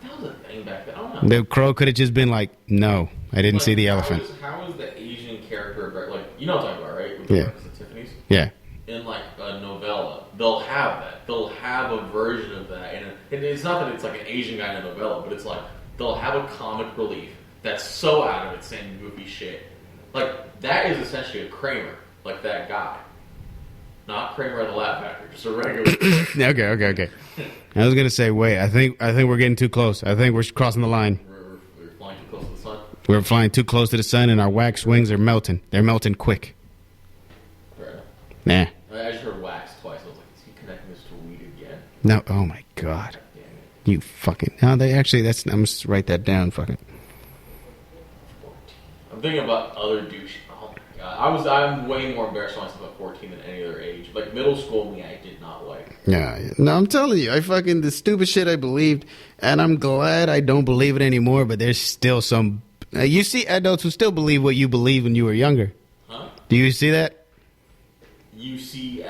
That was a thing back then. I don't know. The Crow could have just been like, no, I didn't see the elephant. How is the Asian character, like, you know what I'm talking about, right? With Yeah. Breakfast at Tiffany's? Yeah. In like a novella, they'll have that. They'll have a version of that, and it's not that it's like an Asian guy in a novella, but it's like they'll have a comic relief that's so out of it saying goofy shit. Like that is essentially a Kramer, like that guy, not Kramer at the Laugh Factory, just a regular. Okay. I was gonna say, wait. I think we're getting too close. I think we're crossing the line. We're flying too close to the sun. We're flying too close to the sun, and our wax wings are melting. They're melting quick. Right. Nah. I just heard wax twice. I was like, is he connecting this to weed again? No. Oh my god. You fucking. No, they actually. I'm gonna write that down. Fucking. I'm thinking about other douche. Oh my I'm way more embarrassed of myself at 14 than any other age. Like middle school me, I did not like. Yeah, no, I'm telling you, the stupid shit I believed, and I'm glad I don't believe it anymore. But there's still some. You see adults who still believe what you believed when you were younger. Huh? Do you see that? You see?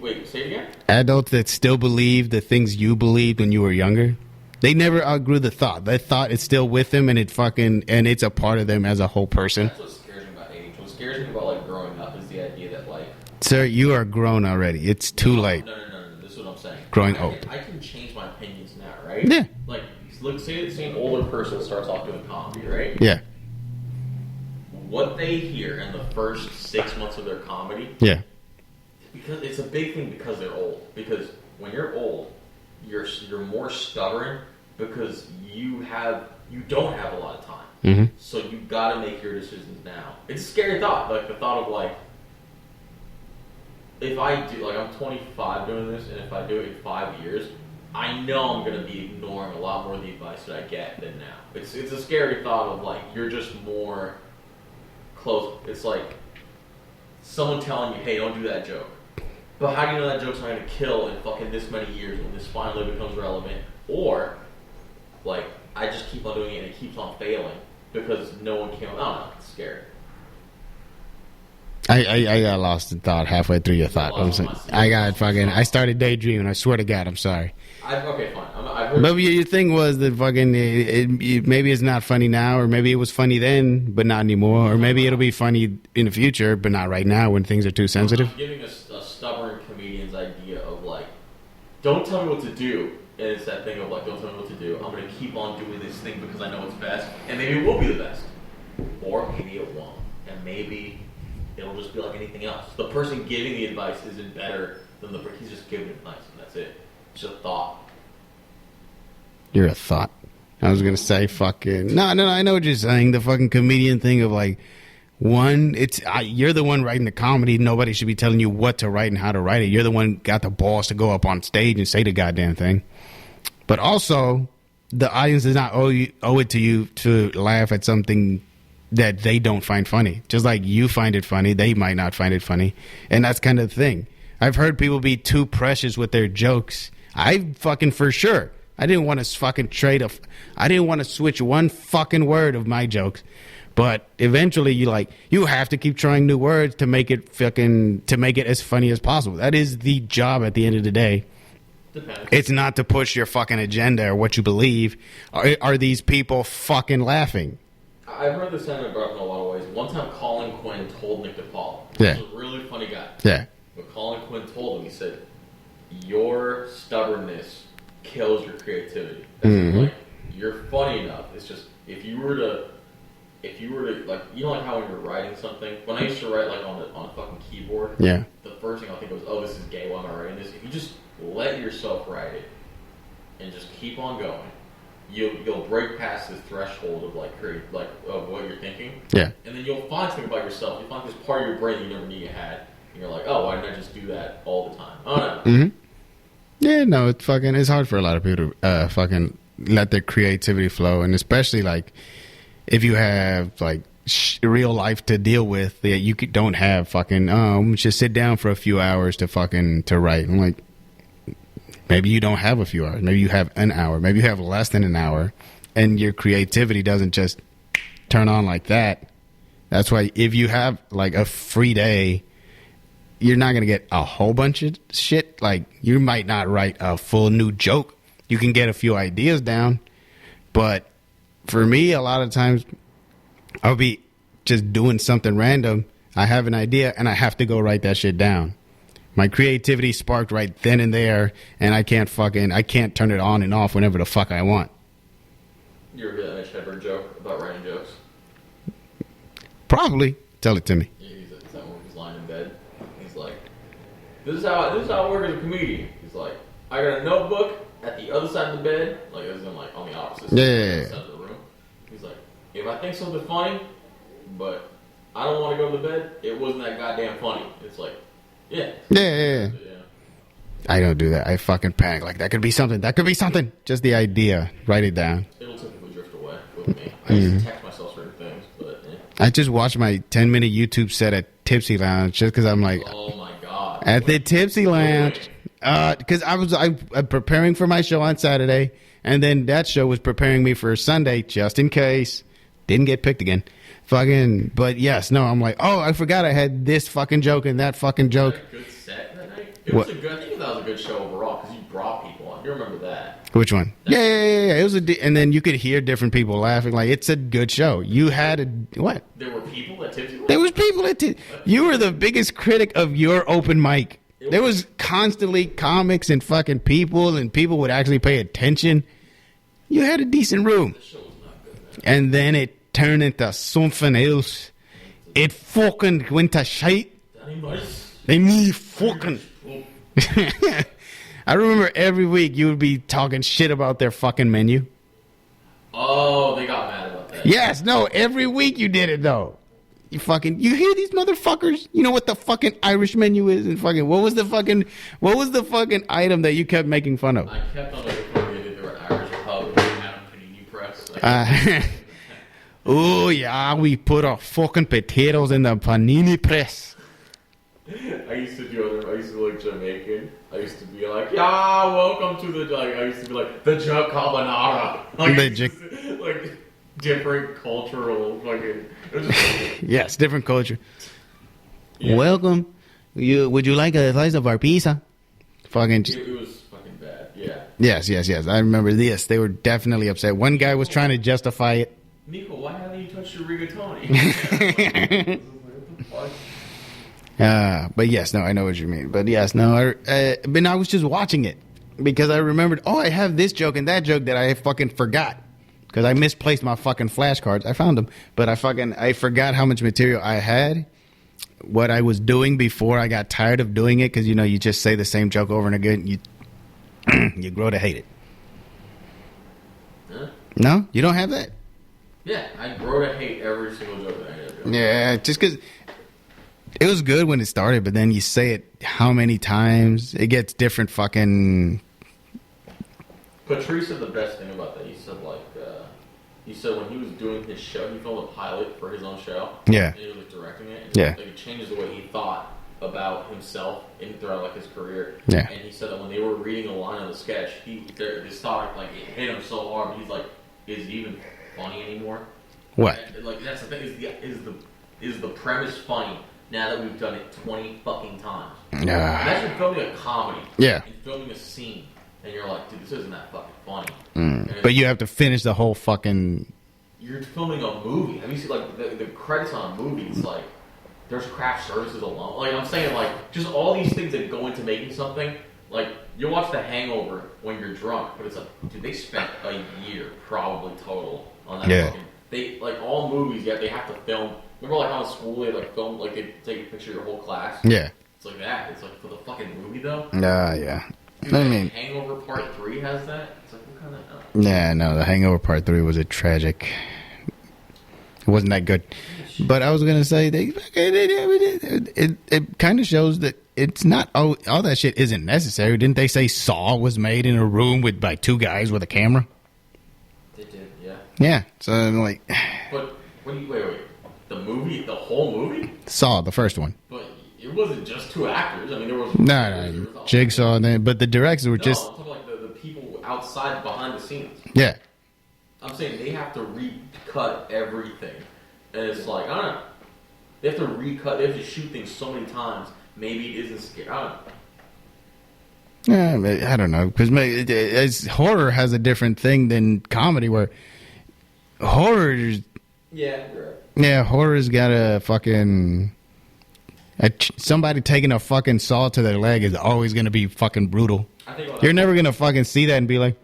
Wait, say it again. Adults that still believe the things you believed when you were younger. They never outgrew the thought. That thought is still with them, and it's a part of them as a whole person. That's what scares me about age. What scares me about like growing up is the idea that like. Sir, you are grown already. It's too late. No. This is what I'm saying. Growing old. I can change my opinions now, right? Yeah. Like, look, say an older person starts off doing comedy, right? Yeah. What they hear in the first 6 months of their comedy. Yeah. Because it's a big thing because they're old. Because when you're old, you're more stubborn because you don't have a lot of time. Mm-hmm. So you got to make your decisions now. It's a scary thought. Like the thought of like, if I do, like I'm 25 doing this, and if I do it in 5 years, I know I'm going to be ignoring a lot more of the advice that I get than now. It's a scary thought of like, you're just more close. It's like someone telling you, hey, don't do that joke. But how do you know that joke's not going to kill in fucking this many years when this finally becomes relevant? Or, like, I just keep on doing it and it keeps on failing because no one came. I don't know. It's scary. I got lost in thought halfway through your thought. I started daydreaming. I swear to God, I'm sorry. Okay, fine. I've heard. Maybe your thing was that fucking maybe it's not funny now, or maybe it was funny then, but not anymore, or maybe it'll be funny in the future, but not right now when things are too sensitive. I'm giving a stubborn comedian's idea of like, don't tell me what to do. And it's that thing of like, don't tell me what to do. I'm going to keep on doing this thing because I know it's best. And maybe it will be the best. Or maybe it won't. And maybe it'll just be like anything else. The person giving the advice isn't better than he's just giving advice and that's it. It's just a thought. You're a thought. I was going to say fucking... No, I know what you're saying. The fucking comedian thing of like, you're the one writing the comedy. Nobody should be telling you what to write and how to write it. You're the one got the balls to go up on stage and say the goddamn thing. But also, the audience does not owe it to you to laugh at something that they don't find funny. Just like you find it funny, they might not find it funny. And that's kind of the thing. I've heard people be too precious with their jokes. I fucking for sure. I didn't want to fucking I didn't want to switch one fucking word of my jokes. But eventually you have to keep trying new words to make it as funny as possible. That is the job at the end of the day. Depends. It's not to push your fucking agenda or what you believe. Are these people fucking laughing? I've heard this sentiment brought up in a lot of ways. One time Colin Quinn told Nick DePaul. Yeah. He was a really funny guy. Yeah. But Colin Quinn told him, he said, your stubbornness kills your creativity. Mm-hmm. Like, you're funny enough. It's just, if you were to, like, you know, like how when you're writing something, when I used to write, like, on a fucking keyboard, Yeah. the first thing I think was, oh, this is gay, why am I writing this? If you just let yourself write it and just keep on going, you'll break past this threshold of, like, of what you're thinking. Yeah. And then you'll find something about yourself. You'll find this part of your brain you never knew you had. And you're like, oh, why didn't I just do that all the time? I don't know. Mm-hmm. Yeah, no, it's hard for a lot of people to fucking let their creativity flow, and especially like if you have like real life to deal with that you don't have fucking just sit down for a few hours to write. I'm like, maybe you don't have a few hours, maybe you have an hour, maybe you have less than an hour, and your creativity doesn't just turn on like that. That's why if you have like a free day, you're not going to get a whole bunch of shit. Like, you might not write a full new joke. You can get a few ideas down. But for me, a lot of times, I'll be just doing something random. I have an idea, and I have to go write that shit down. My creativity sparked right then and there, and I can't turn it on and off whenever the fuck I want. You ever hear that Mitch Hedberg joke about writing jokes? Probably. Tell it to me. He's lying in bed. He's like, this is how I work as a comedian. He's like, I got a notebook at the other side of the bed, like as in like on the opposite side of the room. He's like, if I think something funny, but I don't want to go to the bed, it wasn't that goddamn funny. It's like, yeah. I don't do that. I fucking panic. Like, that could be something. That could be something. Just the idea. Write it down. It'll typically drift away with me. I used to text myself certain things, but I just watched my 10-minute YouTube set at Tipsy Lounge just because I'm like, oh my god, at the Tipsy Lounge, because I'm preparing for my show on Saturday, and then that show was preparing me for Sunday just in case. Didn't get picked again. Fucking, but yes, no, I'm like, oh, I forgot I had this fucking joke and that fucking joke. Was that a good set that night? It was a good. I think that was a good show overall because you brought people on. You remember that? Which one? Yeah. It was and then you could hear different people laughing. Like, it's a good show. You had a what? There were people at Tipsy. There was people at You were the biggest critic of your open mic. There was constantly comics and fucking people, and people would actually pay attention. You had a decent room. The show was not good, man. And then it turned into something else. It fucking went to shite. They need fucking. I remember every week you would be talking shit about their fucking menu. Oh, they got mad about that. Yes, no, every week you did it though. You hear these motherfuckers? You know what the fucking Irish menu is? And fucking, what was the fucking item that you kept making fun of? I kept on making fun of it. They were Irish Republic and Adam Panini Press. Oh yeah, we put our fucking potatoes in the panini press. I used to like Jamaican. I used to be like, yeah, welcome to the, like, I used to be like, the Jug Carbonara. Like different cultural fucking. Yes, different culture. Yeah. Welcome. Would you like a slice of our pizza? Fucking. It was fucking bad. Yeah. Yes. I remember this. They were definitely upset. One guy was trying to justify it. Nico, why haven't you touched your rigatoni? But yes, no, I know what you mean. But yes, no, but I was just watching it because I remembered, I have this joke and that joke that I fucking forgot because I misplaced my fucking flashcards. I found them, but I forgot how much material I had, what I was doing before I got tired of doing it because, you just say the same joke over and again. You grow to hate it. Huh? No? You don't have that? Yeah, I grow to hate every single joke that I ever do. Yeah, just because it was good when it started, but then you say it how many times, it gets different fucking... Patrice said the best thing about that. He said when he was doing his show, he filmed a pilot for his own show. Yeah. And he was directing it. And it changes the way he thought about himself throughout his career. Yeah. And he said that when they were reading a line of the sketch, his thought it hit him so hard. But he's like, is it even funny anymore? What? And, that's the thing. Is the premise funny now that we've done it 20 fucking times? Imagine filming a comedy. Yeah. And filming a scene, and you're like, dude, this isn't that fucking funny. But you have to finish the whole fucking... You're filming a movie. Have you seen, the credits on a movie? It's like, there's craft services alone. Like, I'm saying, just all these things that go into making something. Like, you'll watch The Hangover when you're drunk, but it's like, dude, they spent a year, probably, total, on that fucking... all movies, they have to film... Remember, on school, they, film, they take a picture of your whole class? Yeah. It's like that. It's like, for the fucking movie, though? Yeah. Dude, I mean... Hangover Part 3 has that? It's like, what kind of... Yeah, no, The Hangover Part 3 was a tragic... It wasn't that good. But I was going to say, it kind of shows that it's not... all that shit isn't necessary. Didn't they say Saw was made in a room by two guys with a camera? They did, yeah. Yeah, so I'm like... But, wait. The movie, the whole movie? Saw, the first one. But it wasn't just two actors. I mean, there was... No, Jigsaw, but the directors were just... No, I'm talking the people outside, behind the scenes. Yeah. I'm saying they have to recut everything. And it's like, I don't know. They have to recut, they have to shoot things so many times. Maybe it isn't scary. I don't know. Yeah, I don't know. Because horror has a different thing than comedy where horror... Yeah, you're right. Yeah, horror's got a fucking... somebody taking a fucking saw to their leg is always going to be fucking brutal. You're never going to fucking see that and be like,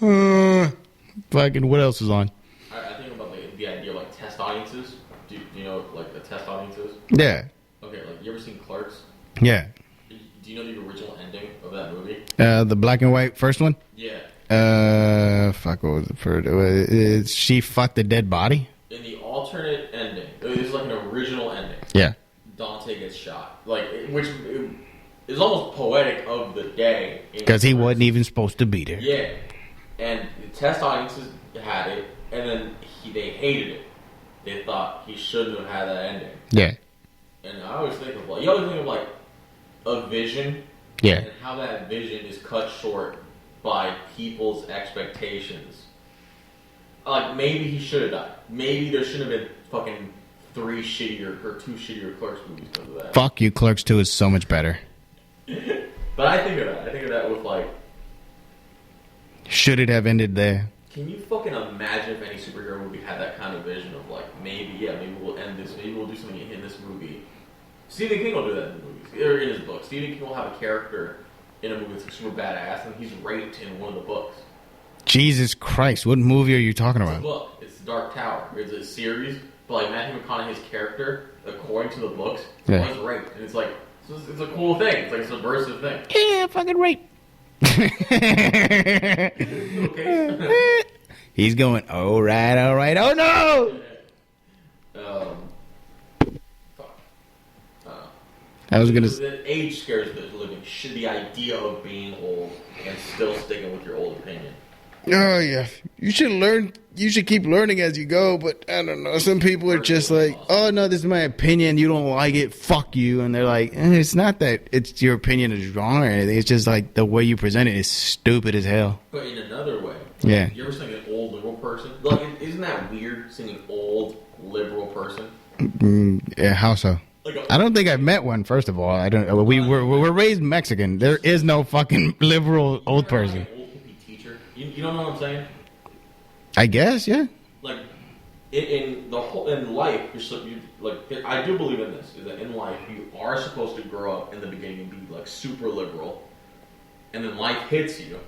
fucking, what else is on? I think about the idea of test audiences. Do you know the test audiences? Yeah. Okay, you ever seen Clerks? Yeah. Do you know the original ending of that movie? The black and white first one? Yeah. What was it for? She fucked the dead body? In the alternate ending, this is an original ending. Yeah. Dante gets shot. Which is almost poetic of the day. Because he wasn't even supposed to be there. Yeah. And the test audiences had it, and then they hated it. they thought he shouldn't have had that ending. Yeah. And I always think of you always think of like a vision. Yeah. And how that vision is cut short by people's expectations. Like, maybe he should have died. Maybe there shouldn't have been fucking 2 shittier Clerks movies because of that. Fuck you, Clerks 2 is so much better. But I think of that. I think of that with, like... Should it have ended there? Can you fucking imagine if any superhero movie had that kind of vision of, like, maybe we'll end this, maybe we'll do something in this movie. Stephen King will do that in the movies, or in his books. Stephen King will have a character in a movie that's super badass, and he's raped in one of the books. Jesus Christ, what movie are you talking It's about? a book. It's The Dark Tower. It's a series, but like Matthew McConaughey's character, according to the books, was raped, and it's like it's a cool thing. It's like a subversive thing. Yeah, fucking rape. Okay. He's going, all right, oh no! Fuck. I was gonna. Age scares the living shit. The idea of being old and still sticking with your old opinion. Oh yeah, you should learn. You should keep learning as you go. But I don't know. Some people are just like, "Oh no, this is my opinion. You don't like it. Fuck you." And they're like, "It's not that. It's your opinion is wrong or anything. It's just like the way you present it is stupid as hell." But in another way, yeah. You ever seen an old liberal person? Like, isn't that weird? Seeing an old liberal person? Yeah, how so? I don't think I've met one. First of all, I don't. We're raised Mexican. There is no fucking liberal old person. You don't know what I'm saying? I guess, yeah. Like in life, I do believe in this. Is that in life you are supposed to grow up in the beginning and be like super liberal, and then life hits you,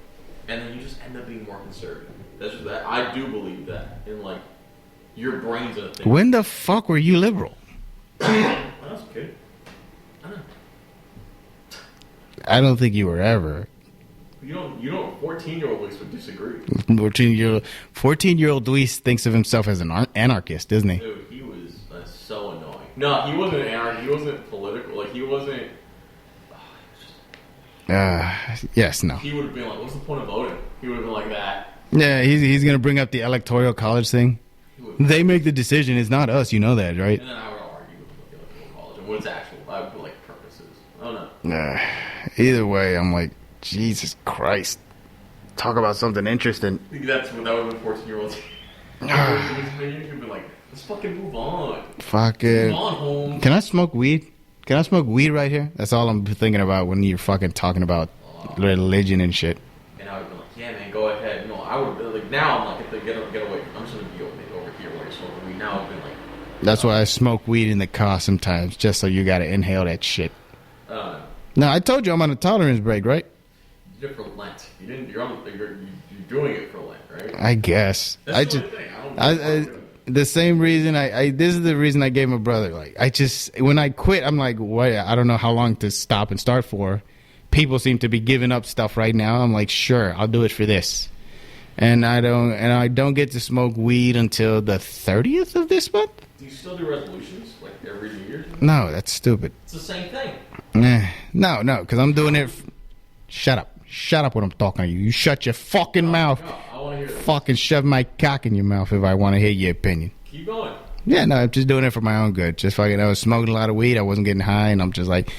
and then you just end up being more conservative. That's just that. I do believe that in like your brain's a thing. When the fuck were you liberal? When I was a kid. I don't know. I don't think you were ever. You don't. 14-year-old Luis would disagree. 14-year-old Luis thinks of himself as an anarchist, doesn't he? Dude, he was so annoying. No, he wasn't an anarchist. He wasn't political. Like, he wasn't... Yes, no. He would have been like, what's the point of voting? He would have been like that. Yeah, he's going to bring up the electoral college thing. They make the decision. It's not us. You know that, right? And then I would argue with the electoral college and what its actual, purposes. I don't know. Either way, I'm like, Jesus Christ. Talk about something interesting. I think that would have been 14-year-olds. You'd be like, let's fucking move on. Fucking. Move on home. Can I smoke weed? Can I smoke weed right here? That's all I'm thinking about when you're fucking talking about religion and shit. And I would be like, yeah, man, go ahead. No, I would like, now I'm like, get away. I'm just going to be over here where you're smoking weed. Now I've been like... That's why I smoke weed in the car sometimes, just so you got to inhale that shit. No, I told you I'm on a tolerance break, right? You did it for Lent. You're doing it for Lent, right? I guess. That's the only thing. The same reason this is the reason I gave my brother. Like, when I quit, I'm like, what? I don't know how long to stop and start for. People seem to be giving up stuff right now. I'm like, sure, I'll do it for this. And I don't get to smoke weed until the 30th of this month. Do you still do resolutions like every New Year? No, that's stupid. It's the same thing. No, because I'm doing it. Shut up when I'm talking to you. You shut your fucking mouth. No, I want to hear this. Fucking shove my cock in your mouth if I want to hear your opinion. Keep going. Yeah, no, I'm just doing it for my own good. Just fucking, I was smoking a lot of weed. I wasn't getting high, and I'm just like,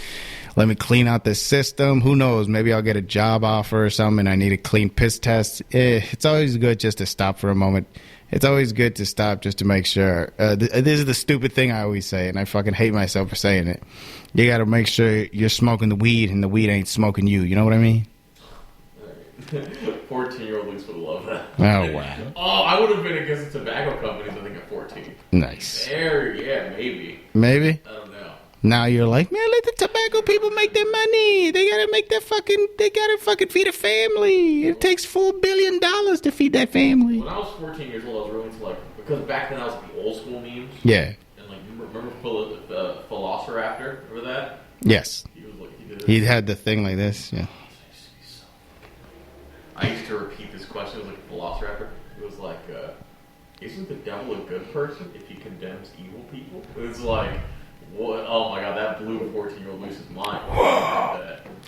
let me clean out the system. Who knows? Maybe I'll get a job offer or something. I need a clean piss test. It's always good just to stop for a moment. It's always good to stop just to make sure. This is the stupid thing I always say, and I fucking hate myself for saying it. You got to make sure you're smoking the weed and the weed ain't smoking you. You know what I mean? 14-year-old Luis would love that. Oh, wow. Oh, I would have been against the tobacco companies, I think, at 14. Nice. Yeah, maybe. Maybe? I don't know. Now you're like, man, let the tobacco people make their money. They gotta fucking feed a family. It takes $4 billion to feed that family. When I was 14 years old, I was really into because back then I was the old school memes. Yeah. And remember Velociraptor? Remember that? Yes. He had the thing like this, yeah. I used to repeat this question. It was like Velociraptor. It was like, isn't the devil a good person if he condemns evil people? It's like, what? Oh my god, that blew a 14-year-old Luis's mind.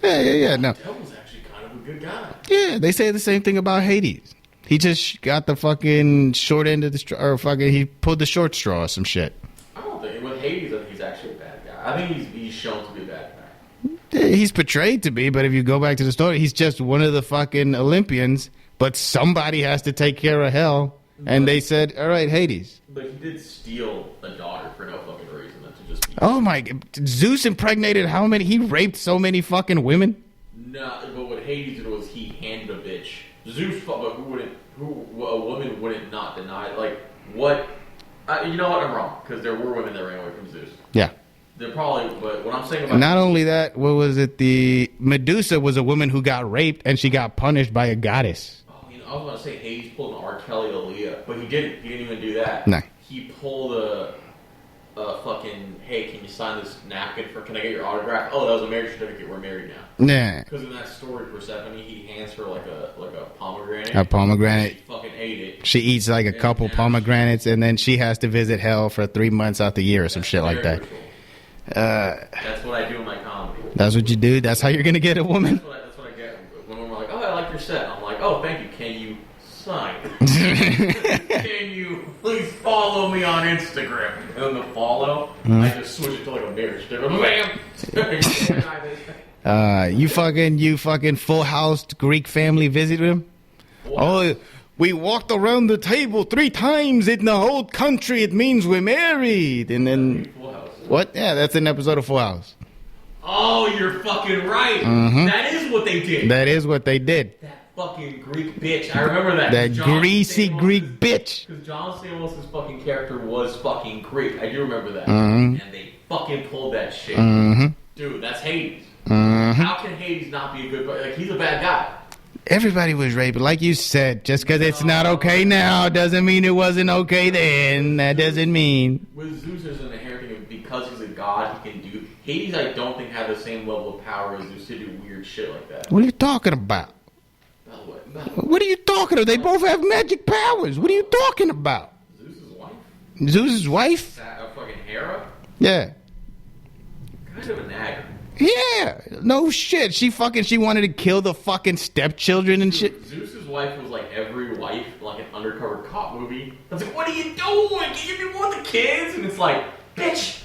Yeah, no. The devil's actually kind of a good guy. Yeah, they say the same thing about Hades. He just got the fucking short end of the straw, or fucking he pulled the short straw or some shit. I don't think with Hades, I think he's actually a bad guy. I think he's shown to be a bad guy. He's portrayed to be, but if you go back to the story, he's just one of the fucking Olympians. But somebody has to take care of Hell, and they said, "All right, Hades." But he did steal a daughter for no fucking reason than to just. Oh my! Zeus impregnated how many? He raped so many fucking women. No, but what Hades did was he handed a bitch. Zeus, but a woman wouldn't not deny. Like what? You know what? I'm wrong because there were women that ran away from Zeus. Yeah. They're probably, but what I'm saying about not only that, what was it? The Medusa was a woman who got raped and she got punished by a goddess. Oh, I was going to say Hades pulled an R. Kelly Aaliyah, but he didn't. He didn't even do that. No. He pulled a fucking, hey, can you sign this napkin for? Can I get your autograph? Oh, that was a marriage certificate. We're married now. Yeah. Because in that story, Persephone, he hands her like a pomegranate. A pomegranate. She fucking ate it. She eats like a couple pomegranates, and then she has to visit Hell for 3 months out the year or some shit like that. That's what I do in my comedy. That's what you do? That's how you're going to get a woman? That's what I get. When we're like, oh, I like your set. I'm like, oh, thank you. Can you sign? Can you please follow me on Instagram? And then the follow, I just switch it to like a marriage sticker. Bam! You fucking Full House Greek family visited him? Oh, we walked around the table 3 times in the whole country. It means we're married. And then... Full House. What? Yeah, that's an episode of Full House. Oh, you're fucking right. Mm-hmm. That is what they did. That is what they did. That fucking Greek bitch. I remember that. That greasy Greek bitch. Because John Stamos' fucking character was fucking Greek. I do remember that. Mm-hmm. And they fucking pulled that shit. Mm-hmm. Dude, that's Hades. Mm-hmm. How can Hades not be a good... Like, he's a bad guy. Everybody was raped. Like you said, just because it's not okay now doesn't mean it wasn't okay then. That doesn't mean... With Zeus, there's an inherent thing of because he's a god, he can do... Hades, I don't think, had the same level of power as Zeus to do weird shit like that. What are you talking about? What are you talking about? They both have magic powers. What are you talking about? Zeus's wife? Zeus's wife? Fucking Hera? Yeah. Kind of a nagger. Yeah. No shit. She wanted to kill the fucking stepchildren and shit. Zeus's wife was like every wife, like an undercover cop movie. I was like, what are you doing? Can you be one of the kids? And it's like, bitch,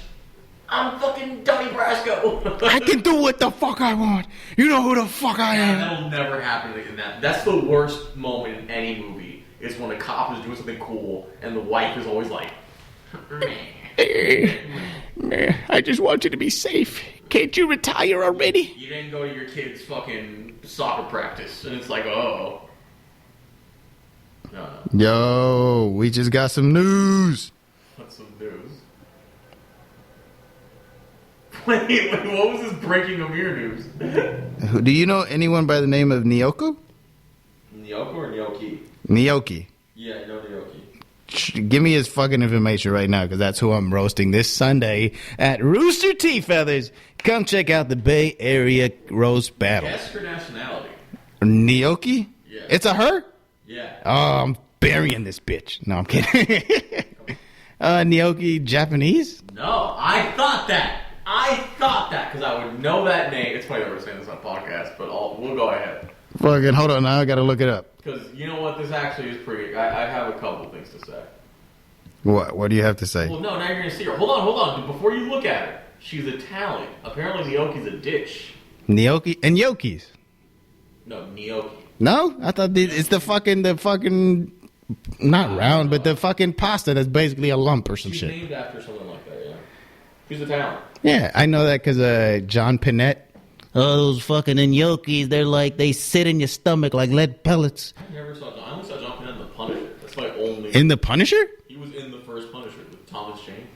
I'm fucking Donnie Brasco. I can do what the fuck I want. You know who the fuck I am. That'll never happen in that. That's the worst moment in any movie, is when a cop is doing something cool and the wife is always like, I just want you to be safe. Can't you retire already? You didn't go to your kid's fucking soccer practice. And it's like, oh. No. Yo, we just got some news. What's some news? Wait, what was this breaking Amir news? Do you know anyone by the name of Nyoko? Nyoko or Nyoki? Nyoki. Yeah, I know Nyoki. Give me his fucking information right now, because that's who I'm roasting this Sunday at Rooster Tea Feathers. Come check out the Bay Area Roast Battle. Guess her nationality. Nyoki? Yeah. It's a her? Yeah. Oh, I'm burying this bitch. No, I'm kidding. Nyoki Japanese? No, I thought that because I would know that name. It's funny that we're saying this on a podcast, but we'll go ahead. Fucking hold on, now I gotta look it up. Because you know what, this actually is pretty. I have a couple things to say. What do you have to say? Well, no, now you're gonna see her. Hold on. Before you look at her, she's Italian. Apparently, Nyoki's a dish. Nyoki and Yoki's. No, Nyoki. No, I thought it's the fucking not round, but the fucking pasta that's basically a lump or some shit. She's named after something like that. Yeah, she's Italian. Yeah, I know that because John Pinette. Oh, those fucking Nyokis, they sit in your stomach like lead pellets. I never saw John. I only saw John Pinette in The Punisher. That's my only. In The Punisher? He was in the first Punisher with Thomas Jane.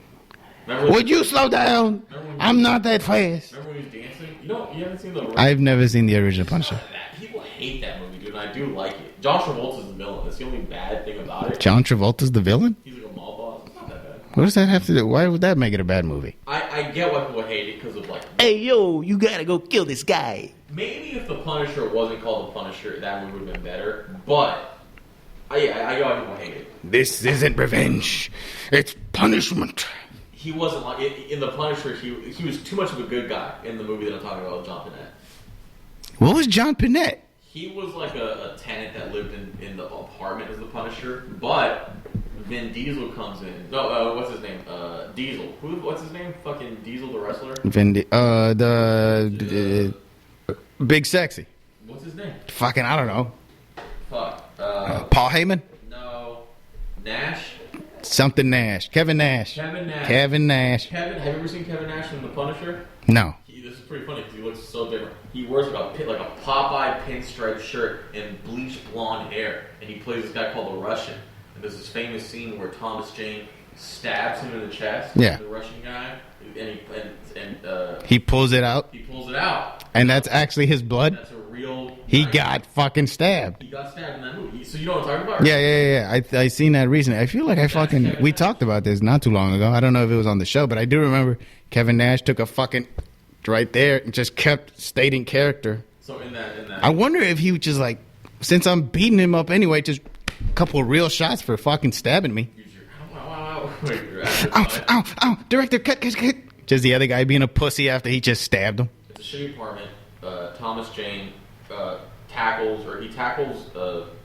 Would you slow down? I'm not that fast. Remember when he was dancing? You haven't seen the. I've never seen the original Punisher. People hate that movie, dude, and I do like it. John Travolta's the villain. That's the only bad thing about it. John Travolta's the villain? He's like a mall boss. It's not that bad. What does that have to do? Why would that make it a bad movie? I get why people hate it because of like. Hey yo, you gotta go kill this guy. Maybe if the Punisher wasn't called the Punisher, that movie would have been better. But I get why people hate it. This isn't revenge. It's punishment. He wasn't like in the Punisher. He was too much of a good guy in the movie that I'm talking about with John Pinette. What was John Pinette? He was like a tenant that lived in the apartment apartment as the Punisher, but Vin Diesel comes in. No, what's his name? Diesel. What's his name? Fucking Diesel, the wrestler. The Big Sexy. What's his name? Fucking, I don't know. Fuck. Paul Heyman? No. Nash? Something Nash. Kevin Nash. Kevin Nash. Have you ever seen Kevin Nash in The Punisher? No. This is pretty funny because he looks so different. He wears like a Popeye pinstripe shirt and bleached blonde hair, and he plays this guy called the Russian. And there's this famous scene where Thomas Jane stabs him in the chest. Yeah. The Russian guy, and he pulls it out. He pulls it out, and that's actually his blood. That's a real. He got fucking stabbed. He got stabbed in that movie. So you know what I'm talking about? Right? Yeah. I seen that recently. I feel like we talked about this not too long ago. I don't know if it was on the show, but I do remember Kevin Nash took a fucking right there and just kept stating character. So in that. I wonder if he was just like, since I'm beating him up anyway, just a couple of real shots for fucking stabbing me. Ow, director, cut. Just the other guy being a pussy after he just stabbed him. It's a shitty apartment. Thomas Jane tackles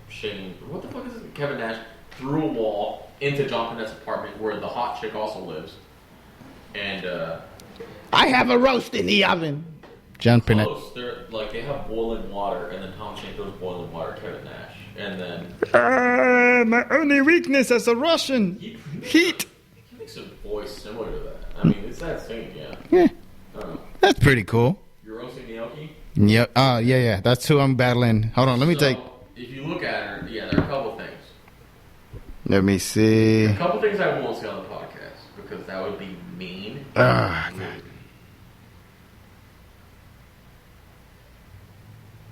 Shane. What the fuck is it? Kevin Nash through a wall into John Pinette's apartment where the hot chick also lives. And I have a roast in the oven. John Pinette. They have boiling water, and then Thomas Jane throws boiling water at Kevin Nash, and then my only weakness as a Russian, heat. He makes a voice similar to that. I mean, it's that same, yeah. Yeah, that's pretty cool. You're roasting Naoki? Yep. Yeah. That's who I'm battling. Hold on, let me take. If you look at her, yeah, there are a couple things. Let me see. A couple things I won't say on the podcast because that would be mean.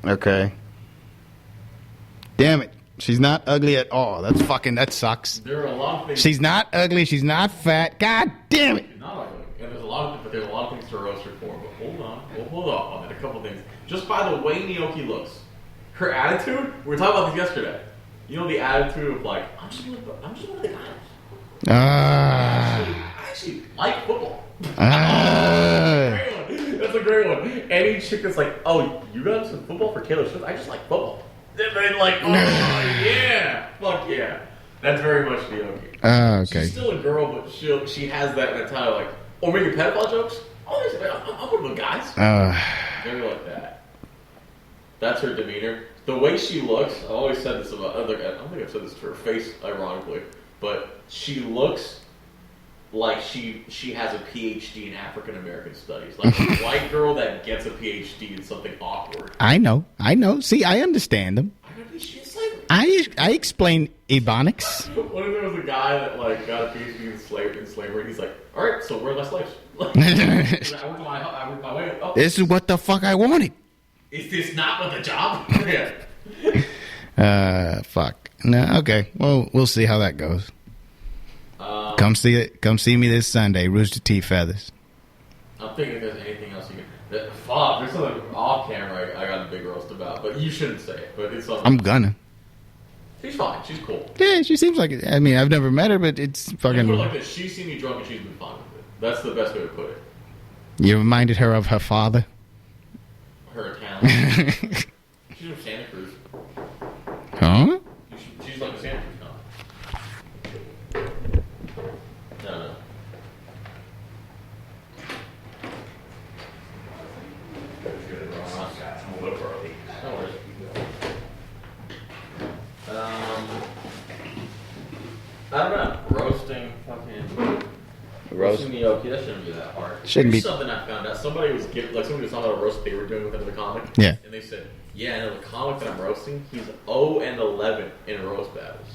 Okay. Damn it. She's not ugly at all. That sucks. There are a lot of things. She's not ugly. She's not fat. God damn it. She's not ugly. And there's a lot of things to roast her for. But hold on. We'll hold off on it. A couple things. Just by the way Naoki looks. Her attitude, we were talking about this yesterday. You know the attitude of like, I'm just one of the guys. I actually like football. That's a great one. Any chick that's like, oh, you got some football for Taylor Swift? I just like football. They're like, oh yeah, fuck yeah. That's very much Naoki. Okay. She's still a girl, but she has that mentality like, oh, making pedophile jokes? Oh, I'm one of the guys. Very like that. That's her demeanor. The way she looks, I always said this about, I don't think I've said this to her face, ironically, but she looks like she has a PhD in African American studies. Like a white girl that gets a PhD in something awkward. I know. See, I understand them. I explain ebonics. What if there was a guy that like got a PhD in slavery, and he's like, all right, so we're less slaves. I worked my way up. This is what the fuck I wanted. Is this not what the job? Yeah. Fuck. No, okay. Well, we'll see how that goes. Come see me this Sunday, Rooster Teeth Feathers. I'm thinking if there's anything else you can. Fuck, there's something off camera I got a big roast about, but you shouldn't say it. But it's something. I'm gonna. She's fine. She's cool. Yeah, she seems like it. I mean, I've never met her, but it's fucking. Put it like this: she's seen me drunk and she's been fine with it. That's the best way to put it. You reminded her of her father. Her Italian. She's from Santa Cruz. Huh? She's like a Santa Cruz now. No. I don't know. Roasting Naoki, that shouldn't be that hard. Here's something I found out. Somebody was talking about a roast they were doing with him in the comic. Yeah. And they said, yeah, no, the comic that I'm roasting, he's 0-11 in roast battles.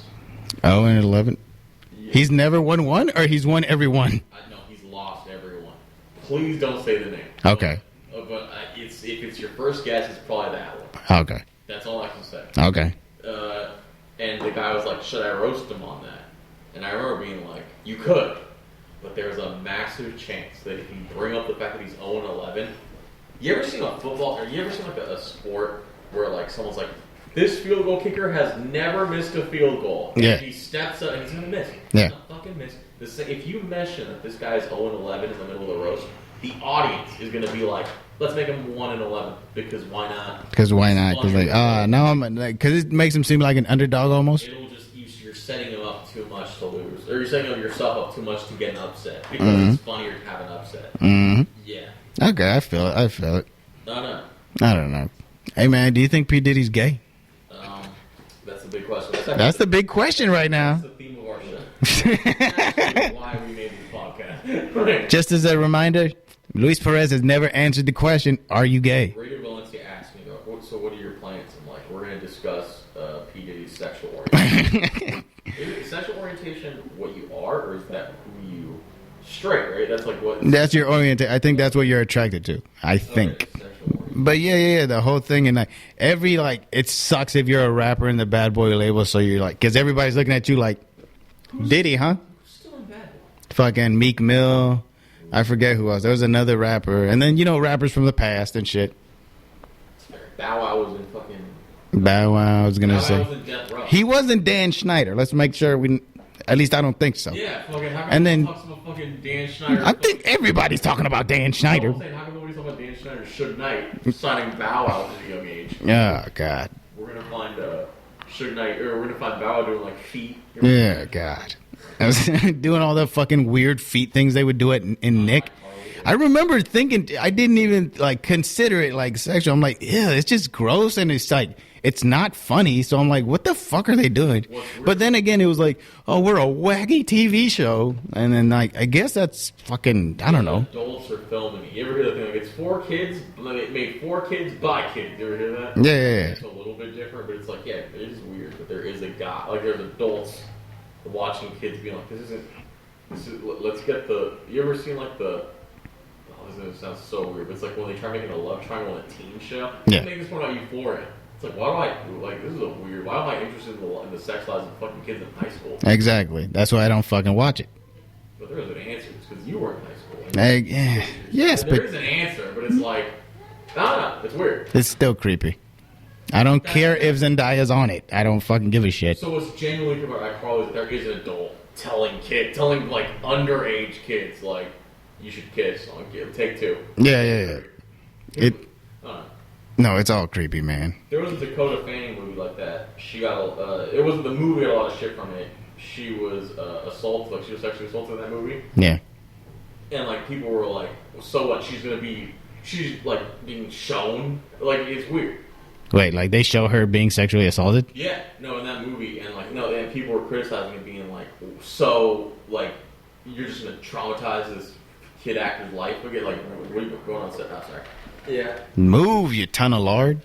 0-11? Yeah. He's never won one, or he's won every one? No, he's lost every one. Please don't say the name. Okay. But if it's your first guess, it's probably that one. Okay. That's all I can say. Okay. And the guy was like, should I roast him on that? And I remember being like, you could. But there's a massive chance that if you bring up the fact that he's 0-11, you ever seen a football, or you ever seen like a sport where like someone's like, this field goal kicker has never missed a field goal. Yeah. And he steps up and he's going to miss. Yeah. He's gonna fucking miss. If you mention that this guy's 0-11 in the middle of the roast, the audience is going to be like, let's make him 1-11 because why not? Because why not? Because now I'm because it makes him seem like an underdog almost. It'll you're setting them up too much to lose, or you're setting yourself up too much to get an upset because it's funnier to have an upset. Mm-hmm. Yeah. Okay, I feel it. No. I don't know. Hey man, do you think P Diddy's gay? That's the big question. That's the big question right now. That's the theme of our show. That's why we made this podcast. Just as a reminder, Luis Perez has never answered the question, are you gay? Radio Valencia asked me, so what are your plans? I'm like, we're going to discuss P. Diddy's sexual orientation. Is sexual orientation what you are, or is that who you... Straight, right? That's like what... That's your orientation. I think that's what you're attracted to. I think. But yeah, the whole thing, and like every it sucks if you're a rapper in the Bad Boy label, so you're like, because everybody's looking at you like, Diddy, huh? Who's still in Bad Boy? Fucking Meek Mill. I forget who else. There was another rapper, and then rappers from the past and shit. Bow Wow was in fucking... Bow Wow, I was gonna say. Was in Death Row. He wasn't Dan Schneider. Let's make sure we. At least I don't think so. Yeah, fucking. How come and then talks about fucking Dan Schneider? I think everybody's talking about Dan Schneider. I'm saying, how come nobody's talking about Dan Schneider? Suge Knight signing Bow Wow at a young age. Oh God. We're gonna find Suge Knight, or we're gonna find Bow Wow doing like feet. Yeah, God. I was doing all the fucking weird feet things they would do it in Nick. I remember thinking, I didn't even consider it like sexual. I'm like, yeah, it's just gross, and it's like, it's not funny. So I'm like, what the fuck are they doing? But then again, it was like, oh, we're a wacky TV show, and then I guess that's fucking, I don't know. Adults are filming it. You ever hear the thing? Like, it's 4 kids, it made 4 kids by kids. You ever hear that? Yeah. It's a little bit different, but it's like, yeah, it is weird. But there is a guy, there's adults watching kids being like, let's get the. You ever seen this sounds so weird, but it's like when they try making a love triangle on a teen show. Yeah. They make this point about Euphoria. It's like, why do I this is a weird. Why am I interested in the sex lives of fucking kids in high school? Exactly. That's why I don't fucking watch it. But there is an answer. It's because you were in high school. Yes, but there is an answer, but it's like, no, it's weird. It's still creepy. I don't care if Zendaya's on it. I don't fucking give a shit. So what's genuinely there is an adult telling like underage kids like, you should kiss on take 2. Yeah. No, it's all creepy, man. There was a Dakota Fanning movie like that. She got it wasn't the movie, got a lot of shit from it. She was assaulted, she was sexually assaulted in that movie. Yeah. And like people were like, so what? She's like being shown. Like, it's weird. Wait, like they show her being sexually assaulted? Yeah, no, in that movie, and and people were criticizing it, being like, so like you're just gonna traumatize this kid actor's life again? Like, what are you going on set now, sorry? Yeah. Move, you ton of lard.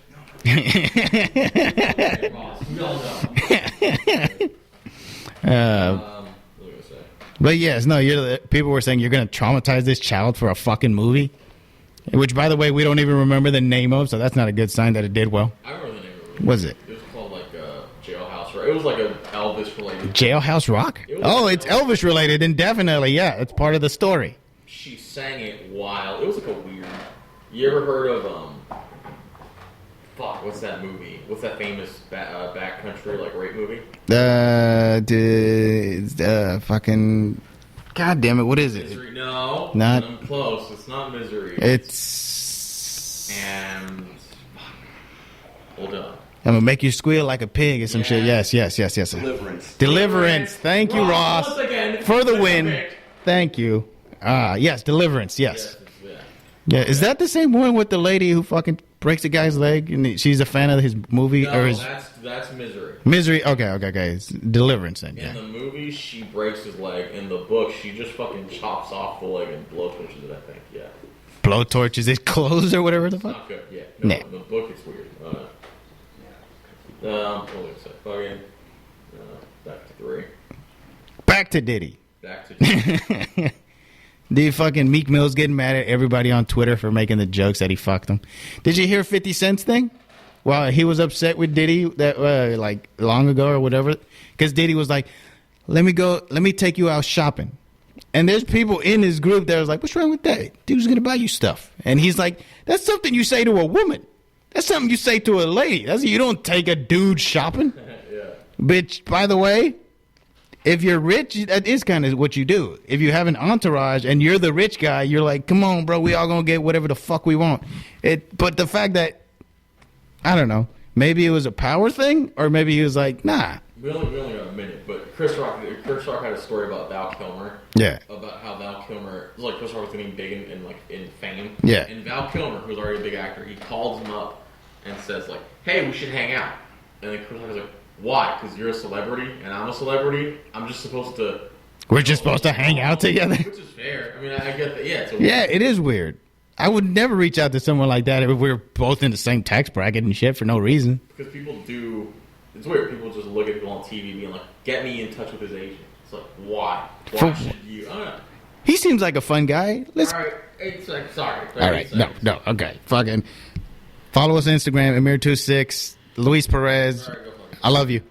But yes, no, people were saying you're going to traumatize this child for a fucking movie, which, by the way, we don't even remember the name of, so that's not a good sign that it did well. I remember the name of it. What was it? It was called Jailhouse Rock. It was like a Elvis related. Jailhouse Rock? Oh, it's Elvis related, and definitely, yeah, it's part of the story. She sang it while it was like a weird. You ever heard of what's that movie? What's that famous backcountry rape movie? Fucking. God damn it! What is it? Misery? No, not. I'm close. It's not Misery. It's. And. Hold on. I'm gonna make you squeal like a pig or some shit. Yes. Deliverance. Thank you, Ross. Once again, for the win. Thank you. Yes, Deliverance. Yes. Yeah, is that the same one with the lady who fucking breaks a guy's leg and she's a fan of his movie? No, or that's Misery. Misery. Okay. It's Deliverance then. Yeah. In the movie, she breaks his leg. In the book, she just fucking chops off the leg and blowtorches it. I think. Yeah. Blowtorches his clothes or whatever the fuck. Not good. Yeah. No, in the book, it's weird. Hold on a sec. Fucking. Back to 3. Back to Diddy. Back to Diddy. The fucking Meek Mill's getting mad at everybody on Twitter for making the jokes that he fucked them. Did you hear 50 Cent's thing? Well, he was upset with Diddy that long ago or whatever, because Diddy was like, let me take you out shopping. And there's people in his group that was like, what's wrong with that? Dude's gonna buy you stuff. And he's like, that's something you say to a woman. That's something you say to a lady. You don't take a dude shopping. Yeah. Bitch, by the way, if you're rich, that is kind of what you do. If you have an entourage and you're the rich guy, you're like, come on, bro, we all gonna get whatever the fuck we want. But the fact that, I don't know, maybe it was a power thing, or maybe he was like, nah. We only got a minute, but Chris Rock had a story about Val Kilmer. Yeah. About how Val Kilmer, like Chris Rock was getting big in fame. Yeah. And Val Kilmer, who's already a big actor, he calls him up and says like, "Hey, we should hang out." And then Chris Rock was like, "Why? Because you're a celebrity and I'm a celebrity. I'm just supposed to." We're just supposed to hang out together. Which is fair. I mean, I get that. Yeah. Yeah, it is weird. I would never reach out to someone like that if we were both in the same tax bracket and shit for no reason. Because people do. It's weird. People just look at people on TV being like, "Get me in touch with his agent." It's like, why? Why should you? I don't know. He seems like a fun guy. All right, 8 seconds. Sorry. All right. No. Okay. Fucking follow us on Instagram, Amir26, Luis Perez. All right, go for it. I love you.